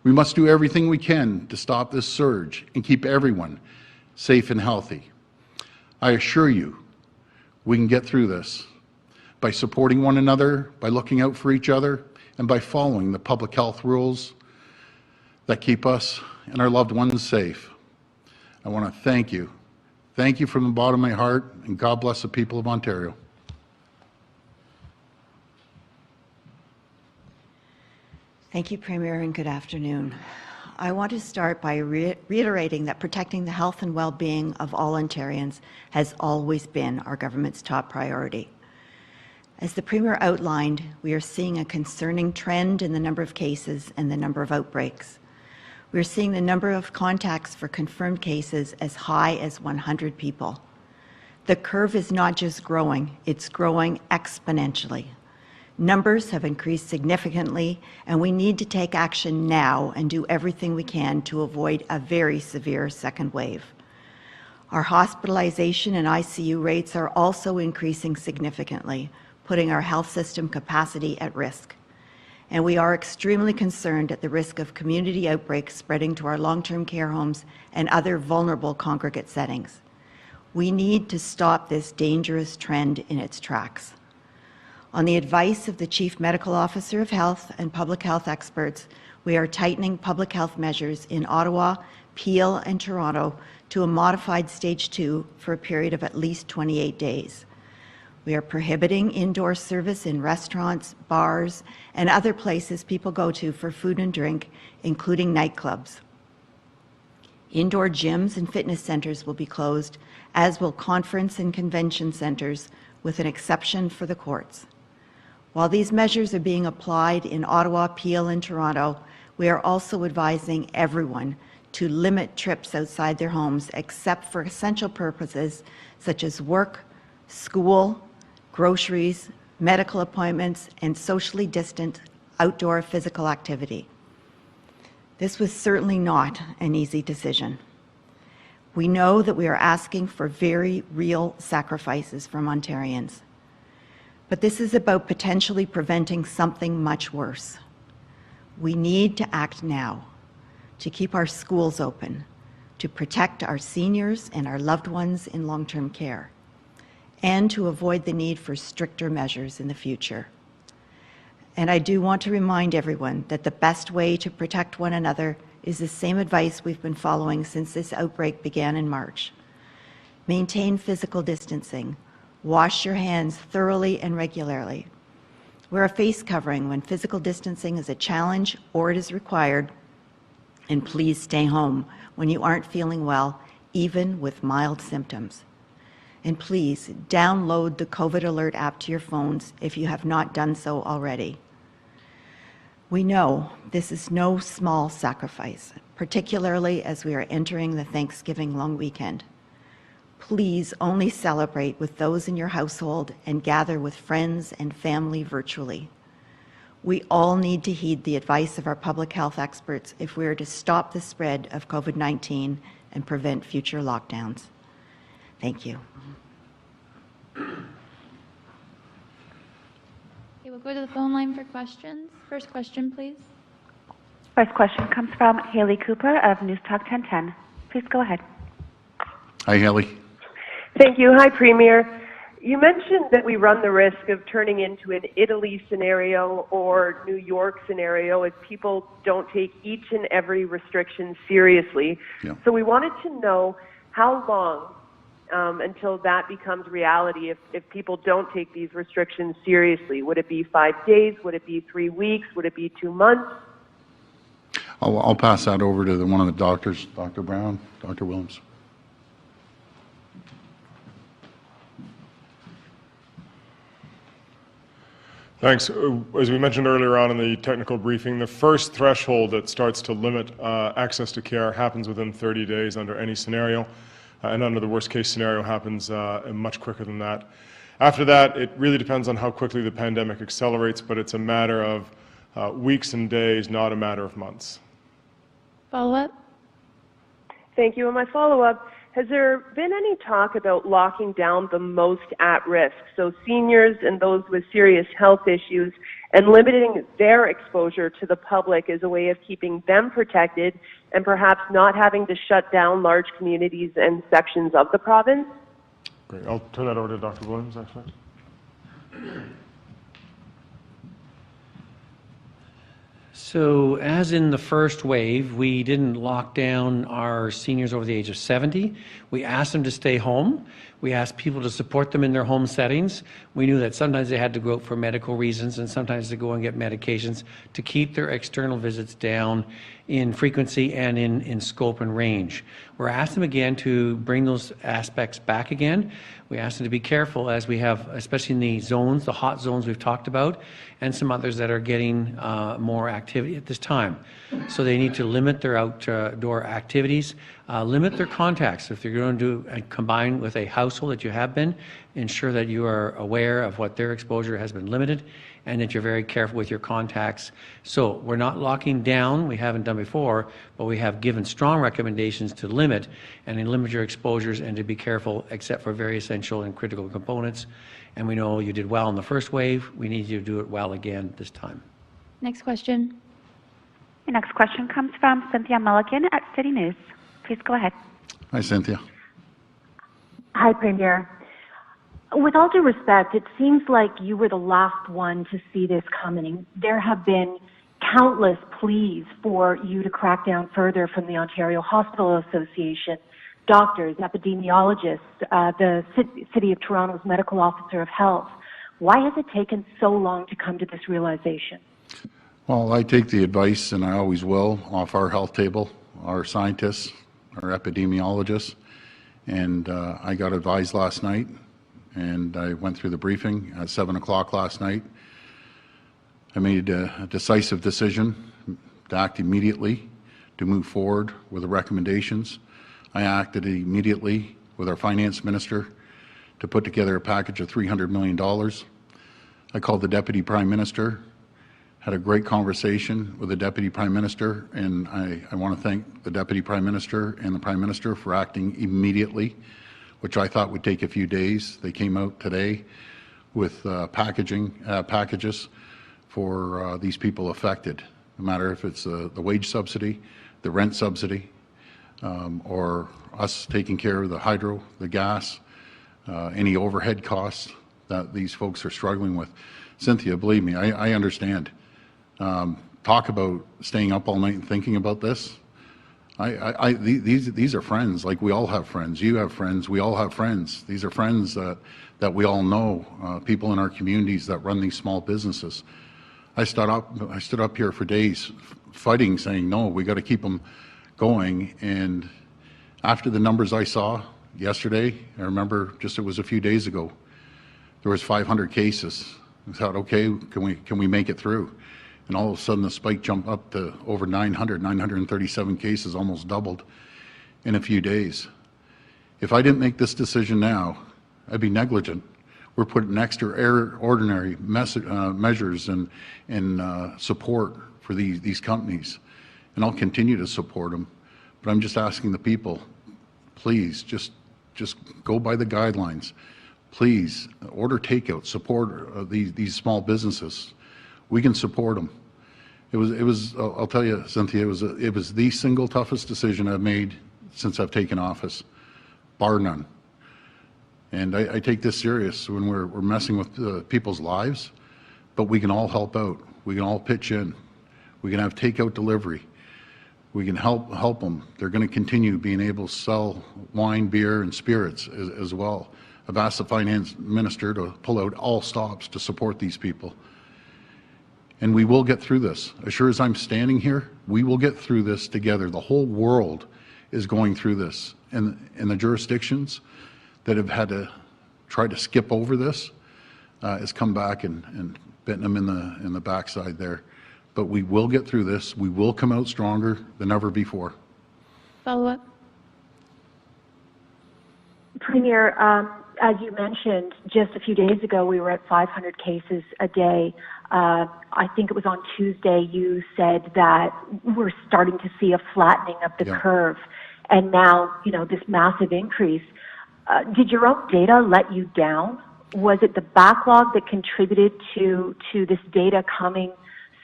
S8: We must do everything we can to stop this surge and keep everyone safe and healthy. I assure you, we can get through this by supporting one another, by looking out for each other, and by following the public health rules that keep us and our loved ones safe. I want to thank you. Thank you from the bottom of my heart, and God bless the people of Ontario.
S12: Thank you, Premier, and good afternoon. I want to start by reiterating that protecting the health and well-being of all Ontarians has always been our government's top priority. As the Premier outlined, we are seeing a concerning trend in the number of cases and the number of outbreaks. We are seeing the number of contacts for confirmed cases as high as 100 people. The curve is not just growing, it's growing exponentially. Numbers have increased significantly, and we need to take action now and do everything we can to avoid a very severe second wave. Our hospitalization and ICU rates are also increasing significantly, putting our health system capacity at risk. And we are extremely concerned at the risk of community outbreaks spreading to our long-term care homes and other vulnerable congregate settings. We need to stop this dangerous trend in its tracks. On the advice of the Chief Medical Officer of Health and public health experts, we are tightening public health measures in Ottawa, Peel, and Toronto to a modified Stage 2 for a period of at least 28 days. We are prohibiting indoor service in restaurants, bars, and other places people go to for food and drink, including nightclubs. Indoor gyms and fitness centers will be closed, as will conference and convention centers, with an exception for the courts. While these measures are being applied in Ottawa, Peel, and Toronto, we are also advising everyone to limit trips outside their homes except for essential purposes such as work, school, groceries, medical appointments, and socially distant outdoor physical activity. This was certainly not an easy decision. We know that we are asking for very real sacrifices from Ontarians. But this is about potentially preventing something much worse. We need to act now to keep our schools open, to protect our seniors and our loved ones in long-term care, and to avoid the need for stricter measures in the future. And I do want to remind everyone that the best way to protect one another is the same advice we've been following since this outbreak began in March. Maintain physical distancing. Wash your hands thoroughly and regularly. Wear a face covering when physical distancing is a challenge or it is required. And please stay home when you aren't feeling well, even with mild symptoms. And please download the COVID Alert app to your phones if you have not done so already. We know this is no small sacrifice, particularly as we are entering the Thanksgiving long weekend. Please only celebrate with those in your household and gather with friends and family virtually. We all need to heed the advice of our public health experts if we are to stop the spread of COVID-19 and prevent future lockdowns. Thank you.
S15: Okay, we'll go to the phone line for questions. First question, please.
S20: First question comes from Haley Cooper of News Talk 1010. Please go ahead.
S8: Hi, Haley.
S23: Thank you. Hi, Premier. You mentioned that we run the risk of turning into an Italy scenario or New York scenario if people don't take each and every restriction seriously.
S8: Yeah.
S23: So we wanted to know how long until that becomes reality if people don't take these restrictions seriously. Would it be 5 days? Would it be 3 weeks? Would it be 2 months?
S8: I'll pass that over to one of the doctors, Dr. Brown, Dr. Williams.
S24: Thanks. As we mentioned earlier on in the technical briefing, the first threshold that starts to limit access to care happens within 30 days under any scenario, and under the worst case scenario happens much quicker than that. After that, it really depends on how quickly the pandemic accelerates, but it's a matter of weeks and days, not a matter of months.
S15: Follow-up?
S23: Thank you. And my follow-up, has there been any talk about locking down the most at risk, so seniors and those with serious health issues, and limiting their exposure to the public as a way of keeping them protected and perhaps not having to shut down large communities and sections of the province?
S24: Great. I'll turn that over to Dr. Williams, actually.
S9: So as in the first wave, we didn't lock down our seniors over the age of 70. We asked them to stay home. We asked people to support them in their home settings. We knew that sometimes they had to go out for medical reasons and sometimes to go and get medications to keep their external visits down in frequency and in scope and range. We're asking them again to bring those aspects back again. We ask them to be careful as we have, especially in the zones, the hot zones we've talked about, and some others that are getting more activity at this time. So they need to limit their outdoor activities, limit their contacts. If you're going to do combine with a household that you have been, ensure that you are aware of what their exposure has been limited and that you're very careful with your contacts. So we're not locking down, we haven't done before, but we have given strong recommendations to limit and limit your exposures and to be careful except for very essential and critical components. And we know you did well in the first wave. We need you to do it well again this time.
S15: Next question.
S20: Your next question comes from Cynthia Mulligan at City News. Please go ahead.
S8: Hi, Cynthia.
S10: Hi, Premier. With all due respect, it seems like you were the last one to see this coming. There have been countless pleas for you to crack down further from the Ontario Hospital Association, doctors, epidemiologists, the City of Toronto's Medical Officer of Health. Why has it taken so long to come to this realization?
S8: Well, I take the advice, and I always will, off our health table, our scientists, our epidemiologists, and I got advised last night, and I went through the briefing at 7 o'clock last night. I made a decisive decision to act immediately, to move forward with the recommendations. I acted immediately with our finance minister to put together a package of $300 million. I called the Deputy Prime Minister, had a great conversation with the Deputy Prime Minister, and I want to thank the Deputy Prime Minister and the Prime Minister for acting immediately, which I thought would take a few days. They came out today with packages for these people affected, no matter if it's the wage subsidy, the rent subsidy, or us taking care of the hydro, the gas, any overhead costs that these folks are struggling with. Cynthia, believe me, I understand. Talk about staying up all night and thinking about this. These are friends. Like, we all have friends. You have friends. We all have friends. These are friends that we all know. People in our communities that run these small businesses. I stood up here for days, fighting, saying no. We got to keep them going. And after the numbers I saw yesterday, I remember it was a few days ago. There was 500 cases. I thought, okay, can we make it through? And all of a sudden the spike jumped up to over 937 cases, almost doubled in a few days. If I didn't make this decision now, I'd be negligent. We're putting extraordinary measures and support for these companies, and I'll continue to support them. But I'm just asking the people, please, just go by the guidelines. Please order takeout, support these small businesses. We can support them. It was. I'll tell you, Cynthia, it was the single toughest decision I've made since I've taken office, bar none. And I take this serious when we're messing with people's lives, but we can all help out. We can all pitch in. We can have takeout delivery. We can help them. They're going to continue being able to sell wine, beer, and spirits as well. I've asked the finance minister to pull out all stops to support these people. And we will get through this. As sure as I'm standing here, we will get through this together. The whole world is going through this. And the jurisdictions that have had to try to skip over this has come back and bitten them in the backside there. But we will get through this. We will come out stronger than ever before.
S15: Follow up.
S10: Premier, as you mentioned, just a few days ago, we were at 500 cases a day. I think it was on Tuesday you said that we're starting to see a flattening of the curve, and now, this massive increase. Did your own data let you down? Was it the backlog that contributed to this data coming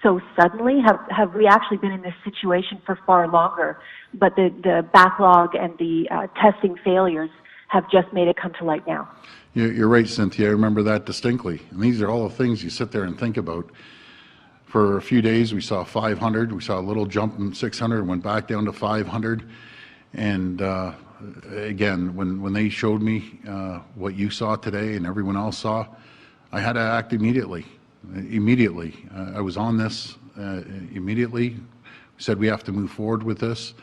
S10: so suddenly? Have we actually been in this situation for far longer, but the backlog and the testing failures have just made it come to light now.
S8: You're right, Cynthia. I remember that distinctly. And these are all the things you sit there and think about. For a few days, we saw 500. We saw a little jump in 600, went back down to 500. And again, when they showed me what you saw today and everyone else saw, I had to act immediately. I was on this immediately. We said we have to move forward with this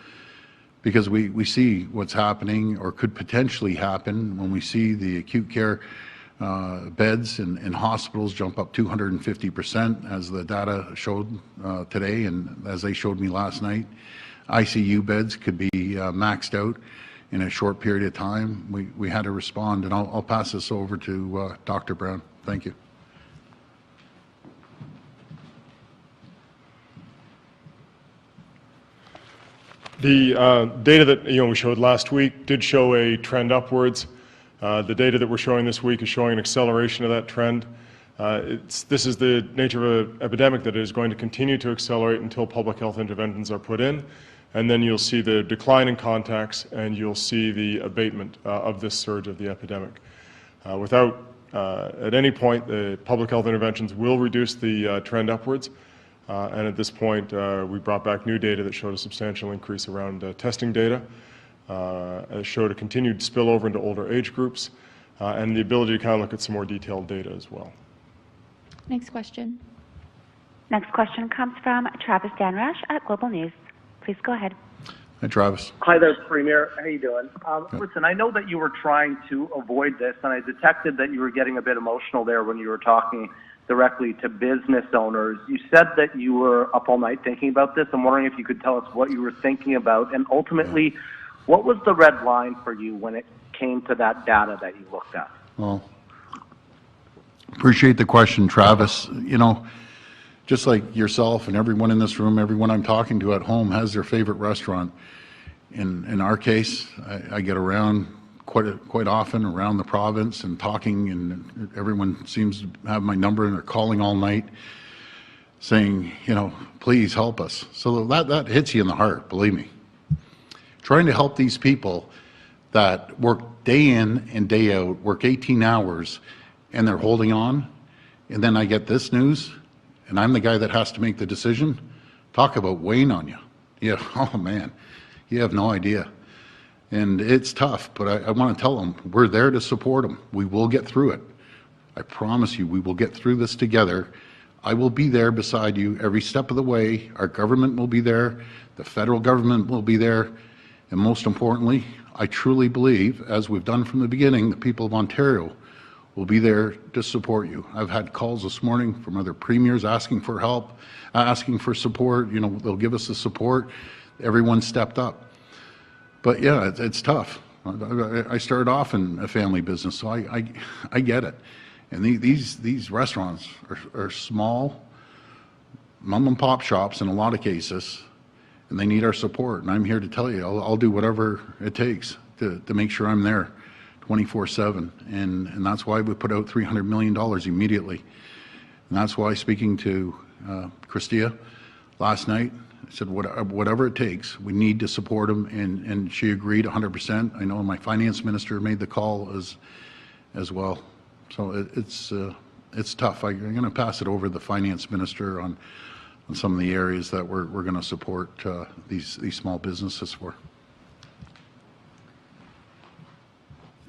S8: because we see what's happening or could potentially happen when we see the acute care beds in hospitals jump up 250%, as the data showed today and as they showed me last night. ICU beds could be maxed out in a short period of time. We had to respond, and I'll pass this over to Dr. Brown. Thank you.
S24: The data that we showed last week did show a trend upwards. The data that we're showing this week is showing an acceleration of that trend. This is the nature of an epidemic that is going to continue to accelerate until public health interventions are put in, and then you'll see the decline in contacts and you'll see the abatement of this surge of the epidemic. Without at any point, the public health interventions will reduce the trend upwards. And at this point, we brought back new data that showed a substantial increase around testing data. It showed a continued spillover into older age groups, and the ability to kind of look at some more detailed data as well.
S15: Next question.
S20: Next question comes from Travis Danrash at Global News. Please go ahead.
S8: Hi, Travis.
S7: Hi there, Premier. How you doing? Listen, I know that you were trying to avoid this, and I detected that you were getting a bit emotional there when you were talking directly to business owners. You said that you were up all night thinking about this. I'm wondering if you could tell us what you were thinking about, and ultimately, what was the red line for you when it came to that data that you looked at?
S8: Well, appreciate the question, Travis. You know, just like yourself and everyone in this room, everyone I'm talking to at home has their favorite restaurant. In our case, I get around quite often around the province and talking, and everyone seems to have my number and they're calling all night saying, you know, please help us. So that hits you in the heart, believe me. Trying to help these people that work day in and day out, work 18 hours, and they're holding on, and then I get this news, and I'm the guy that has to make the decision. Talk about weighing on you. Yeah, oh man, you have no idea. And it's tough, but I want to tell them, we're there to support them. We will get through it. I promise you, we will get through this together. I will be there beside you every step of the way. Our government will be there. The federal government will be there. And most importantly, I truly believe, as we've done from the beginning, the people of Ontario will be there to support you. I've had calls this morning from other premiers asking for help, asking for support. You know, they'll give us the support. Everyone stepped up. But yeah, it's tough. I started off in a family business, so I get it. And these restaurants are small, mom and pop shops in a lot of cases, and they need our support. And I'm here to tell you, I'll do whatever it takes to make sure I'm there 24/7. And that's why we put out $300 million immediately. And that's why, speaking to Christia last night, I said, whatever it takes, we need to support them, and she agreed 100%. I know my finance minister made the call as well. So it's tough. I'm going to pass it over to the finance minister on some of the areas that we're going to support these small businesses for.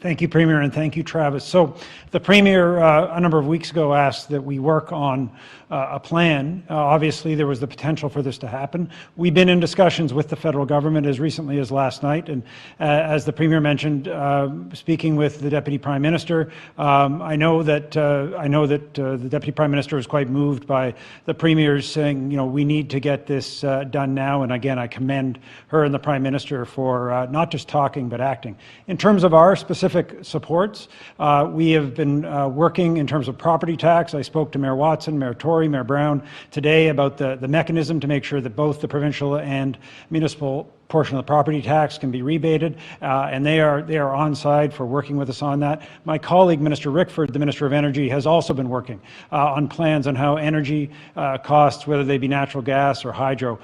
S16: Thank you, Premier, and thank you, Travis. So the Premier a number of weeks ago asked that we work on a plan. Obviously, there was the potential for this to happen. We've been in discussions with the federal government as recently as last night, and as the Premier mentioned, speaking with the Deputy Prime Minister, I know that the Deputy Prime Minister was quite moved by the Premier's saying, you know, we need to get this done now. And again, I commend her and the Prime Minister for not just talking but acting. In terms of our specific supports, we have been working in terms of property tax. I spoke to Mayor Watson, Mayor Tory, Mayor Brown today about the mechanism to make sure that both the provincial and municipal portion of the property tax can be rebated, and they are on side for working with us on that. My colleague, Minister Rickford, the Minister of Energy, has also been working on plans on how energy costs, whether they be natural gas or hydro,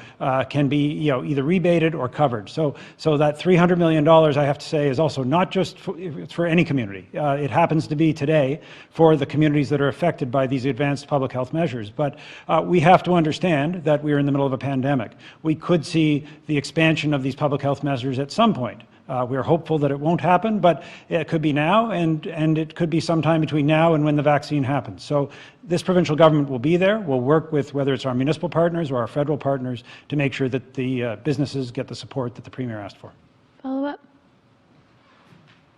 S16: can be either rebated or covered. So that $300 million, I have to say, is also not just for any community. It happens to be today for the communities that are affected by these advanced public health measures. But we have to understand that we are in the middle of a pandemic. We could see the expansion of these public health measures at some point. We are hopeful that it won't happen, but it could be now, and it could be sometime between now and when the vaccine happens. So this provincial government will be there. We'll work with whether it's our municipal partners or our federal partners to make sure that the businesses get the support that the Premier asked for.
S15: Follow up.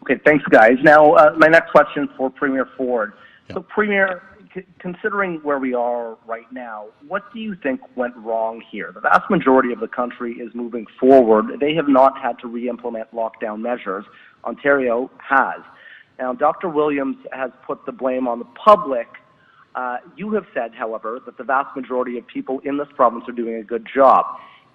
S7: Okay, thanks, guys. Now, my next question for Premier Ford. So, Premier, considering where we are right now, what do you think went wrong here? The vast majority of the country is moving forward. They have not had to re-implement lockdown measures. Ontario has. Now, Dr. Williams has put the blame on the public. You have said, however, that the vast majority of people in this province are doing a good job.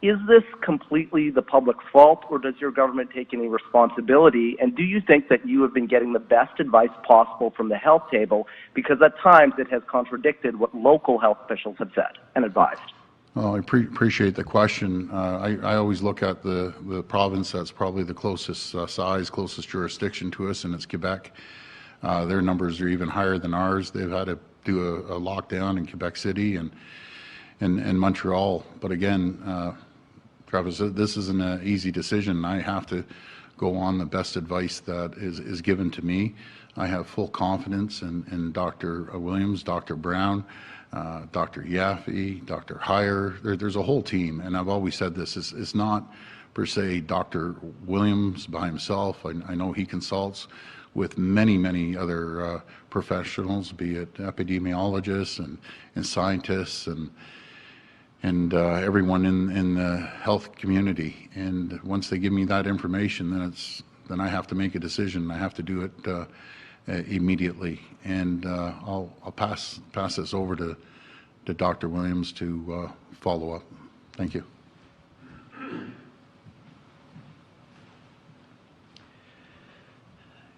S7: Is this completely the public's fault, or does your government take any responsibility? And do you think that you have been getting the best advice possible from the health table? Because at times it has contradicted what local health officials have said and advised.
S8: Well, I appreciate the question. I always look at the province that's probably the closest size, closest jurisdiction to us, and it's Quebec. Their numbers are even higher than ours. They've had to do a lockdown in Quebec City and Montreal. But again, Travis, this isn't an easy decision. I have to go on the best advice that is given to me. I have full confidence in Dr. Williams, Dr. Brown, Dr. Yaffe, Dr. Heyer. There's a whole team, and I've always said this. It's not per se Dr. Williams by himself. I know he consults with many, many other professionals, be it epidemiologists and scientists and everyone in the health community. And once they give me that information, then I have to make a decision. I have to do it immediately. And I'll pass this over to Dr. Williams to follow up. Thank you.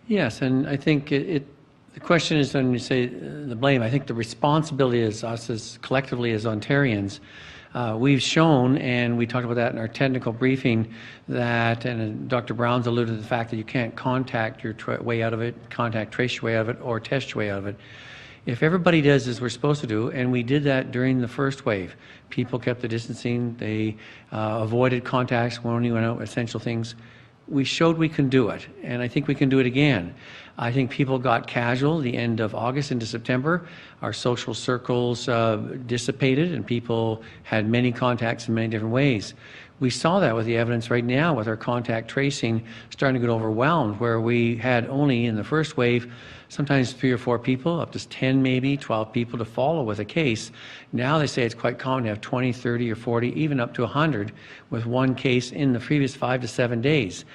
S9: Yes, and I think the question is when you say the blame, I think the responsibility is us as collectively as Ontarians. We've shown, and we talked about that in our technical briefing, that, and Dr. Brown's alluded to the fact that you can't contact your way out of it, contact trace your way out of it, or test your way out of it. If everybody does as we're supposed to do, and we did that during the first wave, people kept the distancing, they avoided contacts, only went out essential things, we showed we can do it, and I think we can do it again. I think people got casual the end of August into September. Our social circles dissipated, and people had many contacts in many different ways. We saw that with the evidence right now with our contact tracing starting to get overwhelmed, where we had only in the first wave sometimes 3 or 4 people, up to 10 maybe, 12 people to follow with a case. Now they say it's quite common to have 20, 30, or 40, even up to 100 with one case in the previous 5 to 7 days.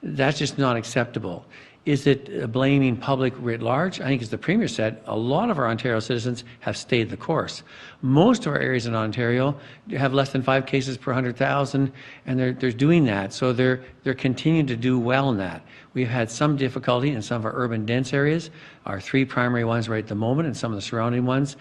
S9: That's just not acceptable. Is it blaming public writ large? I think, as the Premier said, a lot of our Ontario citizens have stayed the course. Most of our areas in Ontario have less than 5 cases per 100,000, and they're doing that. So they're continuing to do well in that. We've had some difficulty in some of our urban dense areas, our 3 primary ones right at the moment, and some of the surrounding ones.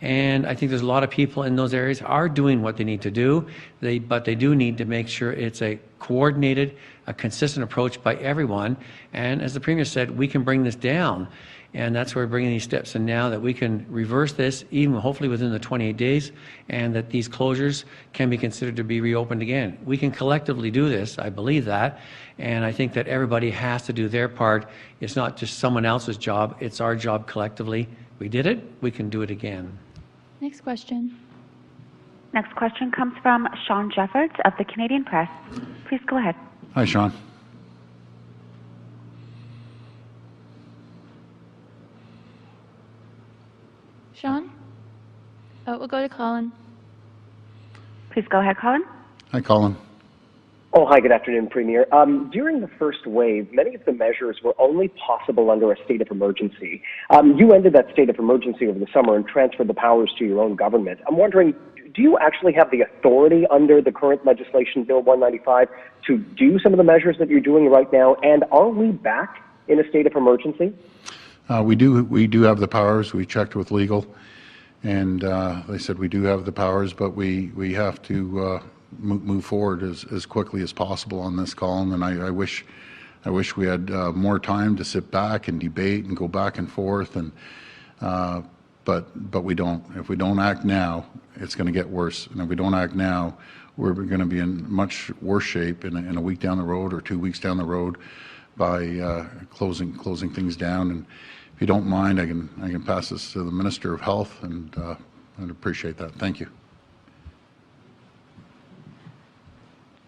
S9: And I think there's a lot of people in those areas are doing what they need to do, but they do need to make sure it's a coordinated, a consistent approach by everyone. And as the Premier said, we can bring this down. And that's why we're bringing these steps in now, that we can reverse this, even hopefully within the 28 days, and that these closures can be considered to be reopened again. We can collectively do this, I believe that, and I think that everybody has to do their part. It's not just someone else's job, it's our job collectively. We did it, we can do it again.
S15: Next question.
S20: Next question comes from Sean Jeffords of the Canadian Press. Please go ahead.
S8: Hi, Sean.
S15: Sean? Oh, we'll go to Colin.
S20: Please go ahead, Colin.
S8: Hi, Colin.
S5: Oh, hi, good afternoon, Premier. During the first wave, many of the measures were only possible under a state of emergency. You ended that state of emergency over the summer and transferred the powers to your own government. I'm wondering, do you actually have the authority under the current legislation, Bill 195, to do some of the measures that you're doing right now? And are we back in a state of emergency?
S8: We do have the powers. We checked with legal, and they said we do have the powers, but we have to move forward as quickly as possible on this, Colin. And I wish we had more time to sit back and debate and go back and forth, and but we don't. If we don't act now, it's going to get worse. And if we don't act now, we're going to be in much worse shape in a week down the road or 2 weeks down the road by closing things down. And if you don't mind, I can pass this to the Minister of Health, and I'd appreciate that. Thank you.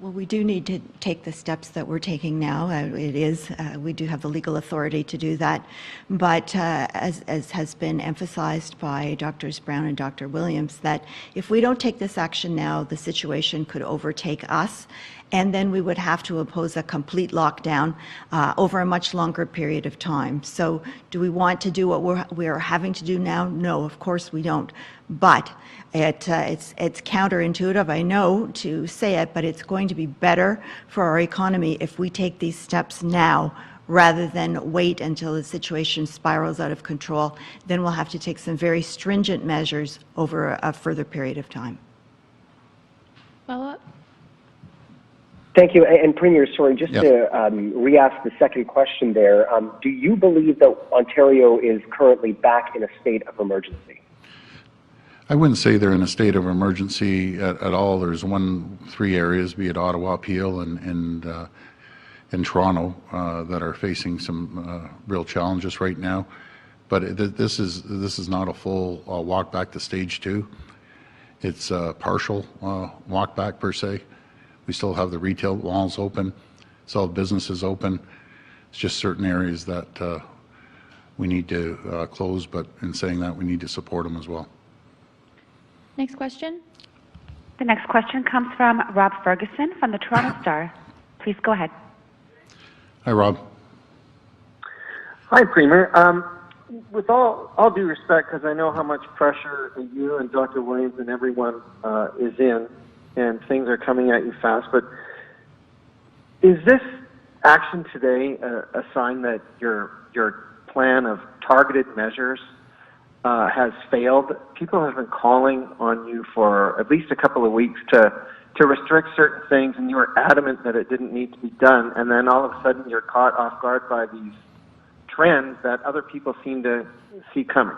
S12: Well, we do need to take the steps that we're taking now. We do have the legal authority to do that. But as has been emphasized by Drs. Brown and Dr. Williams, that if we don't take this action now, the situation could overtake us, and then we would have to impose a complete lockdown over a much longer period of time. So do we want to do what we're having to do now? No, of course we don't. But it's counterintuitive, I know, to say it, but it's going to be better for our economy if we take these steps now rather than wait until the situation spirals out of control. Then we'll have to take some very stringent measures over a further period of time.
S15: Follow-up?
S5: Thank you. And Premier, sorry, just to re-ask the second question there, do you believe that Ontario is currently back in a state of emergency?
S8: I wouldn't say they're in a state of emergency at all. There's three areas, be it Ottawa, Peel, and Toronto, that are facing some real challenges right now. But this is not a full walk back to stage 2. It's a partial walk back per se. We still have the retail malls open, still have businesses open. It's just certain areas that we need to close. But in saying that, we need to support them as well.
S15: Next question.
S20: The next question comes from Rob Ferguson from the Toronto Star. Please go ahead.
S8: Hi, Rob.
S14: Hi, Premier. With all due respect, because I know how much pressure you and Dr. Williams and everyone is in, and things are coming at you fast, but is this action today a sign that your plan of targeted measures has failed? People have been calling on you for at least a couple of weeks to restrict certain things, and you were adamant that it didn't need to be done, and then all of a sudden you're caught off guard by these trends that other people seem to see coming.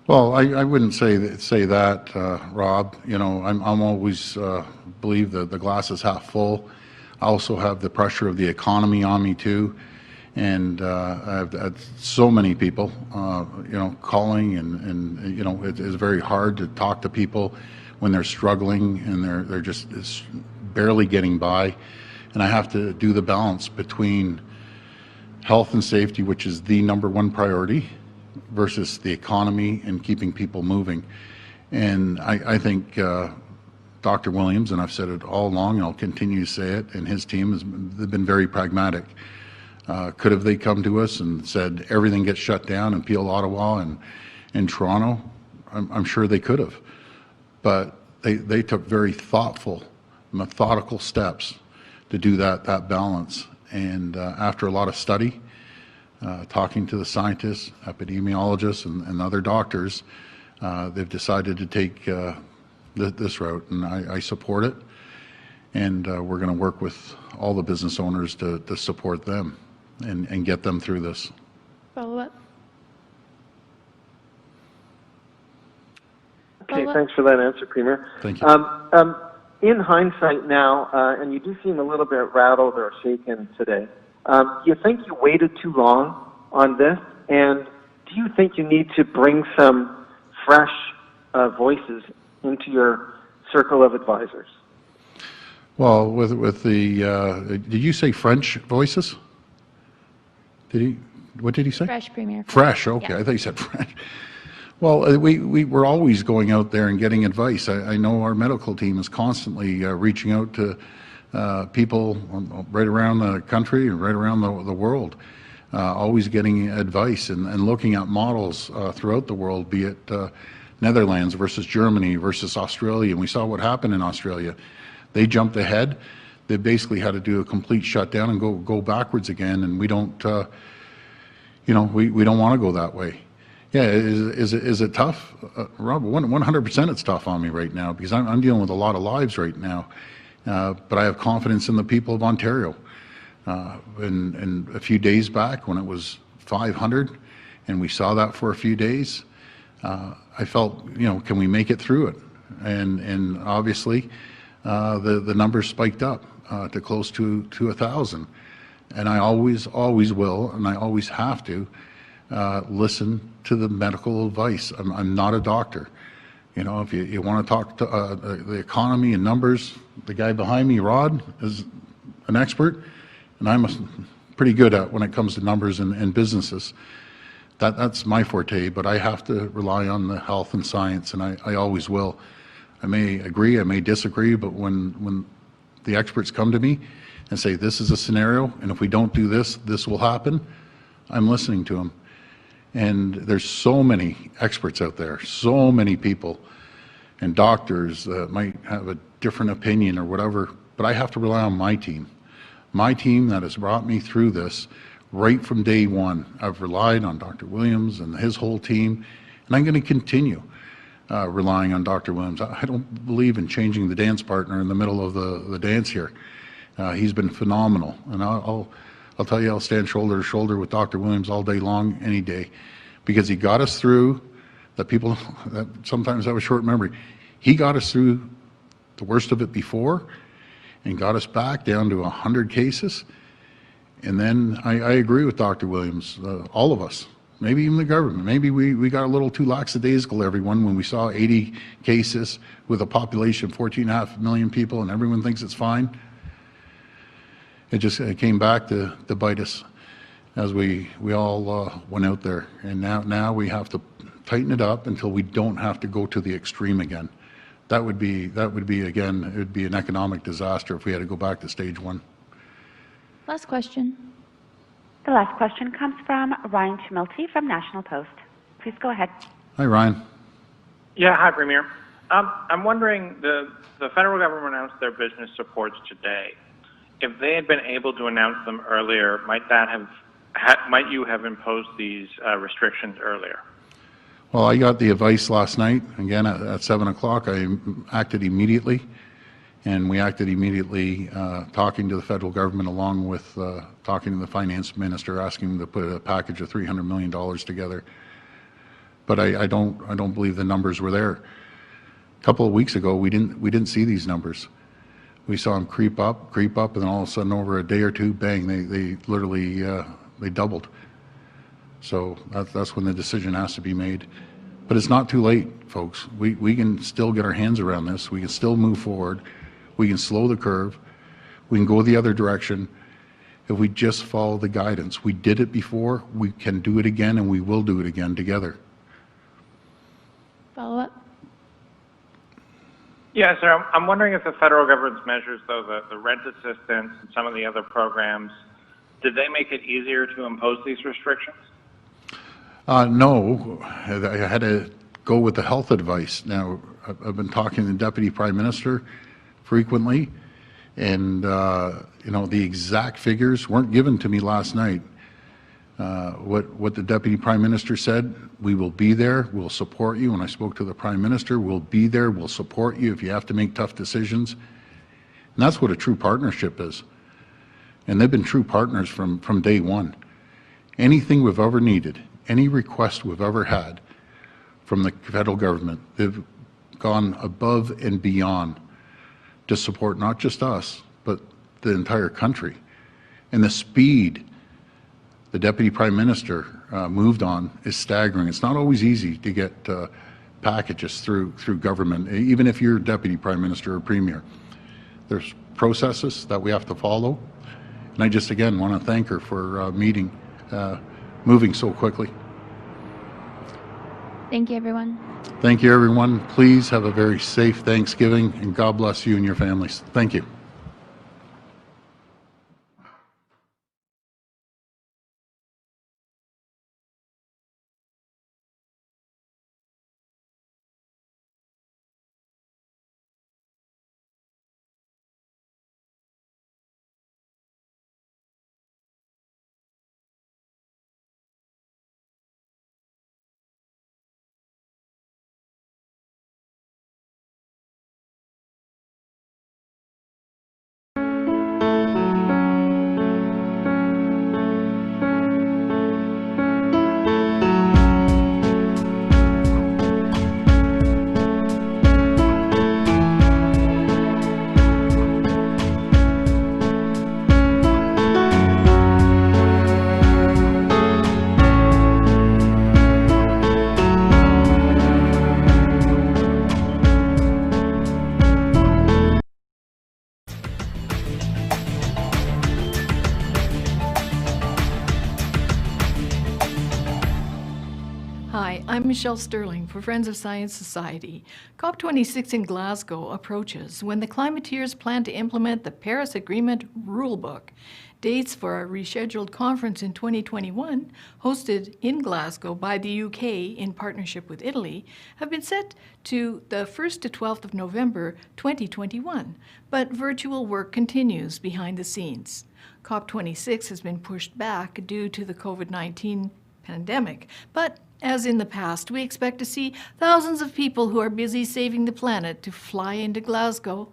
S8: Well, I wouldn't say that, Rob. You know, I'm always believe that the glass is half full. I also have the pressure of the economy on me too. And I've had so many people, you know, calling, and you know, it's very hard to talk to people when they're struggling and they're just barely getting by. And I have to do the balance between health and safety, which is the #1 priority, versus the economy and keeping people moving. And I think Dr. Williams, and I've said it all along, and I'll continue to say it, and his team they've been very pragmatic. Could have they come to us and said everything gets shut down in Peel, Ottawa, and in Toronto? I'm sure they could have, but they took very thoughtful, methodical steps to do that balance. And after a lot of study, talking to the scientists, epidemiologists, and other doctors, they've decided to take this route, and I support it. And we're going to work with all the business owners to support them and get them through this.
S15: Follow-up.
S14: Okay, thanks for that answer, Premier.
S8: Thank you.
S14: In hindsight now, and you do seem a little bit rattled or shaken today, do you think you waited too long on this? And do you think you need to bring some fresh voices into your circle of advisors?
S8: Well, with the, did you say French voices? What did he say?
S15: Fresh, Premier.
S8: Fresh, okay. Yeah. I thought you said French. Well, we're always going out there and getting advice. I know our medical team is constantly reaching out to people right around the country and right around the world, always getting advice and looking at models throughout the world, be it Netherlands versus Germany versus Australia, and we saw what happened in Australia. They jumped ahead. They basically had to do a complete shutdown and go backwards again, and we don't, we don't want to go that way. Yeah, is it tough? Rob, 100% it's tough on me right now because I'm dealing with a lot of lives right now, but I have confidence in the people of Ontario. And a few days back when it was 500 and we saw that for a few days, I felt, can we make it through it? And obviously the numbers spiked up to close to 1,000. And I always will, and I always have to listen to the medical advice. I'm not a doctor. If you want to talk to the economy and numbers, the guy behind me, Rod, is an expert, and I'm pretty good at when it comes to numbers and businesses. That's my forte, but I have to rely on the health and science, and I always will. I may agree, I may disagree, but when the experts come to me and say, this is a scenario, and if we don't do this, this will happen, I'm listening to them. And there's so many experts out there, so many people and doctors that might have a different opinion or whatever, but I have to rely on my team that has brought me through this right from day one. I've relied on Dr. Williams and his whole team, and I'm going to continue relying on Dr. Williams. I don't believe in changing the dance partner in the middle of the dance here. He's been phenomenal, and I'll tell you, I'll stand shoulder to shoulder with Dr. Williams all day long, any day, because he got us through that people that sometimes have a short memory. He got us through the worst of it before and got us back down to 100 cases. And then I agree with Dr. Williams, all of us, maybe even the government. Maybe we got a little too lackadaisical, everyone, when we saw 80 cases with a population of 14.5 million people and everyone thinks it's fine. It came back to bite us as we all went out there. And now we have to tighten it up until we don't have to go to the extreme again. That would be again, it would be an economic disaster if we had to go back to stage one.
S15: Last question.
S20: The last question comes from Ryan Chmilty from National Post. Please go ahead.
S8: Hi, Ryan.
S17: Yeah, hi, Premier. I'm wondering, the federal government announced their business supports today. If they had been able to announce them earlier, might you have imposed these restrictions earlier?
S8: Well, I got the advice last night, again at 7 o'clock. I acted immediately, and we acted immediately talking to the federal government along with talking to the finance minister, asking him to put a package of $300 million together. But I don't believe the numbers were there. A couple of weeks ago, we didn't see these numbers. We saw them creep up, and then all of a sudden, over a day or two, bang! They literally they doubled. So that's when the decision has to be made. But it's not too late, folks. We can still get our hands around this. We can still move forward. We can slow the curve. We can go the other direction if we just follow the guidance. We did it before. We can do it again, and we will do it again together.
S15: Follow up.
S17: Yeah, sir. I'm wondering if the federal government's measures, though, the rent assistance and some of the other programs, did they make it easier to impose these restrictions? No, I had to go with the health advice. Now, I've been talking to the Deputy Prime Minister frequently, and the exact figures weren't given to me last night. What the Deputy Prime Minister said, we will be there, we'll support you. When I spoke to the Prime Minister, we'll be there, we'll support you if you have to make tough decisions. And that's what a true partnership is. And they've been true partners from day one. Anything we've ever needed, any request we've ever had from the federal government, they've gone above and beyond to support not just us, but the entire country. And the speed the Deputy Prime Minister moved on is staggering. It's not always easy to get packages through government, even if you're Deputy Prime Minister or Premier. There's processes that we have to follow. And I just, again, want to thank her for moving so quickly.
S15: Thank you, everyone.
S8: Thank you, everyone. Please have a very safe Thanksgiving, and God bless you and your families. Thank you.
S11: Hi, I'm Michelle Sterling for Friends of Science Society. COP26 in Glasgow approaches when the Climateers plan to implement the Paris Agreement Rulebook. Dates for our rescheduled conference in 2021, hosted in Glasgow by the UK in partnership with Italy, have been set to the 1st to 12th of November 2021, but virtual work continues behind the scenes. COP26 has been pushed back due to the COVID-19 pandemic, but as in the past, we expect to see thousands of people who are busy saving the planet to fly into Glasgow.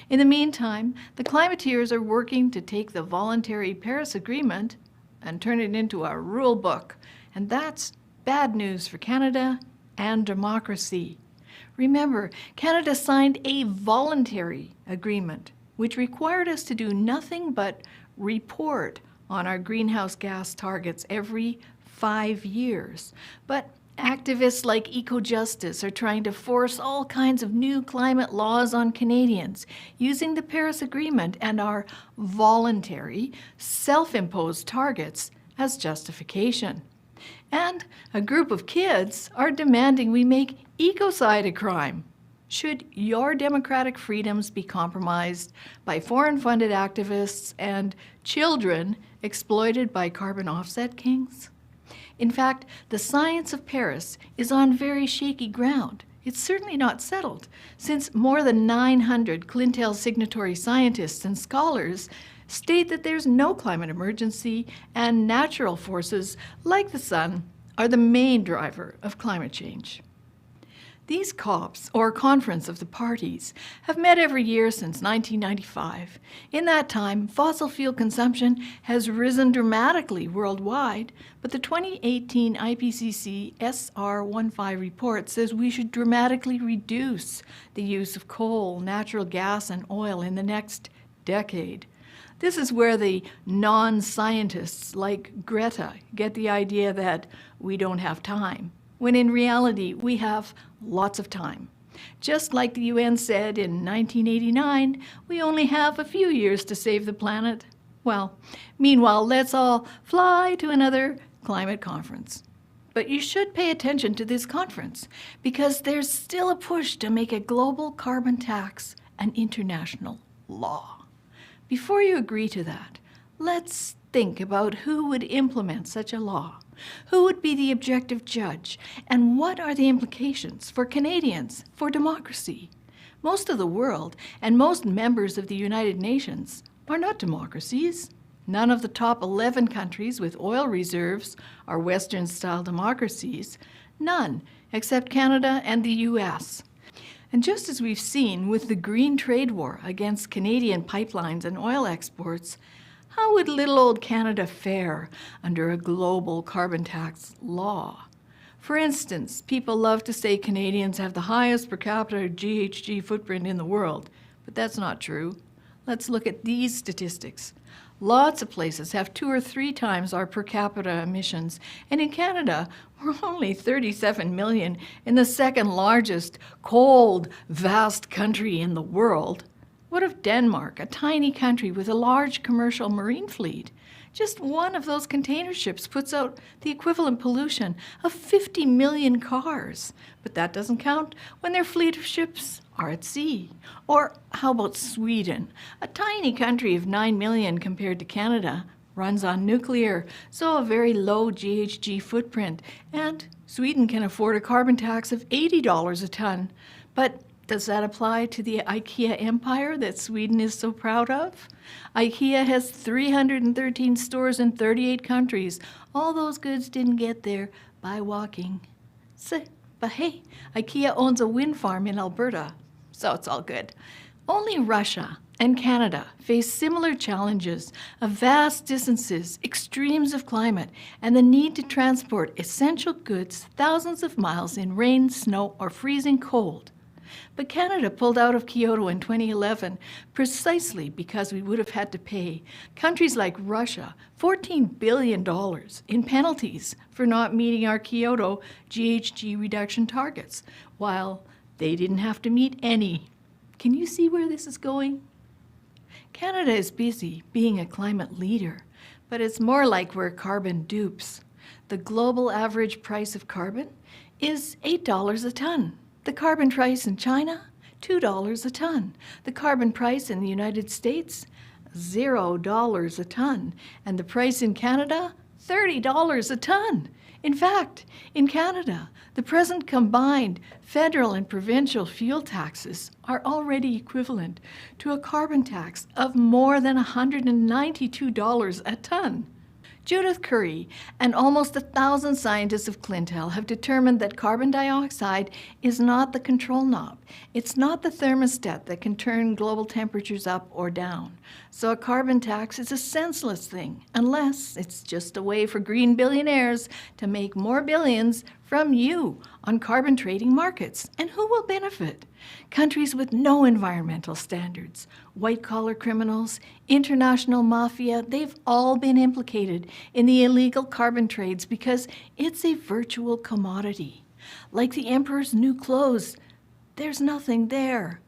S11: In the meantime, the Climateers are working to take the voluntary Paris Agreement and turn it into a rule book, and that's bad news for Canada and democracy. Remember, Canada signed a voluntary agreement, which required us to do nothing but report on our greenhouse gas targets every 5 years. But activists like EcoJustice are trying to force all kinds of new climate laws on Canadians, using the Paris Agreement and our voluntary, self-imposed targets as justification. And a group of kids are demanding we make ecocide a crime. Should your democratic freedoms be compromised by foreign-funded activists and children exploited by carbon offset kings? In fact, the science of Paris is on very shaky ground. It's certainly not settled, since more than 900 CLINTEL signatory scientists and scholars state that there's no climate emergency and natural forces like the sun are the main driver of climate change. These COPs, or Conference of the Parties, have met every year since 1995. In that time, fossil fuel consumption has risen dramatically worldwide, but the 2018 IPCC SR15 report says we should dramatically reduce the use of coal, natural gas, and oil in the next decade. This is where the non-scientists like Greta get the idea that we don't have time, when in reality we have lots of time. Just like the UN said in 1989, we only have a few years to save the planet. Well, meanwhile, let's all fly to another climate conference. But you should pay attention to this conference, because there's still a push to make a global carbon tax an international law. Before you agree to that, let's think about who would implement such a law. Who would be the objective judge? And what are the implications for Canadians, for democracy? Most of the world and most members of the United Nations are not democracies. None of the top 11 countries with oil reserves are Western-style democracies. None, except Canada and the US. And just as we've seen with the green trade war against Canadian pipelines and oil exports, how would little old Canada fare under a global carbon tax law? For instance, people love to say Canadians have the highest per capita GHG footprint in the world, but that's not true. Let's look at these statistics. Lots of places have 2 or 3 times our per capita emissions, and in Canada, we're only 37 million in the second largest, cold, vast country in the world. What of Denmark, a tiny country with a large commercial marine fleet? Just one of those container ships puts out the equivalent pollution of 50 million cars. But that doesn't count when their fleet of ships are at sea. Or how about Sweden? A tiny country of 9 million compared to Canada, runs on nuclear, so a very low GHG footprint. And Sweden can afford a carbon tax of $80 a ton. But does that apply to the IKEA empire that Sweden is so proud of? IKEA has 313 stores in 38 countries. All those goods didn't get there by walking. But hey, IKEA owns a wind farm in Alberta, so it's all good. Only Russia and Canada face similar challenges of vast distances, extremes of climate, and the need to transport essential goods thousands of miles in rain, snow, or freezing cold. But Canada pulled out of Kyoto in 2011 precisely because we would have had to pay countries like Russia $14 billion in penalties for not meeting our Kyoto GHG reduction targets, while they didn't have to meet any. Can you see where this is going? Canada is busy being a climate leader, but it's more like we're carbon dupes. The global average price of carbon is $8 a ton. The carbon price in China, $2 a ton. The carbon price in the United States, $0 a ton. And the price in Canada, $30 a ton. In fact, in Canada, the present combined federal and provincial fuel taxes are already equivalent to a carbon tax of more than $192 a ton. Judith Curry and almost 1,000 scientists of Clintel have determined that carbon dioxide is not the control knob. It's not the thermostat that can turn global temperatures up or down. So a carbon tax is a senseless thing, unless it's just a way for green billionaires to make more billions from you on carbon trading markets. And who will benefit? Countries with no environmental standards, white-collar criminals, international mafia, they've all been implicated in the illegal carbon trades because it's a virtual commodity. Like the emperor's new clothes, there's nothing there.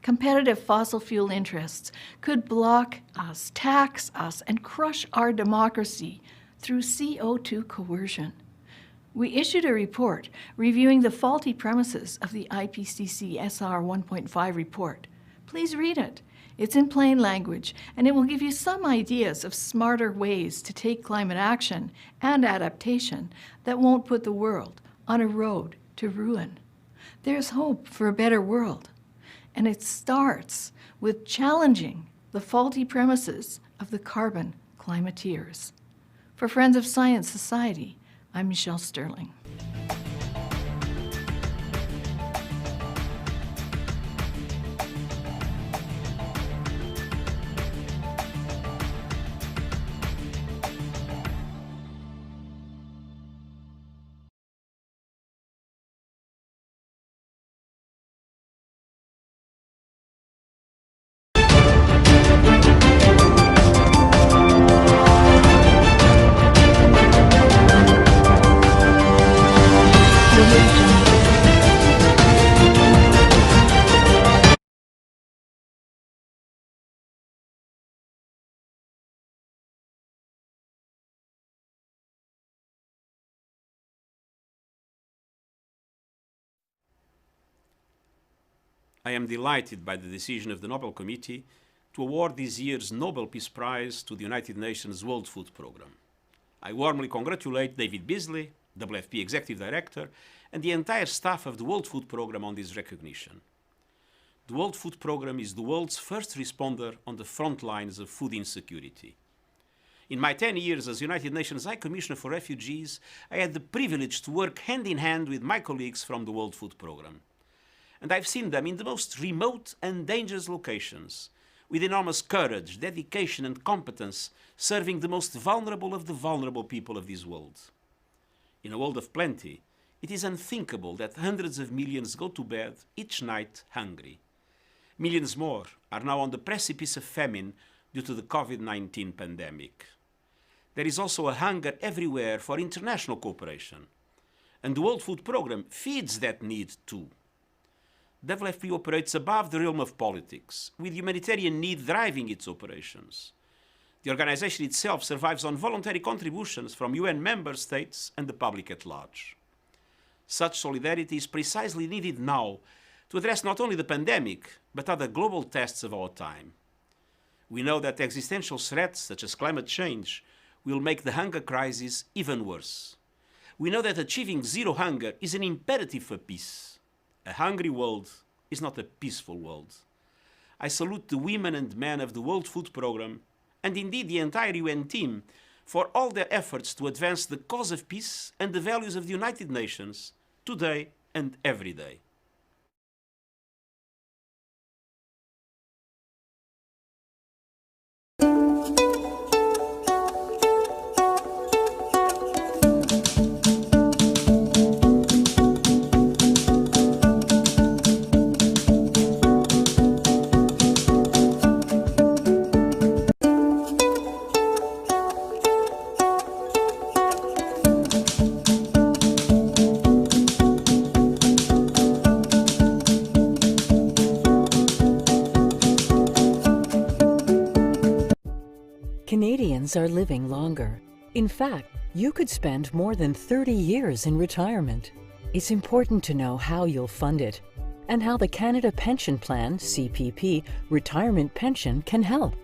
S11: Competitive fossil fuel interests could block us, tax us, and crush our democracy through CO2 coercion. We issued a report reviewing the faulty premises of the IPCC SR 1.5 report. Please read it. It's in plain language, and it will give you some ideas of smarter ways to take climate action and adaptation that won't put the world on a road to ruin. There's hope for a better world, and it starts with challenging the faulty premises of the carbon climateers. For Friends of Science Society, I'm Michelle Sterling.
S18: I am delighted by the decision of the Nobel Committee to award this year's Nobel Peace Prize to the United Nations World Food Programme. I warmly congratulate David Beasley, WFP Executive Director, and the entire staff of the World Food Programme on this recognition. The World Food Programme is the world's first responder on the front lines of food insecurity. In my 10 years as United Nations High Commissioner for Refugees, I had the privilege to work hand in hand with my colleagues from the World Food Programme. And I've seen them in the most remote and dangerous locations, with enormous courage, dedication and competence, serving the most vulnerable of the vulnerable people of this world. In a world of plenty, it is unthinkable that hundreds of millions go to bed each night hungry. Millions more are now on the precipice of famine due to the COVID-19 pandemic. There is also a hunger everywhere for international cooperation, and the World Food Programme feeds that need too. WFP operates above the realm of politics, with humanitarian need driving its operations. The organization itself survives on voluntary contributions from UN member states and the public at large. Such solidarity is precisely needed now to address not only the pandemic, but other global tests of our time. We know that existential threats such as climate change will make the hunger crisis even worse. We know that achieving zero hunger is an imperative for peace. A hungry world is not a peaceful world. I salute the women and men of the World Food Programme, and indeed the entire UN team, for all their efforts to advance the cause of peace and the values of the United Nations, today and every day.
S19: Canadians are living longer.
S4: In fact, you could spend more than 30 years in retirement. It's important to know how you'll fund it and how the Canada Pension Plan, CPP, retirement pension can help.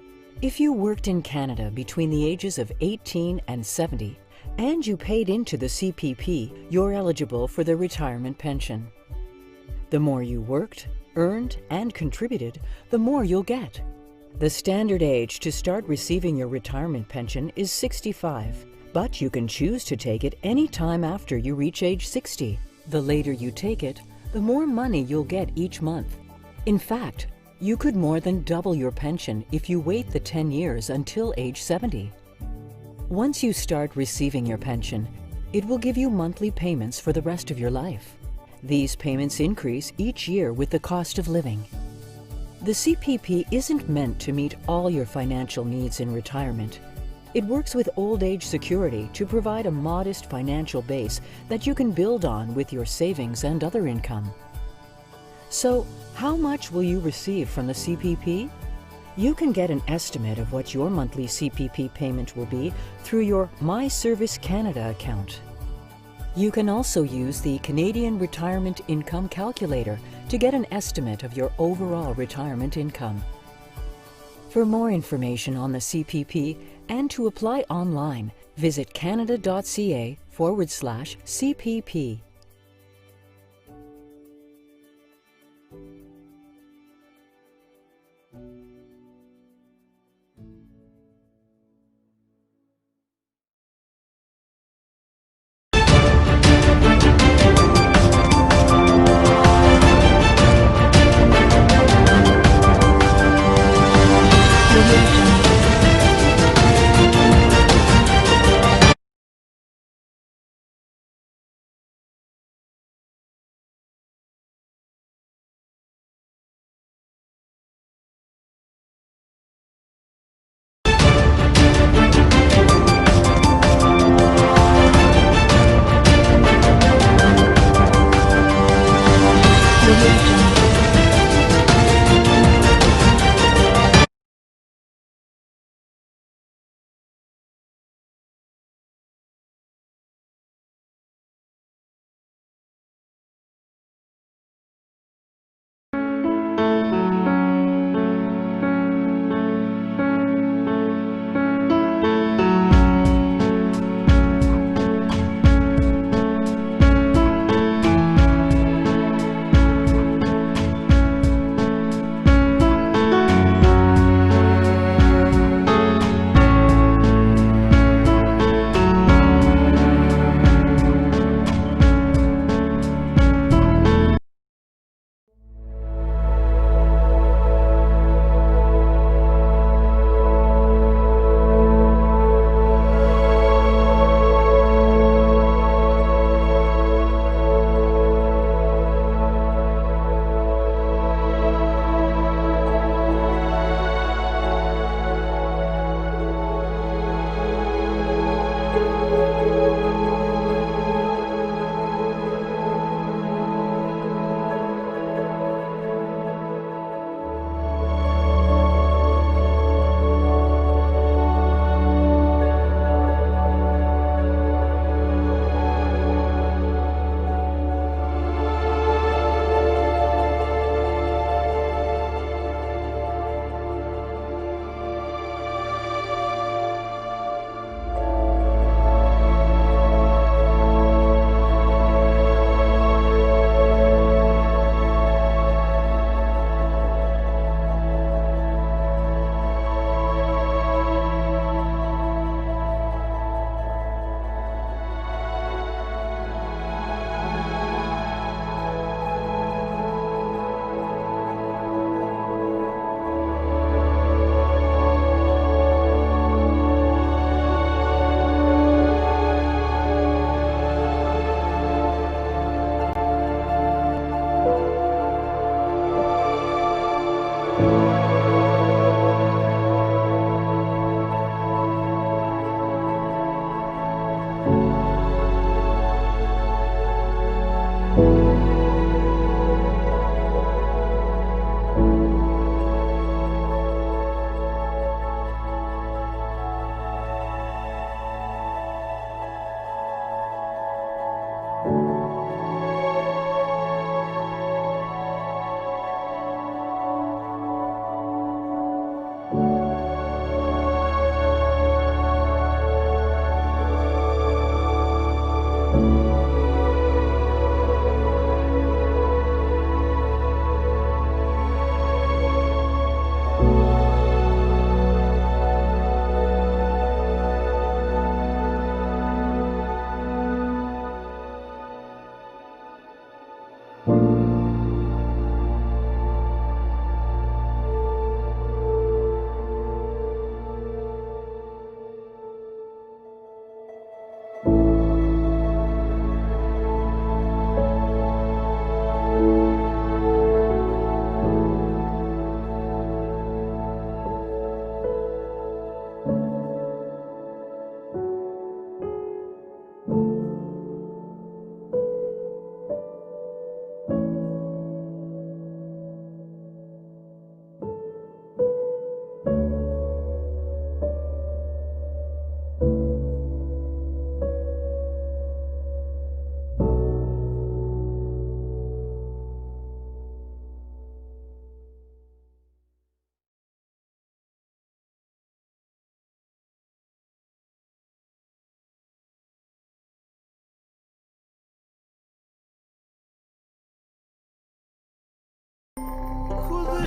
S4: If you worked in Canada between the ages of 18 and 70 and you paid into the CPP, you're eligible for the retirement pension. The more you worked, earned, and contributed, the more you'll get. The standard age to start receiving your retirement pension is 65, but you can choose to take it any time after you reach age 60. The later you take it, the more money you'll get each month. In fact, you could more than double your pension if you wait the 10 years until age 70. Once you start receiving your pension, it will give you monthly payments for the rest of your life. These payments increase each year with the cost of living. The CPP isn't meant to meet all your financial needs in retirement. It works with old age security to provide a modest financial base that you can build on with your savings and other income. So, how much will you receive from the CPP? You can get an estimate of what your monthly CPP payment will be through your My Service Canada account. You can also use the Canadian Retirement Income Calculator to get an estimate of your overall retirement income. For more information on the CPP and to apply online, visit canada.ca/CPP.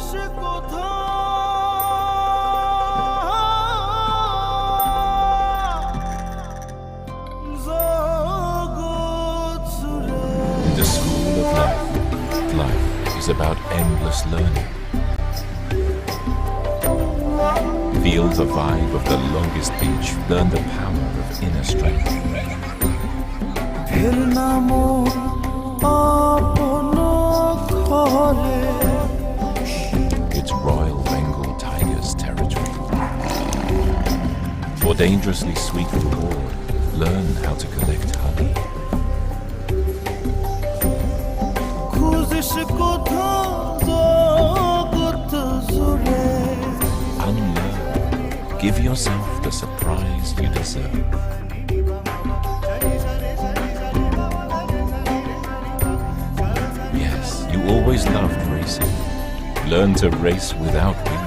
S6: The school of life. Life is about endless learning. Feel the vibe of the longest beach. Learn the power of inner strength. It's Royal Bengal Tiger's territory. For dangerously sweet reward, learn how to collect honey. Unlearn. Give yourself the surprise you deserve. Yes, you always loved racing. Learn to race without wheels.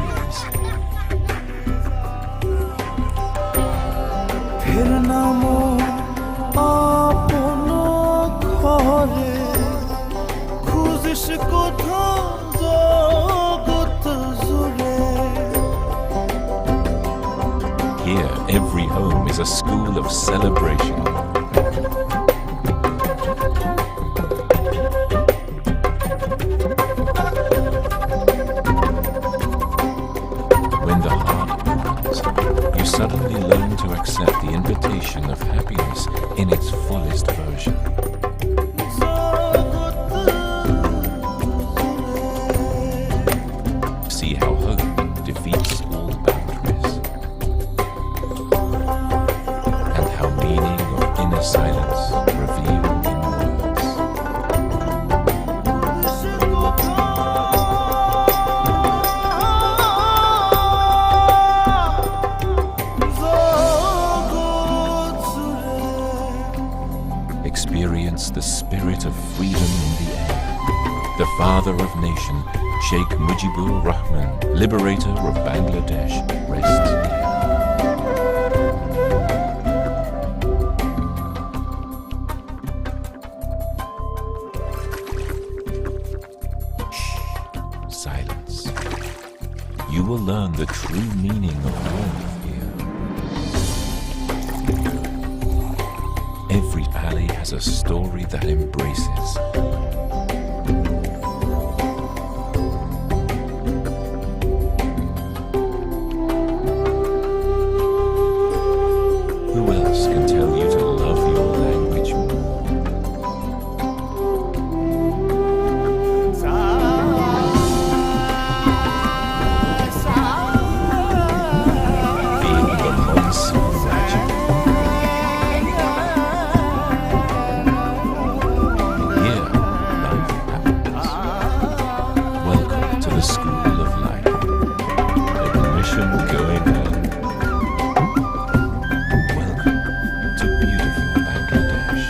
S6: Here, every home is a school of celebration. When the heart opens, you suddenly learn to accept the invitation of happiness in its fullest version. See how hope defeats all boundaries, and how meaning of inner silence revealed in words. Experience the spirit of freedom in the air. The father of nation, Sheikh Mujibur Rahman, liberator of Bangladesh, rests here. Silence. You will learn the true meaning of home here. Every alley has a story that embraces. Who else can tell you to love your language more? Feel the monsoon magic. Here, life happens. Welcome to the School of Life. Admission going on. Welcome to beautiful Bangladesh.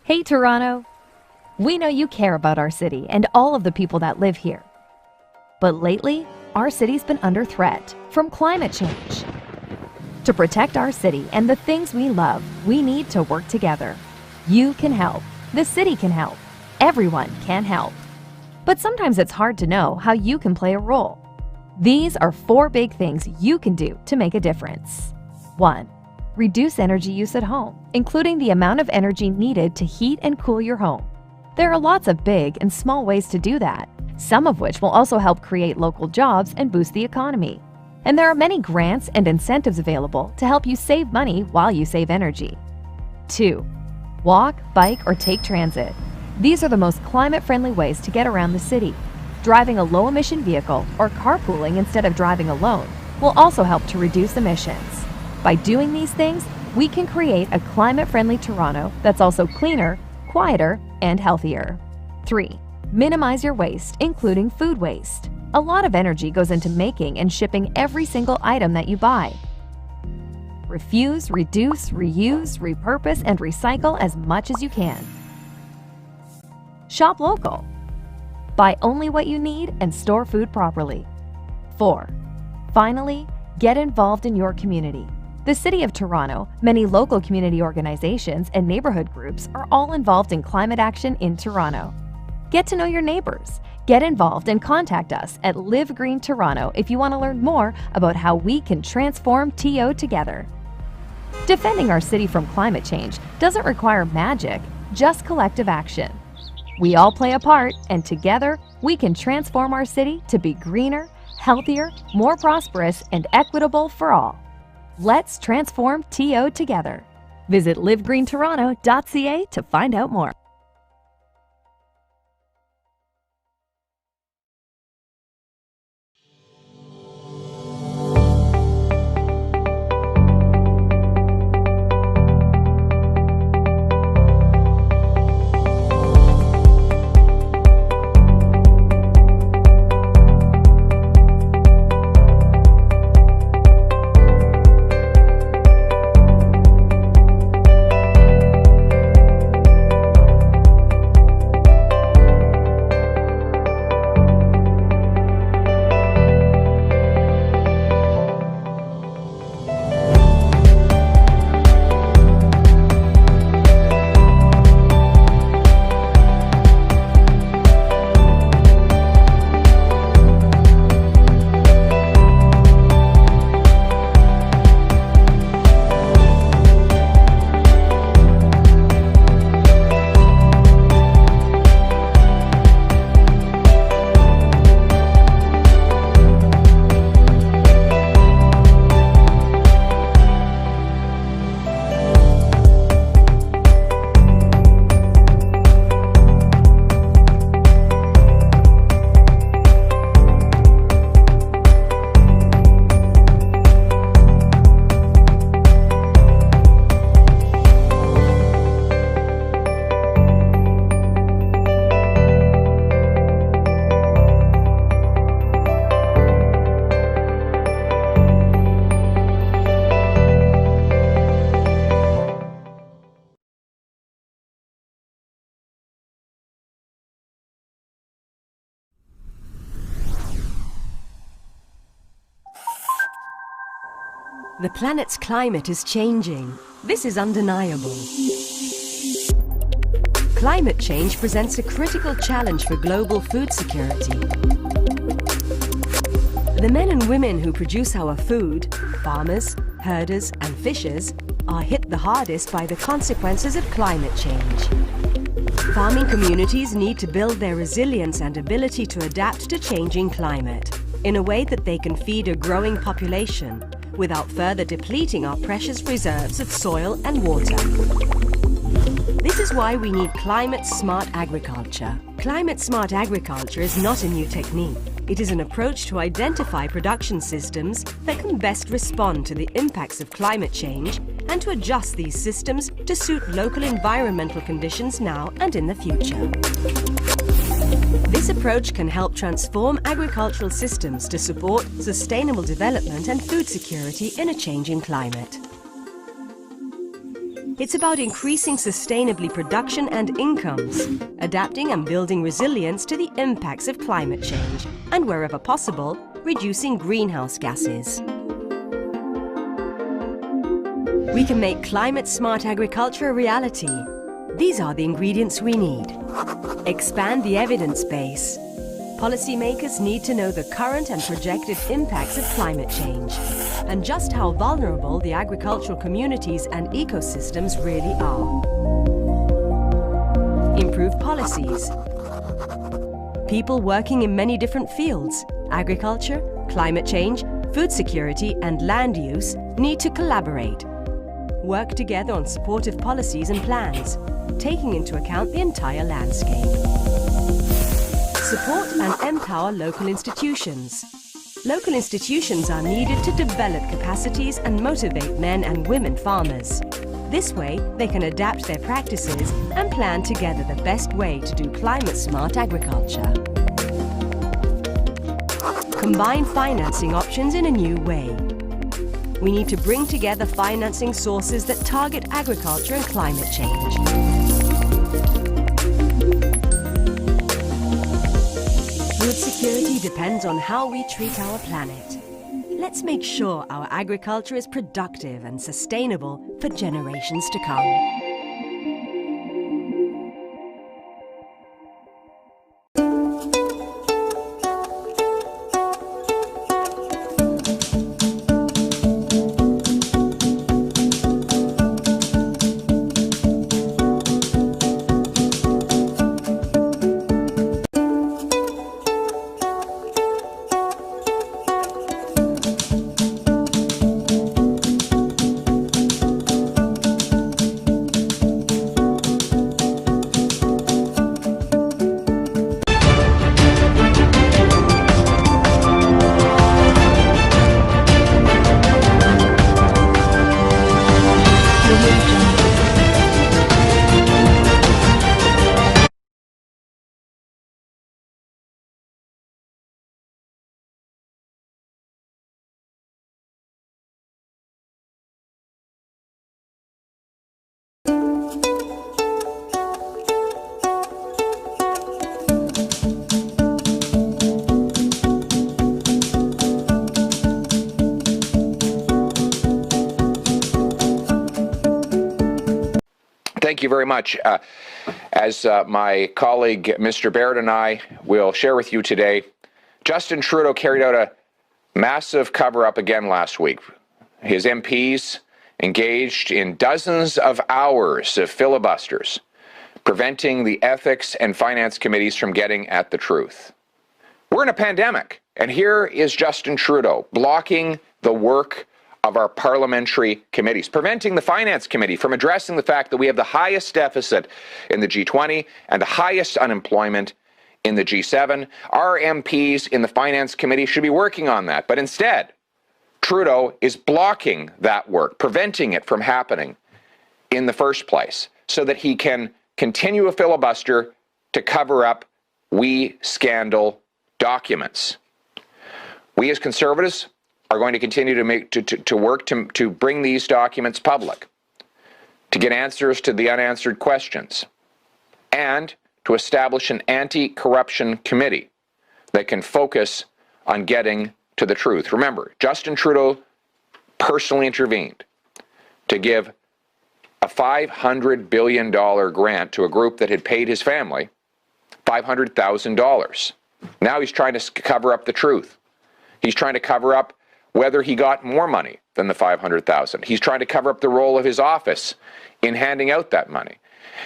S19: Hey Toronto! We know you care about our city and all of the people that live here. But lately, our city's been under threat from climate change. To protect our city and the things we love, we need to work together. You can help. The city can help. Everyone can help. But sometimes it's hard to know how you can play a role. These are 4 big things you can do to make a difference. 1. Reduce energy use at home, including the amount of energy needed to heat and cool your home. There are lots of big and small ways to do that, some of which will also help create local jobs and boost the economy. And there are many grants and incentives available to help you save money while you save energy. 2. Walk, bike, or take transit. These are the most climate-friendly ways to get around the city. Driving a low-emission vehicle or carpooling instead of driving alone will also help to reduce emissions. By doing these things, we can create a climate-friendly Toronto that's also cleaner, quieter, and healthier. 3. Minimize your waste, including food waste. A lot of energy goes into making and shipping every single item that you buy. Refuse, reduce, reuse, repurpose, and recycle as much as you can. Shop local. Buy only what you need and store food properly. 4. Finally, get involved in your community. The City of Toronto, many local community organizations, and neighborhood groups are all involved in climate action in Toronto. Get to know your neighbors. Get involved and contact us at Live Green Toronto if you want to learn more about how we can transform TO together. Defending our city from climate change doesn't require magic, just collective action. We all play a part, and together we can transform our city to be greener, healthier, more prosperous, and equitable for all. Let's transform TO together. Visit livegreentoronto.ca to find out more.
S2: The planet's climate is changing. This is undeniable. Climate change presents a critical challenge for global food security. The men and women who produce our food, farmers, herders, and fishers, are hit the hardest by the consequences of climate change. Farming communities need to build their resilience and ability to adapt to changing climate in a way that they can feed a growing population without further depleting our precious reserves of soil and water. This is why we need climate-smart agriculture. Climate-smart agriculture is not a new technique. It is an approach to identify production systems that can best respond to the impacts of climate change and to adjust these systems to suit local environmental conditions now and in the future. This approach can help transform agricultural systems to support sustainable development and food security in a changing climate. It's about increasing sustainably production and incomes, adapting and building resilience to the impacts of climate change, and wherever possible, reducing greenhouse gases. We can make climate-smart agriculture a reality. These are the ingredients we need. Expand the evidence base. Policymakers need to know the current and projected impacts of climate change and just how vulnerable the agricultural communities and ecosystems really are. Improve policies. People working in many different fields, agriculture, climate change, food security, and land use need to collaborate. Work together on supportive policies and plans, taking into account the entire landscape. Support and empower local institutions. Local institutions are needed to develop capacities and motivate men and women farmers. This way, they can adapt their practices and plan together the best way to do climate-smart agriculture. Combine financing options in a new way. We need to bring together financing sources that target agriculture and climate change. Food security depends on how we treat our planet. Let's make sure our agriculture is productive and sustainable for generations to come.
S1: Thank you very much. As my colleague, Mr. Barrett, and I will share with you today, Justin Trudeau carried out a massive cover-up again last week. His MPs engaged in dozens of hours of filibusters, preventing the Ethics and Finance Committees from getting at the truth. We're in a pandemic, and here is Justin Trudeau blocking the work of our parliamentary committees, preventing the Finance Committee from addressing the fact that we have the highest deficit in the G20 and the highest unemployment in the G7. Our MPs in the Finance Committee should be working on that, but instead, Trudeau is blocking that work, preventing it from happening in the first place, so that he can continue a filibuster to cover up scandal documents. We as Conservatives are going to continue to work to bring these documents public, to get answers to the unanswered questions, and to establish an anti-corruption committee that can focus on getting to the truth. Remember, Justin Trudeau personally intervened to give a $500 billion grant to a group that had paid his family $500,000. Now he's trying to cover up the truth. He's trying to cover up whether he got more money than the $500,000. He's trying to cover up the role of his office in handing out that money.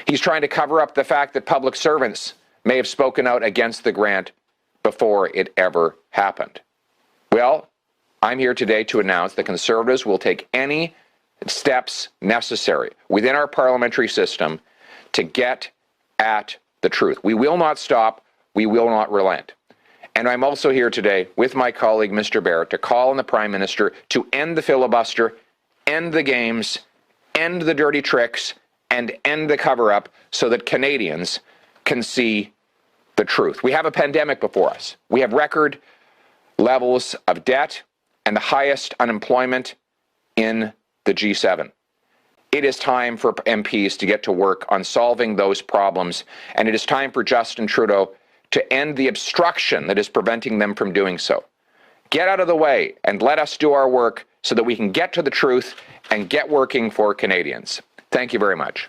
S1: He's trying to cover up the fact that public servants may have spoken out against the grant before it ever happened. Well, I'm here today to announce that Conservatives will take any steps necessary within our parliamentary system to get at the truth. We will not stop. We will not relent. And I'm also here today with my colleague, Mr. Barrett, to call on the Prime Minister to end the filibuster, end the games, end the dirty tricks, and end the cover-up so that Canadians can see the truth. We have a pandemic before us. We have record levels of debt and the highest unemployment in the G7. It is time for MPs to get to work on solving those problems, and it is time for Justin Trudeau to end the obstruction that is preventing them from doing so. Get out of the way and let us do our work so that we can get to the truth and get working for Canadians. Thank you very much.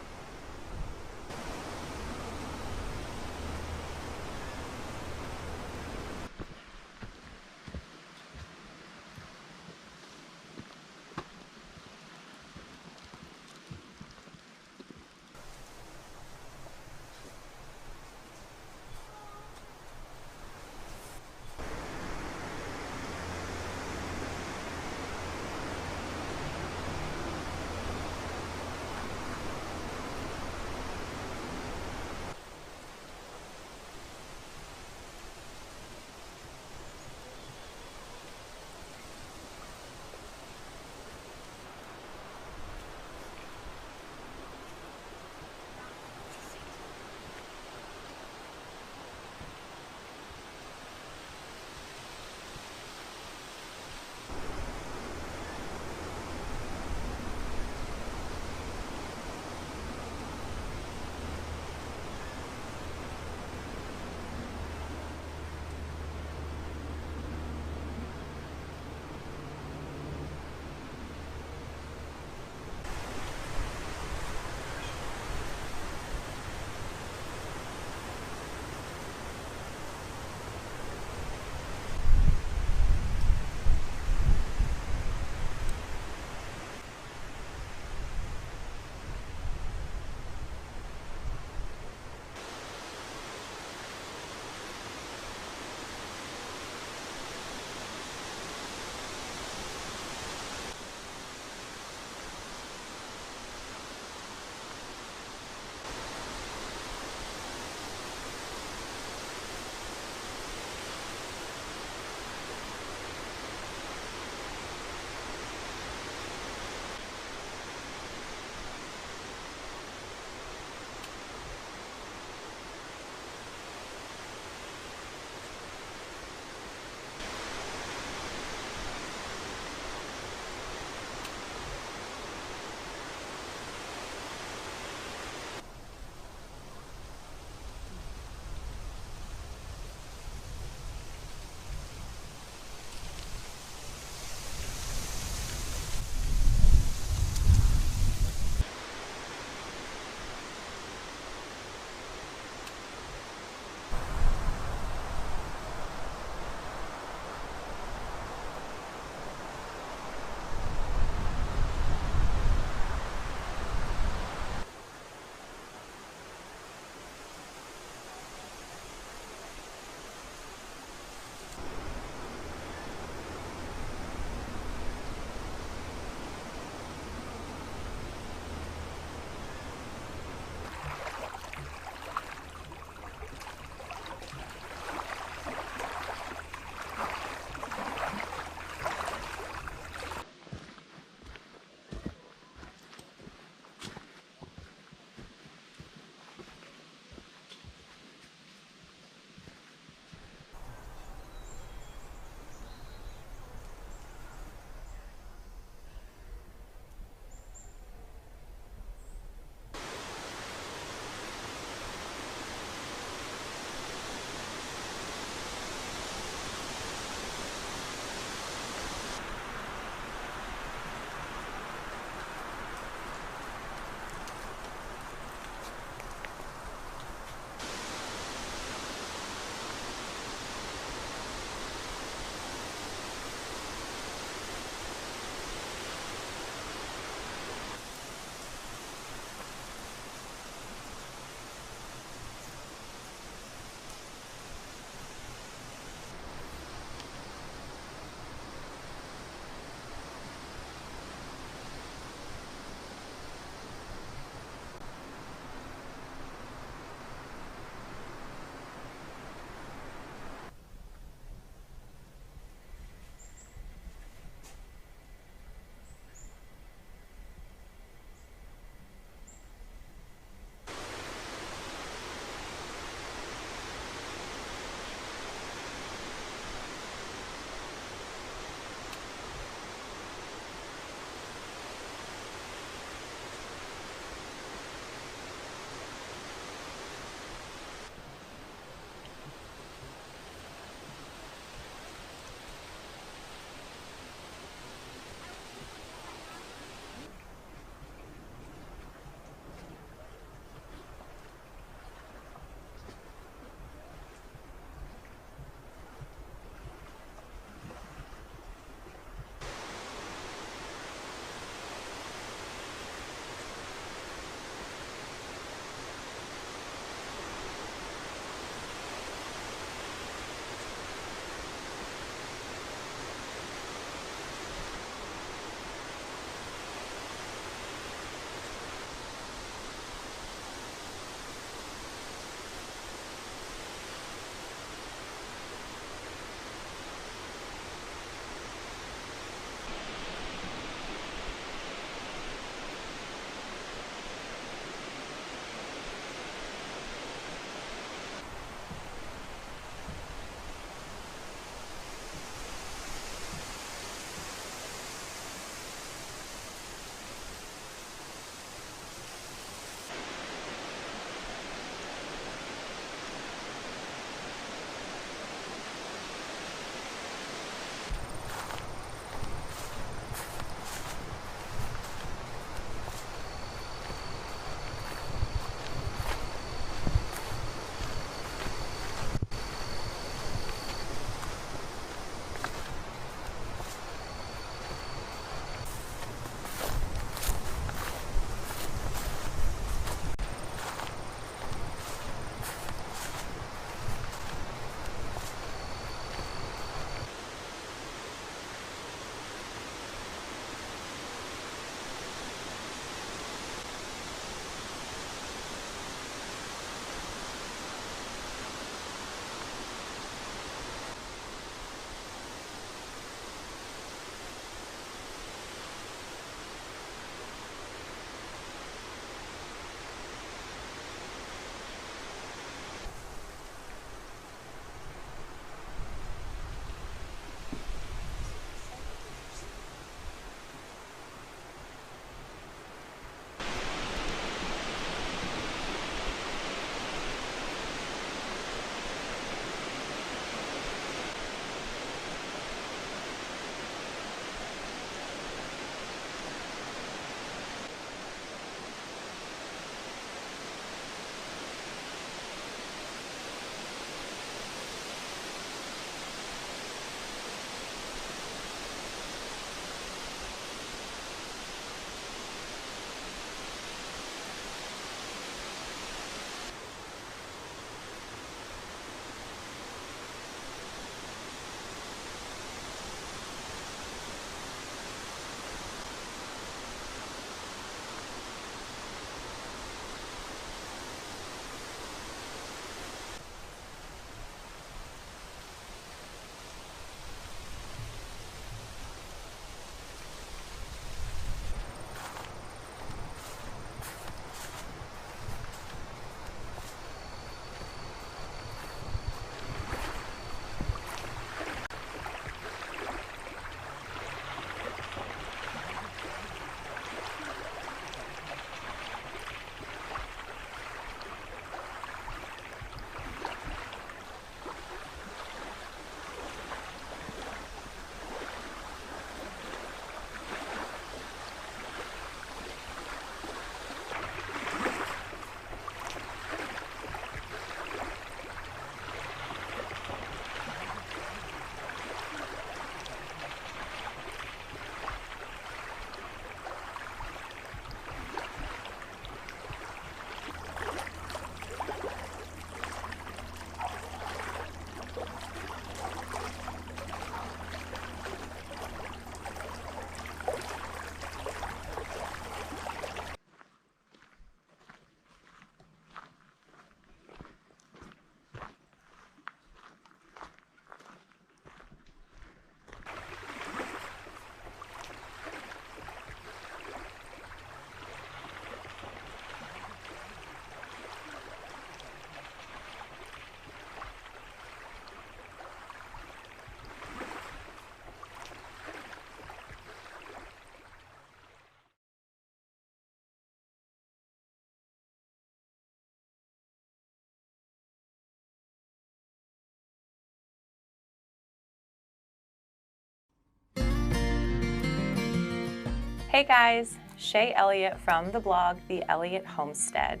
S3: Hey guys, Shay Elliott from the blog The Elliott Homestead,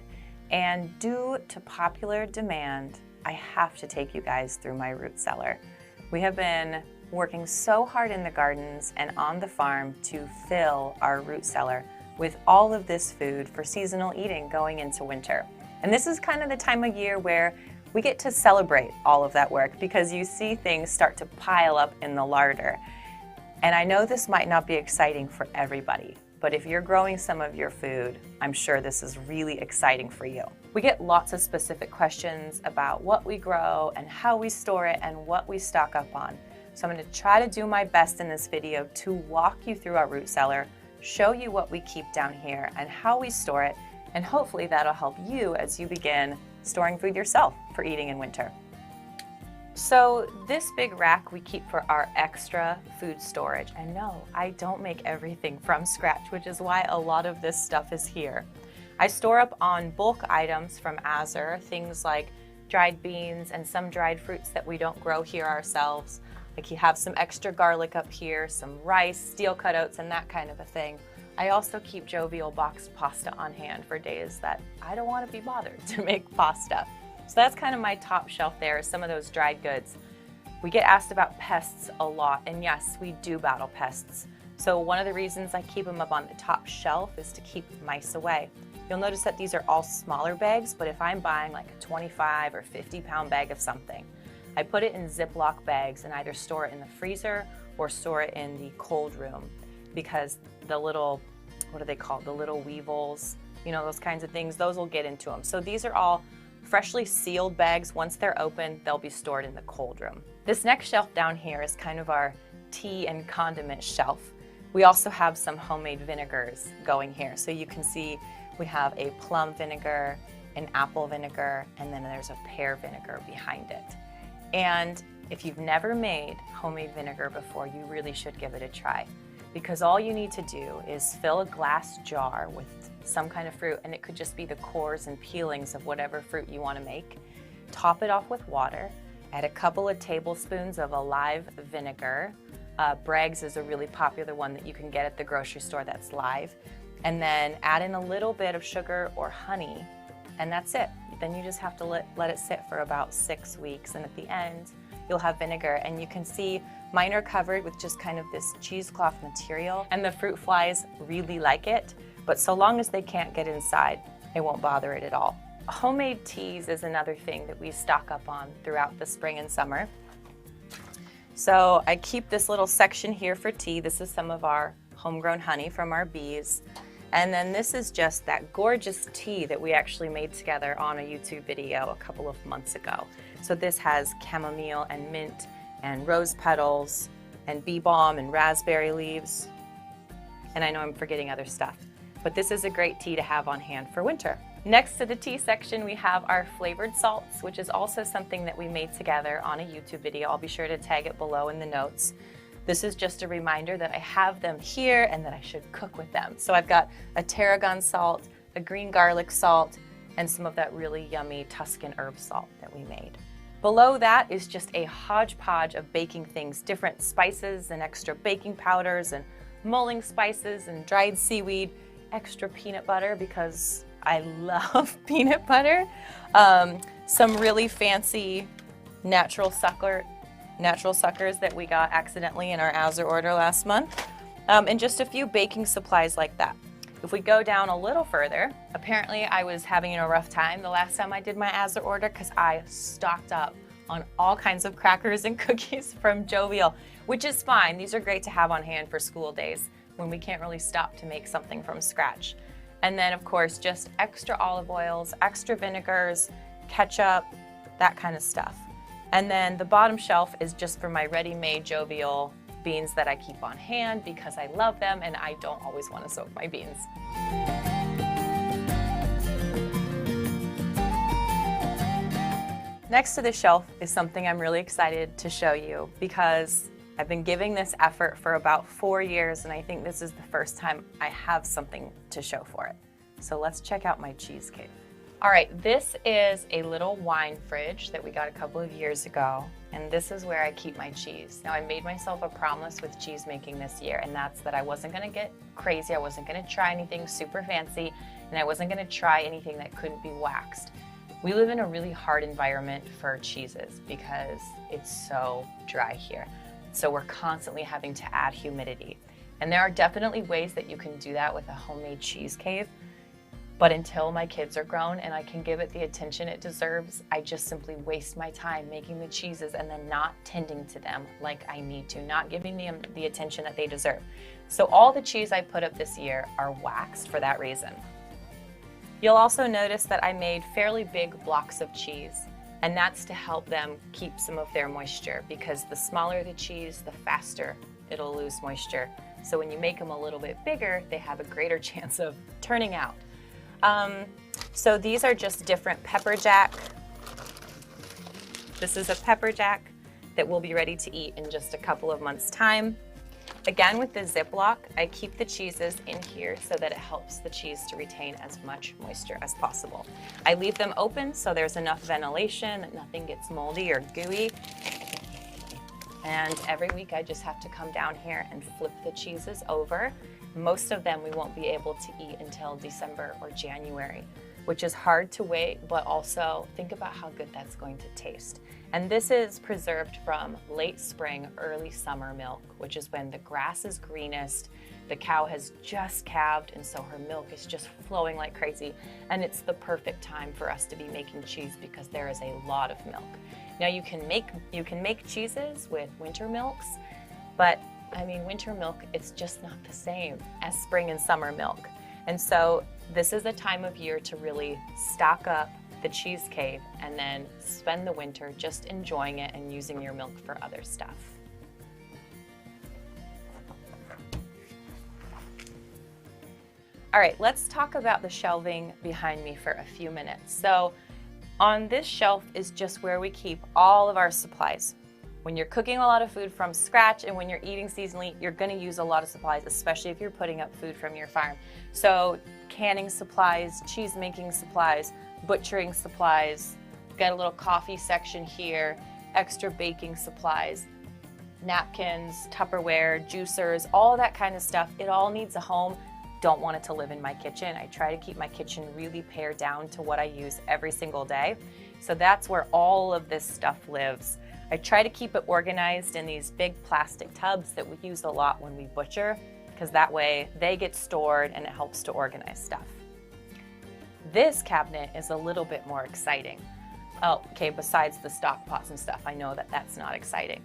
S3: and due to popular demand, I have to take you guys through my root cellar. We have been working so hard in the gardens and on the farm to fill our root cellar with all of this food for seasonal eating going into winter. And this is kind of the time of year where we get to celebrate all of that work because you see things start to pile up in the larder. And I know this might not be exciting for everybody, but if you're growing some of your food, I'm sure this is really exciting for you. We get lots of specific questions about what we grow and how we store it and what we stock up on. So I'm going to try to do my best in this video to walk you through our root cellar, show you what we keep down here and how we store it, and hopefully that'll help you as you begin storing food yourself for eating in winter. So this big rack we keep for our extra food storage. And no, I don't make everything from scratch, which is why a lot of this stuff is here. I store up on bulk items from Azure, things like dried beans and some dried fruits that we don't grow here ourselves. Like you have some extra garlic up here, some rice, steel cut oats, and that kind of a thing. I also keep Jovial boxed pasta on hand for days that I don't want to be bothered to make pasta. So that's kind of my top shelf there, some of those dried goods. We get asked about pests a lot, and yes, we do battle pests. So one of the reasons I keep them up on the top shelf is to keep mice away. You'll notice that these are all smaller bags, but if I'm buying like a 25 or 50 pound bag of something, I put it in Ziploc bags and either store it in the freezer or store it in the cold room because the little, what are they called? The little weevils, you know, those kinds of things, those will get into them. So these are all freshly sealed bags. Once they're open, they'll be stored in the cold room. This next shelf down here is kind of our tea and condiment shelf. We also have some homemade vinegars going here. So you can see we have a plum vinegar, an apple vinegar, and then there's a pear vinegar behind it. And if you've never made homemade vinegar before, you really should give it a try because all you need to do is fill a glass jar with some kind of fruit, and it could just be the cores and peelings of whatever fruit you want to make. Top it off with water, add a couple of tablespoons of a live vinegar. Bragg's is a really popular one that you can get at the grocery store that's live. And then add in a little bit of sugar or honey, and that's it. Then you just have to let it sit for about 6 weeks, and at the end, you'll have vinegar. And you can see mine are covered with just kind of this cheesecloth material, and the fruit flies really like it. But so long as they can't get inside, it won't bother it at all. Homemade teas is another thing that we stock up on throughout the spring and summer. So I keep this little section here for tea. This is some of our homegrown honey from our bees. And then this is just that gorgeous tea that we actually made together on a YouTube video a couple of months ago. So this has chamomile and mint and rose petals and bee balm and raspberry leaves. And I know I'm forgetting other stuff. But this is a great tea to have on hand for winter. Next to the tea section, we have our flavored salts, which is also something that we made together on a YouTube video. I'll be sure to tag it below in the notes. This is just a reminder that I have them here and that I should cook with them. So I've got a tarragon salt, a green garlic salt, and some of that really yummy Tuscan herb salt that we made. Below that is just a hodgepodge of baking things, different spices and extra baking powders and mulling spices and dried seaweed, extra peanut butter because I love peanut butter, some really fancy natural suckers that we got accidentally in our Azure order last month, and just a few baking supplies like that. If we go down a little further, apparently I was having a rough time the last time I did my Azure order because I stocked up on all kinds of crackers and cookies from Jovial, which is fine. These are great to have on hand for school days when we can't really stop to make something from scratch. And then of course, just extra olive oils, extra vinegars, ketchup, that kind of stuff. And then the bottom shelf is just for my ready-made Jovial beans that I keep on hand because I love them and I don't always want to soak my beans. Next to the shelf is something I'm really excited to show you because I've been giving this effort for about 4 years and I think this is the first time I have something to show for it. So let's check out my cheese cave. All right, this is a little wine fridge that we got a couple of years ago. and this is where I keep my cheese. Now, I made myself a promise with cheese making this year, and that's that I wasn't gonna get crazy, I wasn't gonna try anything super fancy, and I wasn't gonna try anything that couldn't be waxed. We live in a really hard environment for cheeses because it's so dry here. So we're constantly having to add humidity. And there are definitely ways that you can do that with a homemade cheese cave. But until my kids are grown and I can give it the attention it deserves, I just simply waste my time making the cheeses and then not tending to them like I need to, not giving them the attention that they deserve. So all the cheese I put up this year are waxed for that reason. You'll also notice that I made fairly big blocks of cheese, and that's to help them keep some of their moisture, because the smaller the cheese, the faster it'll lose moisture. So when you make them a little bit bigger, they have a greater chance of turning out. So these are just different pepper jack. This is a pepper jack that will be ready to eat in just a couple of months' time. Again, with the Ziploc, I keep the cheeses in here so that it helps the cheese to retain as much moisture as possible. I leave them open so there's enough ventilation that nothing gets moldy or gooey. And every week I just have to come down here and flip the cheeses over. Most of them we won't be able to eat until December or January, which is hard to wait, but also think about how good that's going to taste. And this is preserved from late spring, early summer milk, which is when the grass is greenest, the cow has just calved, and so her milk is just flowing like crazy. And it's the perfect time for us to be making cheese because there is a lot of milk. Now you can make cheeses with winter milks, but I mean, winter milk, it's just not the same as spring and summer milk. And so this is a time of year to really stock up the cheese cave and then spend the winter just enjoying it and using your milk for other stuff. All right, let's talk about the shelving behind me for a few minutes. So on this shelf is just where we keep all of our supplies. When you're cooking a lot of food from scratch and when you're eating seasonally, you're gonna use a lot of supplies, especially if you're putting up food from your farm. So canning supplies, cheese making supplies, butchering supplies, got a little coffee section here, extra baking supplies, napkins, Tupperware, juicers, all that kind of stuff. It all needs a home. Don't want it to live in my kitchen. I try to keep my kitchen really pared down to what I use every single day. So that's where all of this stuff lives. I try to keep it organized in these big plastic tubs that we use a lot when we butcher, because that way they get stored and it helps to organize stuff. This cabinet is a little bit more exciting. Oh, okay, besides the stock pots and stuff, I know that that's not exciting.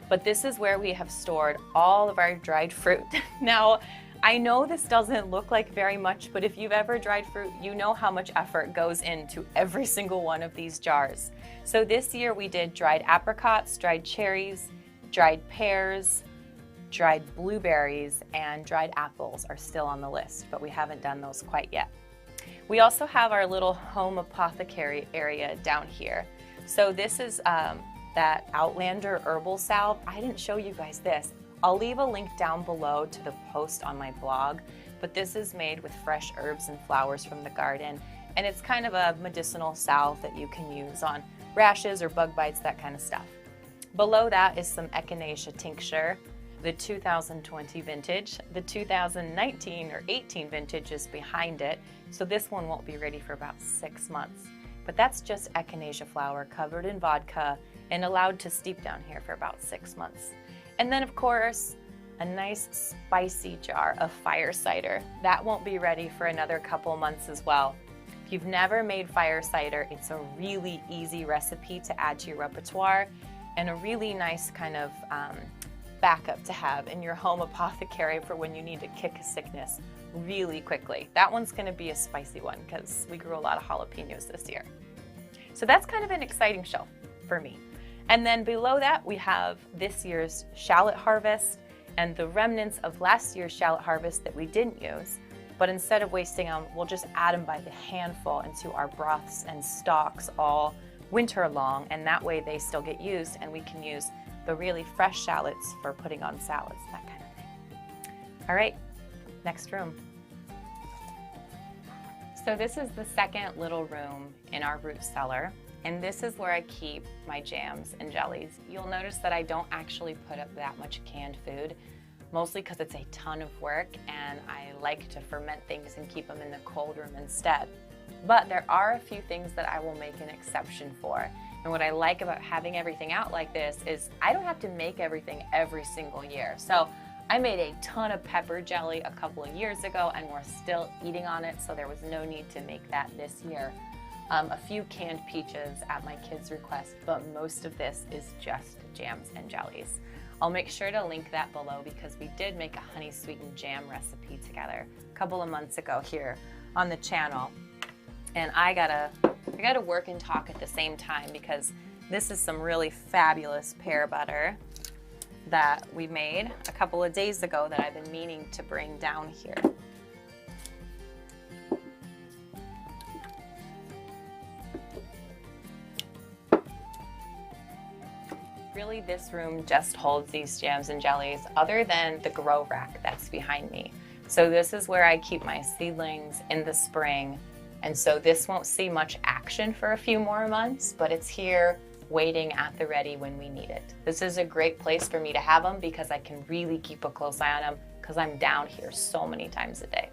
S3: But this is where we have stored all of our dried fruit. Now, I know this doesn't look like very much, but if you've ever dried fruit, you know how much effort goes into every single one of these jars. So this year we did dried apricots, dried cherries, dried pears, dried blueberries, and dried apples are still on the list, but we haven't done those quite yet. We also have our little home apothecary area down here. So this is that Outlander herbal salve. I didn't show you guys this. I'll leave a link down below to the post on my blog, but this is made with fresh herbs and flowers from the garden, and it's kind of a medicinal salve that you can use on rashes or bug bites, that kind of stuff. Below that is some echinacea tincture, the 2020 vintage. The 2019 or 18 vintage is behind it, so this one won't be ready for about 6 months. But that's just echinacea flower covered in vodka and allowed to steep down here for about 6 months. And then, of course, a nice spicy jar of fire cider. That won't be ready for another couple months as well. If you've never made fire cider, it's a really easy recipe to add to your repertoire and a really nice kind of backup to have in your home apothecary for when you need to kick a sickness really quickly. That one's gonna be a spicy one because we grew a lot of jalapenos this year. So that's kind of an exciting shelf for me. And then below that, we have this year's shallot harvest and the remnants of last year's shallot harvest that we didn't use. But instead of wasting them, we'll just add them by the handful into our broths and stocks all winter long, and that way they still get used and we can use the really fresh shallots for putting on salads, that kind of thing. All right, next room. So this is the second little room in our root cellar. and this is where I keep my jams and jellies. You'll notice that I don't actually put up that much canned food, mostly because it's a ton of work and I like to ferment things and keep them in the cold room instead. But there are a few things that I will make an exception for. And what I like about having everything out like this is I don't have to make everything every single year. So I made a ton of pepper jelly a couple of years ago and we're still eating on it, so there was no need to make that this year. A few canned peaches at my kids' request, but most of this is just jams and jellies. I'll make sure to link that below because we did make a honey sweetened jam recipe together a couple of months ago here on the channel. And I gotta work and talk at the same time because this is some really fabulous pear butter that we made a couple of days ago that I've been meaning to bring down here. Really, this room just holds these jams and jellies other than the grow rack that's behind me. So this is where I keep my seedlings in the spring. And so this won't see much action for a few more months, but it's here waiting at the ready when we need it. This is a great place for me to have them because I can really keep a close eye on them because I'm down here so many times a day.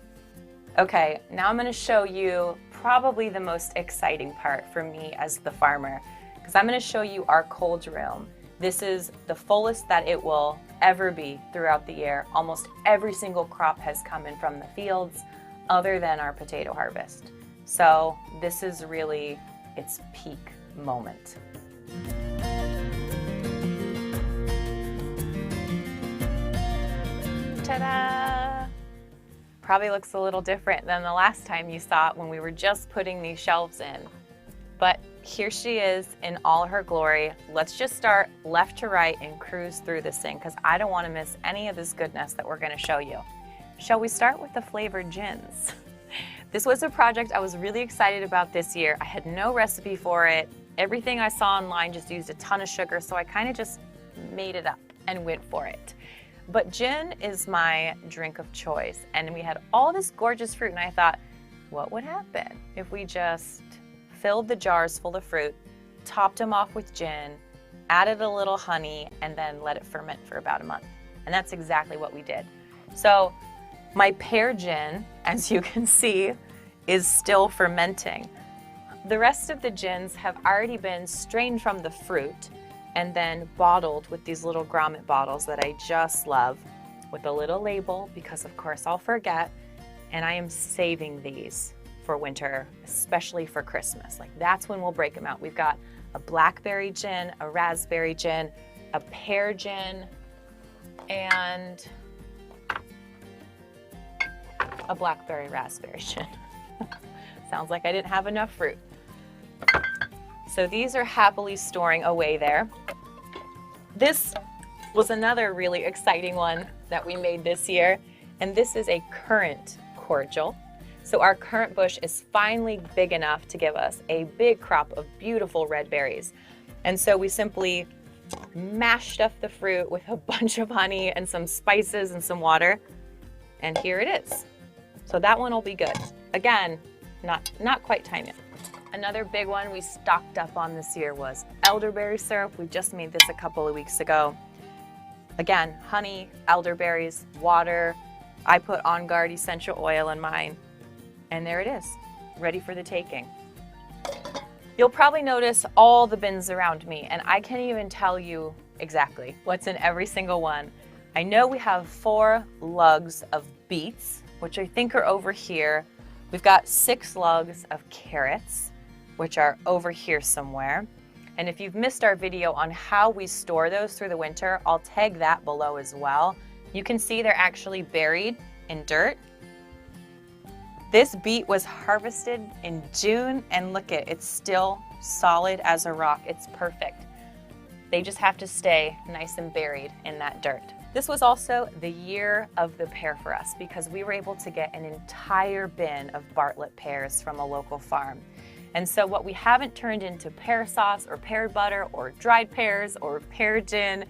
S3: Okay, now I'm gonna show you probably the most exciting part for me as the farmer, because I'm gonna show you our cold room. This is the fullest that it will ever be throughout the year. Almost every single crop has come in from the fields other than our potato harvest. So this is really its peak moment. Ta-da! Probably looks a little different than the last time you saw it when we were just putting these shelves in. But here she is in all her glory. Let's just start left to right and cruise through this thing because I don't want to miss any of this goodness that we're going to show you. Shall we start with the flavored gins? This was a project I was really excited about this year. I had no recipe for it. Everything I saw online just used a ton of sugar, so I kind of just made it up and went for it. But gin is my drink of choice, and we had all this gorgeous fruit, and I thought, what would happen if we just filled the jars full of fruit, topped them off with gin, added a little honey, and then let it ferment for about a month? And that's exactly what we did. So my pear gin, as you can see, is still fermenting. The rest of the gins have already been strained from the fruit and then bottled with these little grommet bottles that I just love, with a little label because of course I'll forget, and I am saving these for winter, especially for Christmas. Like that's when we'll break them out. We've got a blackberry gin, a raspberry gin, a pear gin, and a blackberry raspberry gin. Sounds like I didn't have enough fruit. So these are happily storing away there. This was another really exciting one that we made this year, and this is a currant cordial. So our currant bush is finally big enough to give us a big crop of beautiful red berries. And so we simply mashed up the fruit with a bunch of honey and some spices and some water, and here it is. So that one will be good. Again, not quite time yet. Another big one we stocked up on this year was elderberry syrup. We just made this a couple of weeks ago. Again, honey, elderberries, water. I put On Guard essential oil in mine. And there it is, ready for the taking. You'll probably notice all the bins around me, and I can't even tell you exactly what's in every single one. I know we have 4 lugs of beets, which I think are over here. We've got 6 lugs of carrots, which are over here somewhere. And if you've missed our video on how we store those through the winter, I'll tag that below as well. You can see they're actually buried in dirt. This beet was harvested in June, and look at it, it's still solid as a rock. It's perfect. They just have to stay nice and buried in that dirt. This was also the year of the pear for us because we were able to get an entire bin of Bartlett pears from a local farm. And so what we haven't turned into pear sauce or pear butter or dried pears or pear gin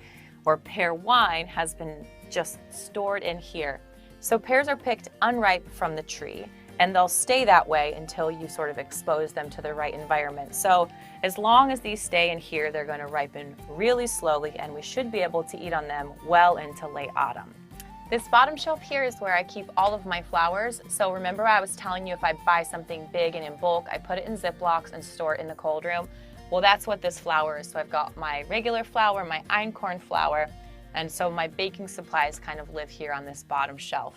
S3: or pear wine has been just stored in here. So pears are picked unripe from the tree, and they'll stay that way until you sort of expose them to the right environment. So as long as these stay in here, they're going to ripen really slowly, and we should be able to eat on them well into late autumn. This bottom shelf here is where I keep all of my flowers. So remember I was telling you if I buy something big and in bulk, I put it in Ziplocs and store it in the cold room. Well, that's what this flour is. So I've got my regular flour, my einkorn flour, and so my baking supplies kind of live here on this bottom shelf.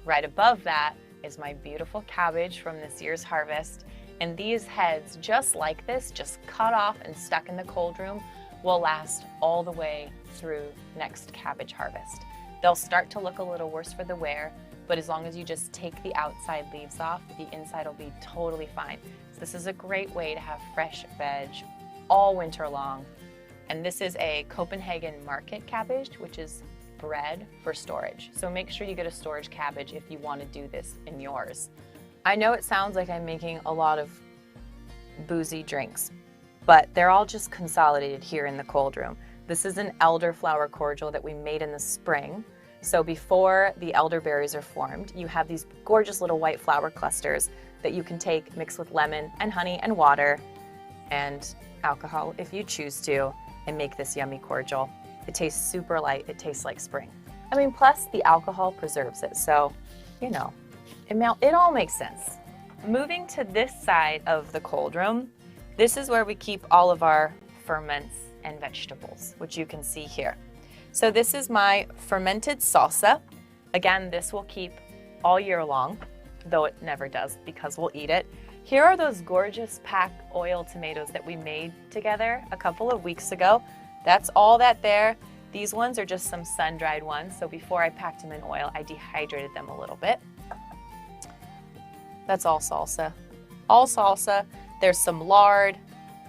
S3: Right above that is my beautiful cabbage from this year's harvest. And these heads, just like this, just cut off and stuck in the cold room, will last all the way through next cabbage harvest. They'll start to look a little worse for the wear, but as long as you just take the outside leaves off, the inside will be totally fine. So this is a great way to have fresh veg all winter long. And this is a Copenhagen market cabbage, which is bred for storage. So make sure you get a storage cabbage if you want to do this in yours. I know it sounds like I'm making a lot of boozy drinks, but they're all just consolidated here in the cold room. This is an elderflower cordial that we made in the spring. So before the elderberries are formed, you have these gorgeous little white flower clusters that you can take, mix with lemon and honey and water and alcohol if you choose to, and make this yummy cordial. It tastes super light. It tastes like spring. I mean, plus the alcohol preserves it. So, you know, it all makes sense. Moving to this side of the cold room, this is where we keep all of our ferments and vegetables, which you can see here. So this is my fermented salsa. Again, this will keep all year long, though it never does because we'll eat it. Here are those gorgeous pack oil tomatoes that we made together a couple of weeks ago. That's all that there. These ones are just some sun-dried ones. So before I packed them in oil, I dehydrated them a little bit. That's all salsa. All salsa. There's some lard,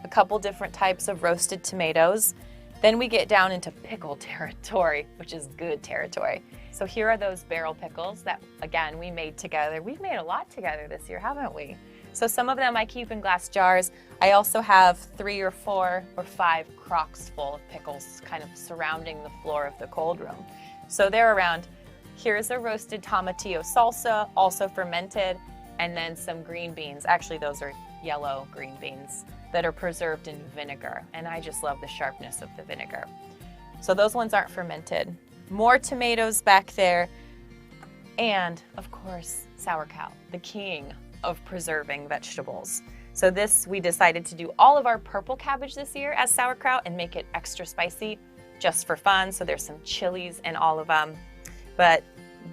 S3: a couple different types of roasted tomatoes. Then we get down into pickle territory, which is good territory. So here are those barrel pickles that, again, we made together. We've made a lot together this year, haven't we? So some of them I keep in glass jars. I also have 3 or 4 or 5 crocks full of pickles kind of surrounding the floor of the cold room. So they're around. Here's a roasted tomatillo salsa, also fermented, and then some green beans. Actually, those are yellow green beans that are preserved in vinegar, and I just love the sharpness of the vinegar. So those ones aren't fermented. More tomatoes back there, and of course, sauerkraut, the king of preserving vegetables. So this, we decided to do all of our purple cabbage this year as sauerkraut and make it extra spicy just for fun. So there's some chilies in all of them, but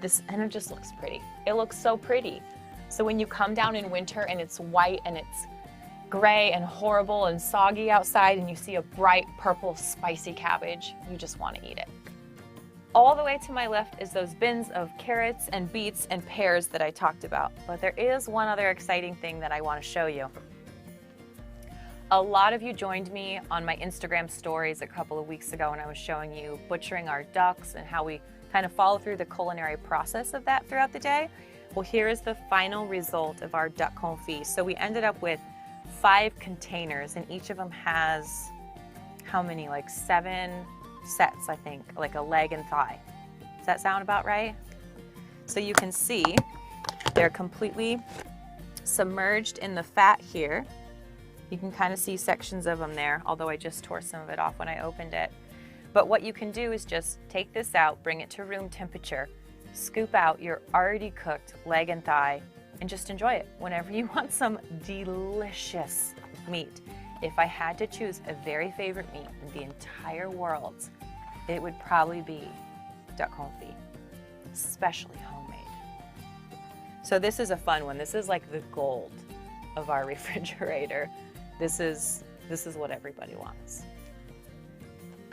S3: this, and it just looks pretty. It looks so pretty. So when you come down in winter and it's white and it's gray and horrible and soggy outside and you see a bright purple spicy cabbage, you just want to eat it. All the way to my left is those bins of carrots and beets and pears that I talked about. But there is one other exciting thing that I want to show you. A lot of you joined me on my Instagram stories a couple of weeks ago when I was showing you butchering our ducks and how we kind of follow through the culinary process of that throughout the day. Well, here is the final result of our duck confit. So we ended up with 5 containers, and each of them has, how many, like 7 sets, I think, like a leg and thigh. Does that sound about right? So you can see they're completely submerged in the fat here. You can kind of see sections of them there, although I just tore some of it off when I opened it. But what you can do is just take this out, bring it to room temperature, scoop out your already cooked leg and thigh, and just enjoy it whenever you want some delicious meat. If I had to choose a very favorite meat in the entire world, it would probably be duck confit, especially homemade. So this is a fun one. This is like the gold of our refrigerator. This is what everybody wants.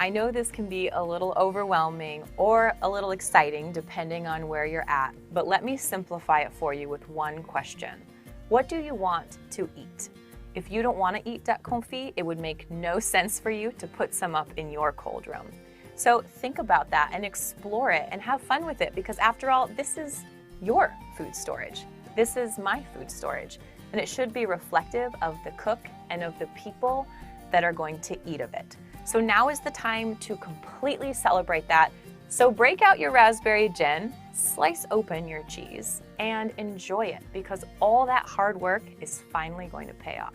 S3: I know this can be a little overwhelming or a little exciting depending on where you're at, but let me simplify it for you with one question. What do you want to eat? If you don't want to eat duck confit, it would make no sense for you to put some up in your cold room. So think about that and explore it and have fun with it, because after all, this is your food storage. This is my food storage, and it should be reflective of the cook and of the people that are going to eat of it. So now is the time to completely celebrate that So break out your raspberry gin, slice open your cheese, and enjoy it because all that hard work is finally going to pay off.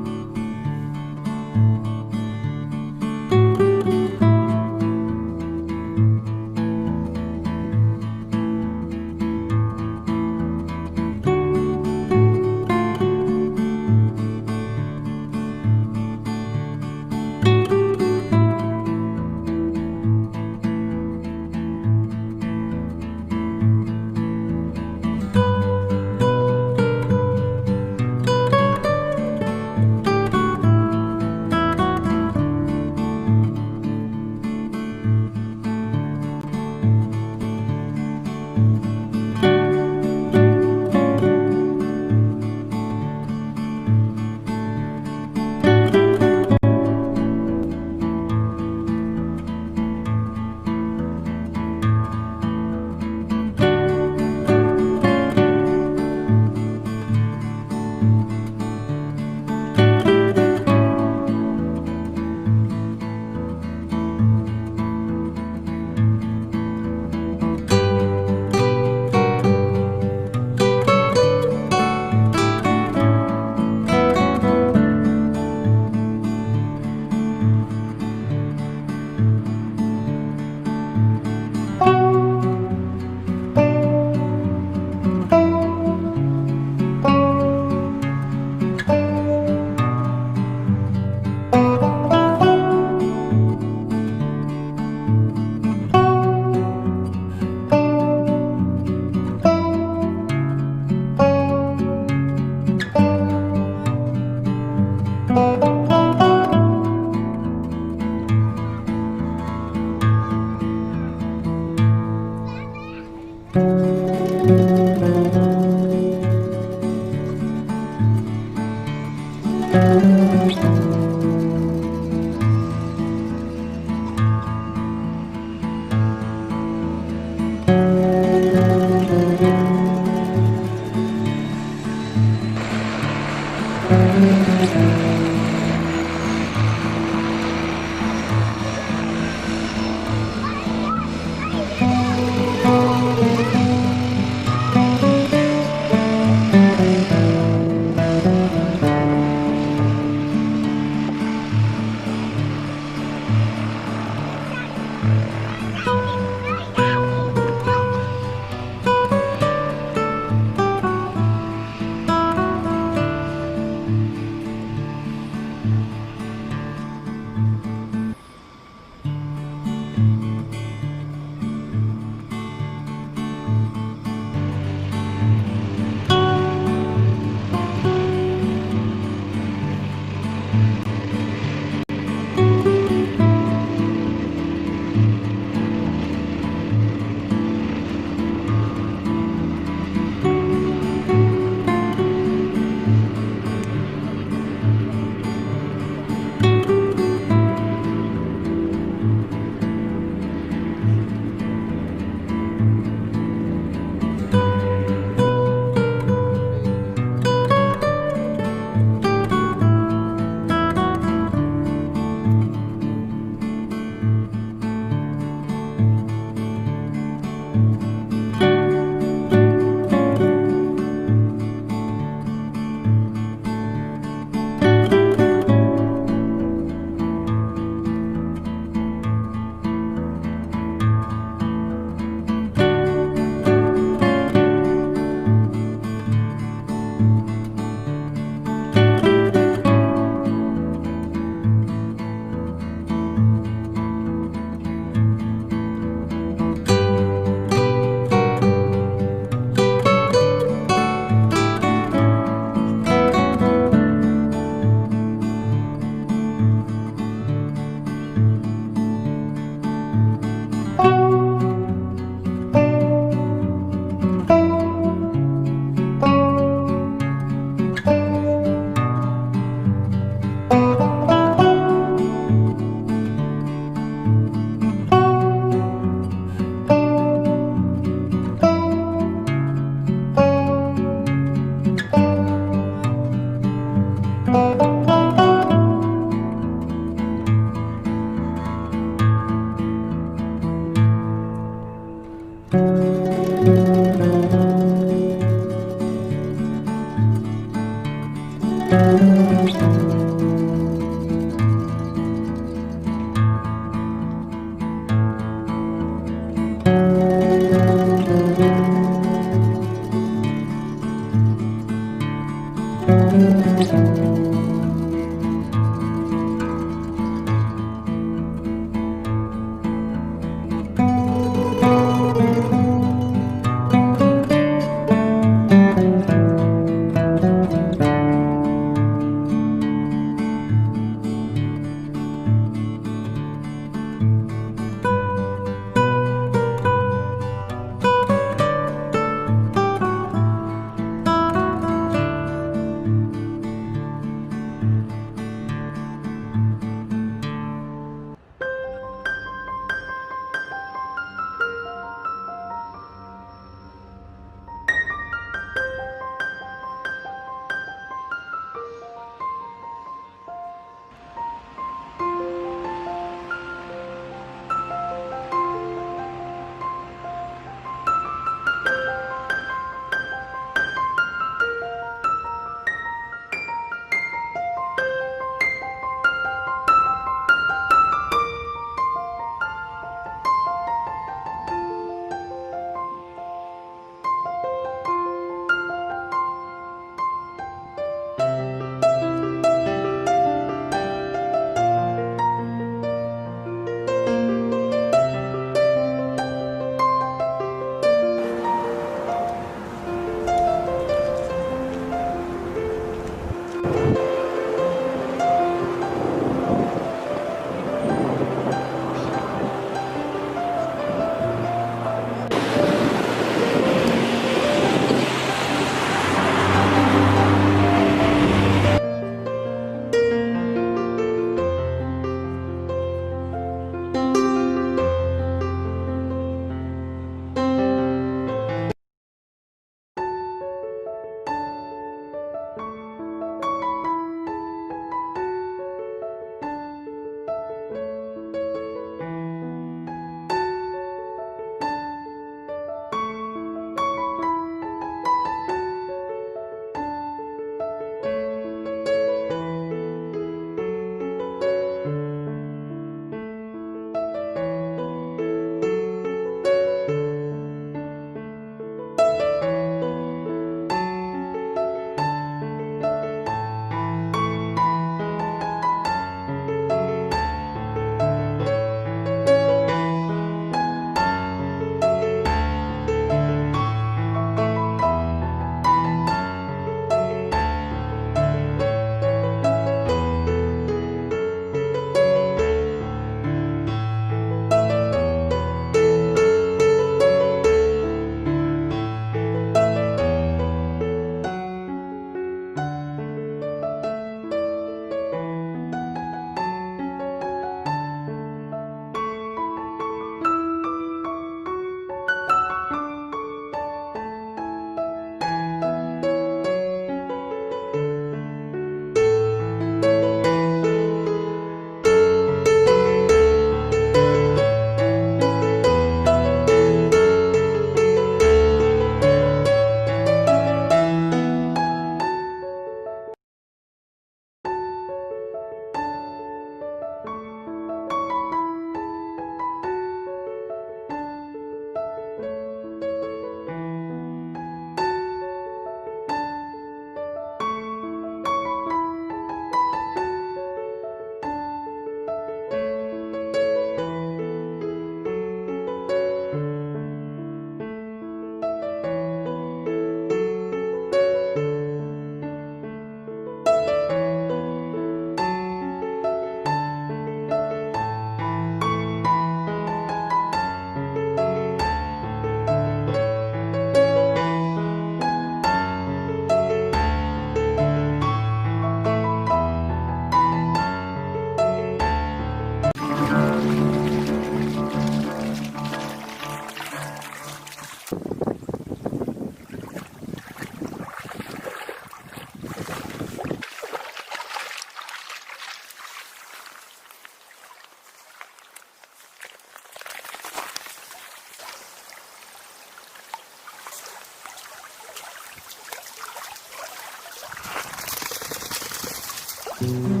S13: you.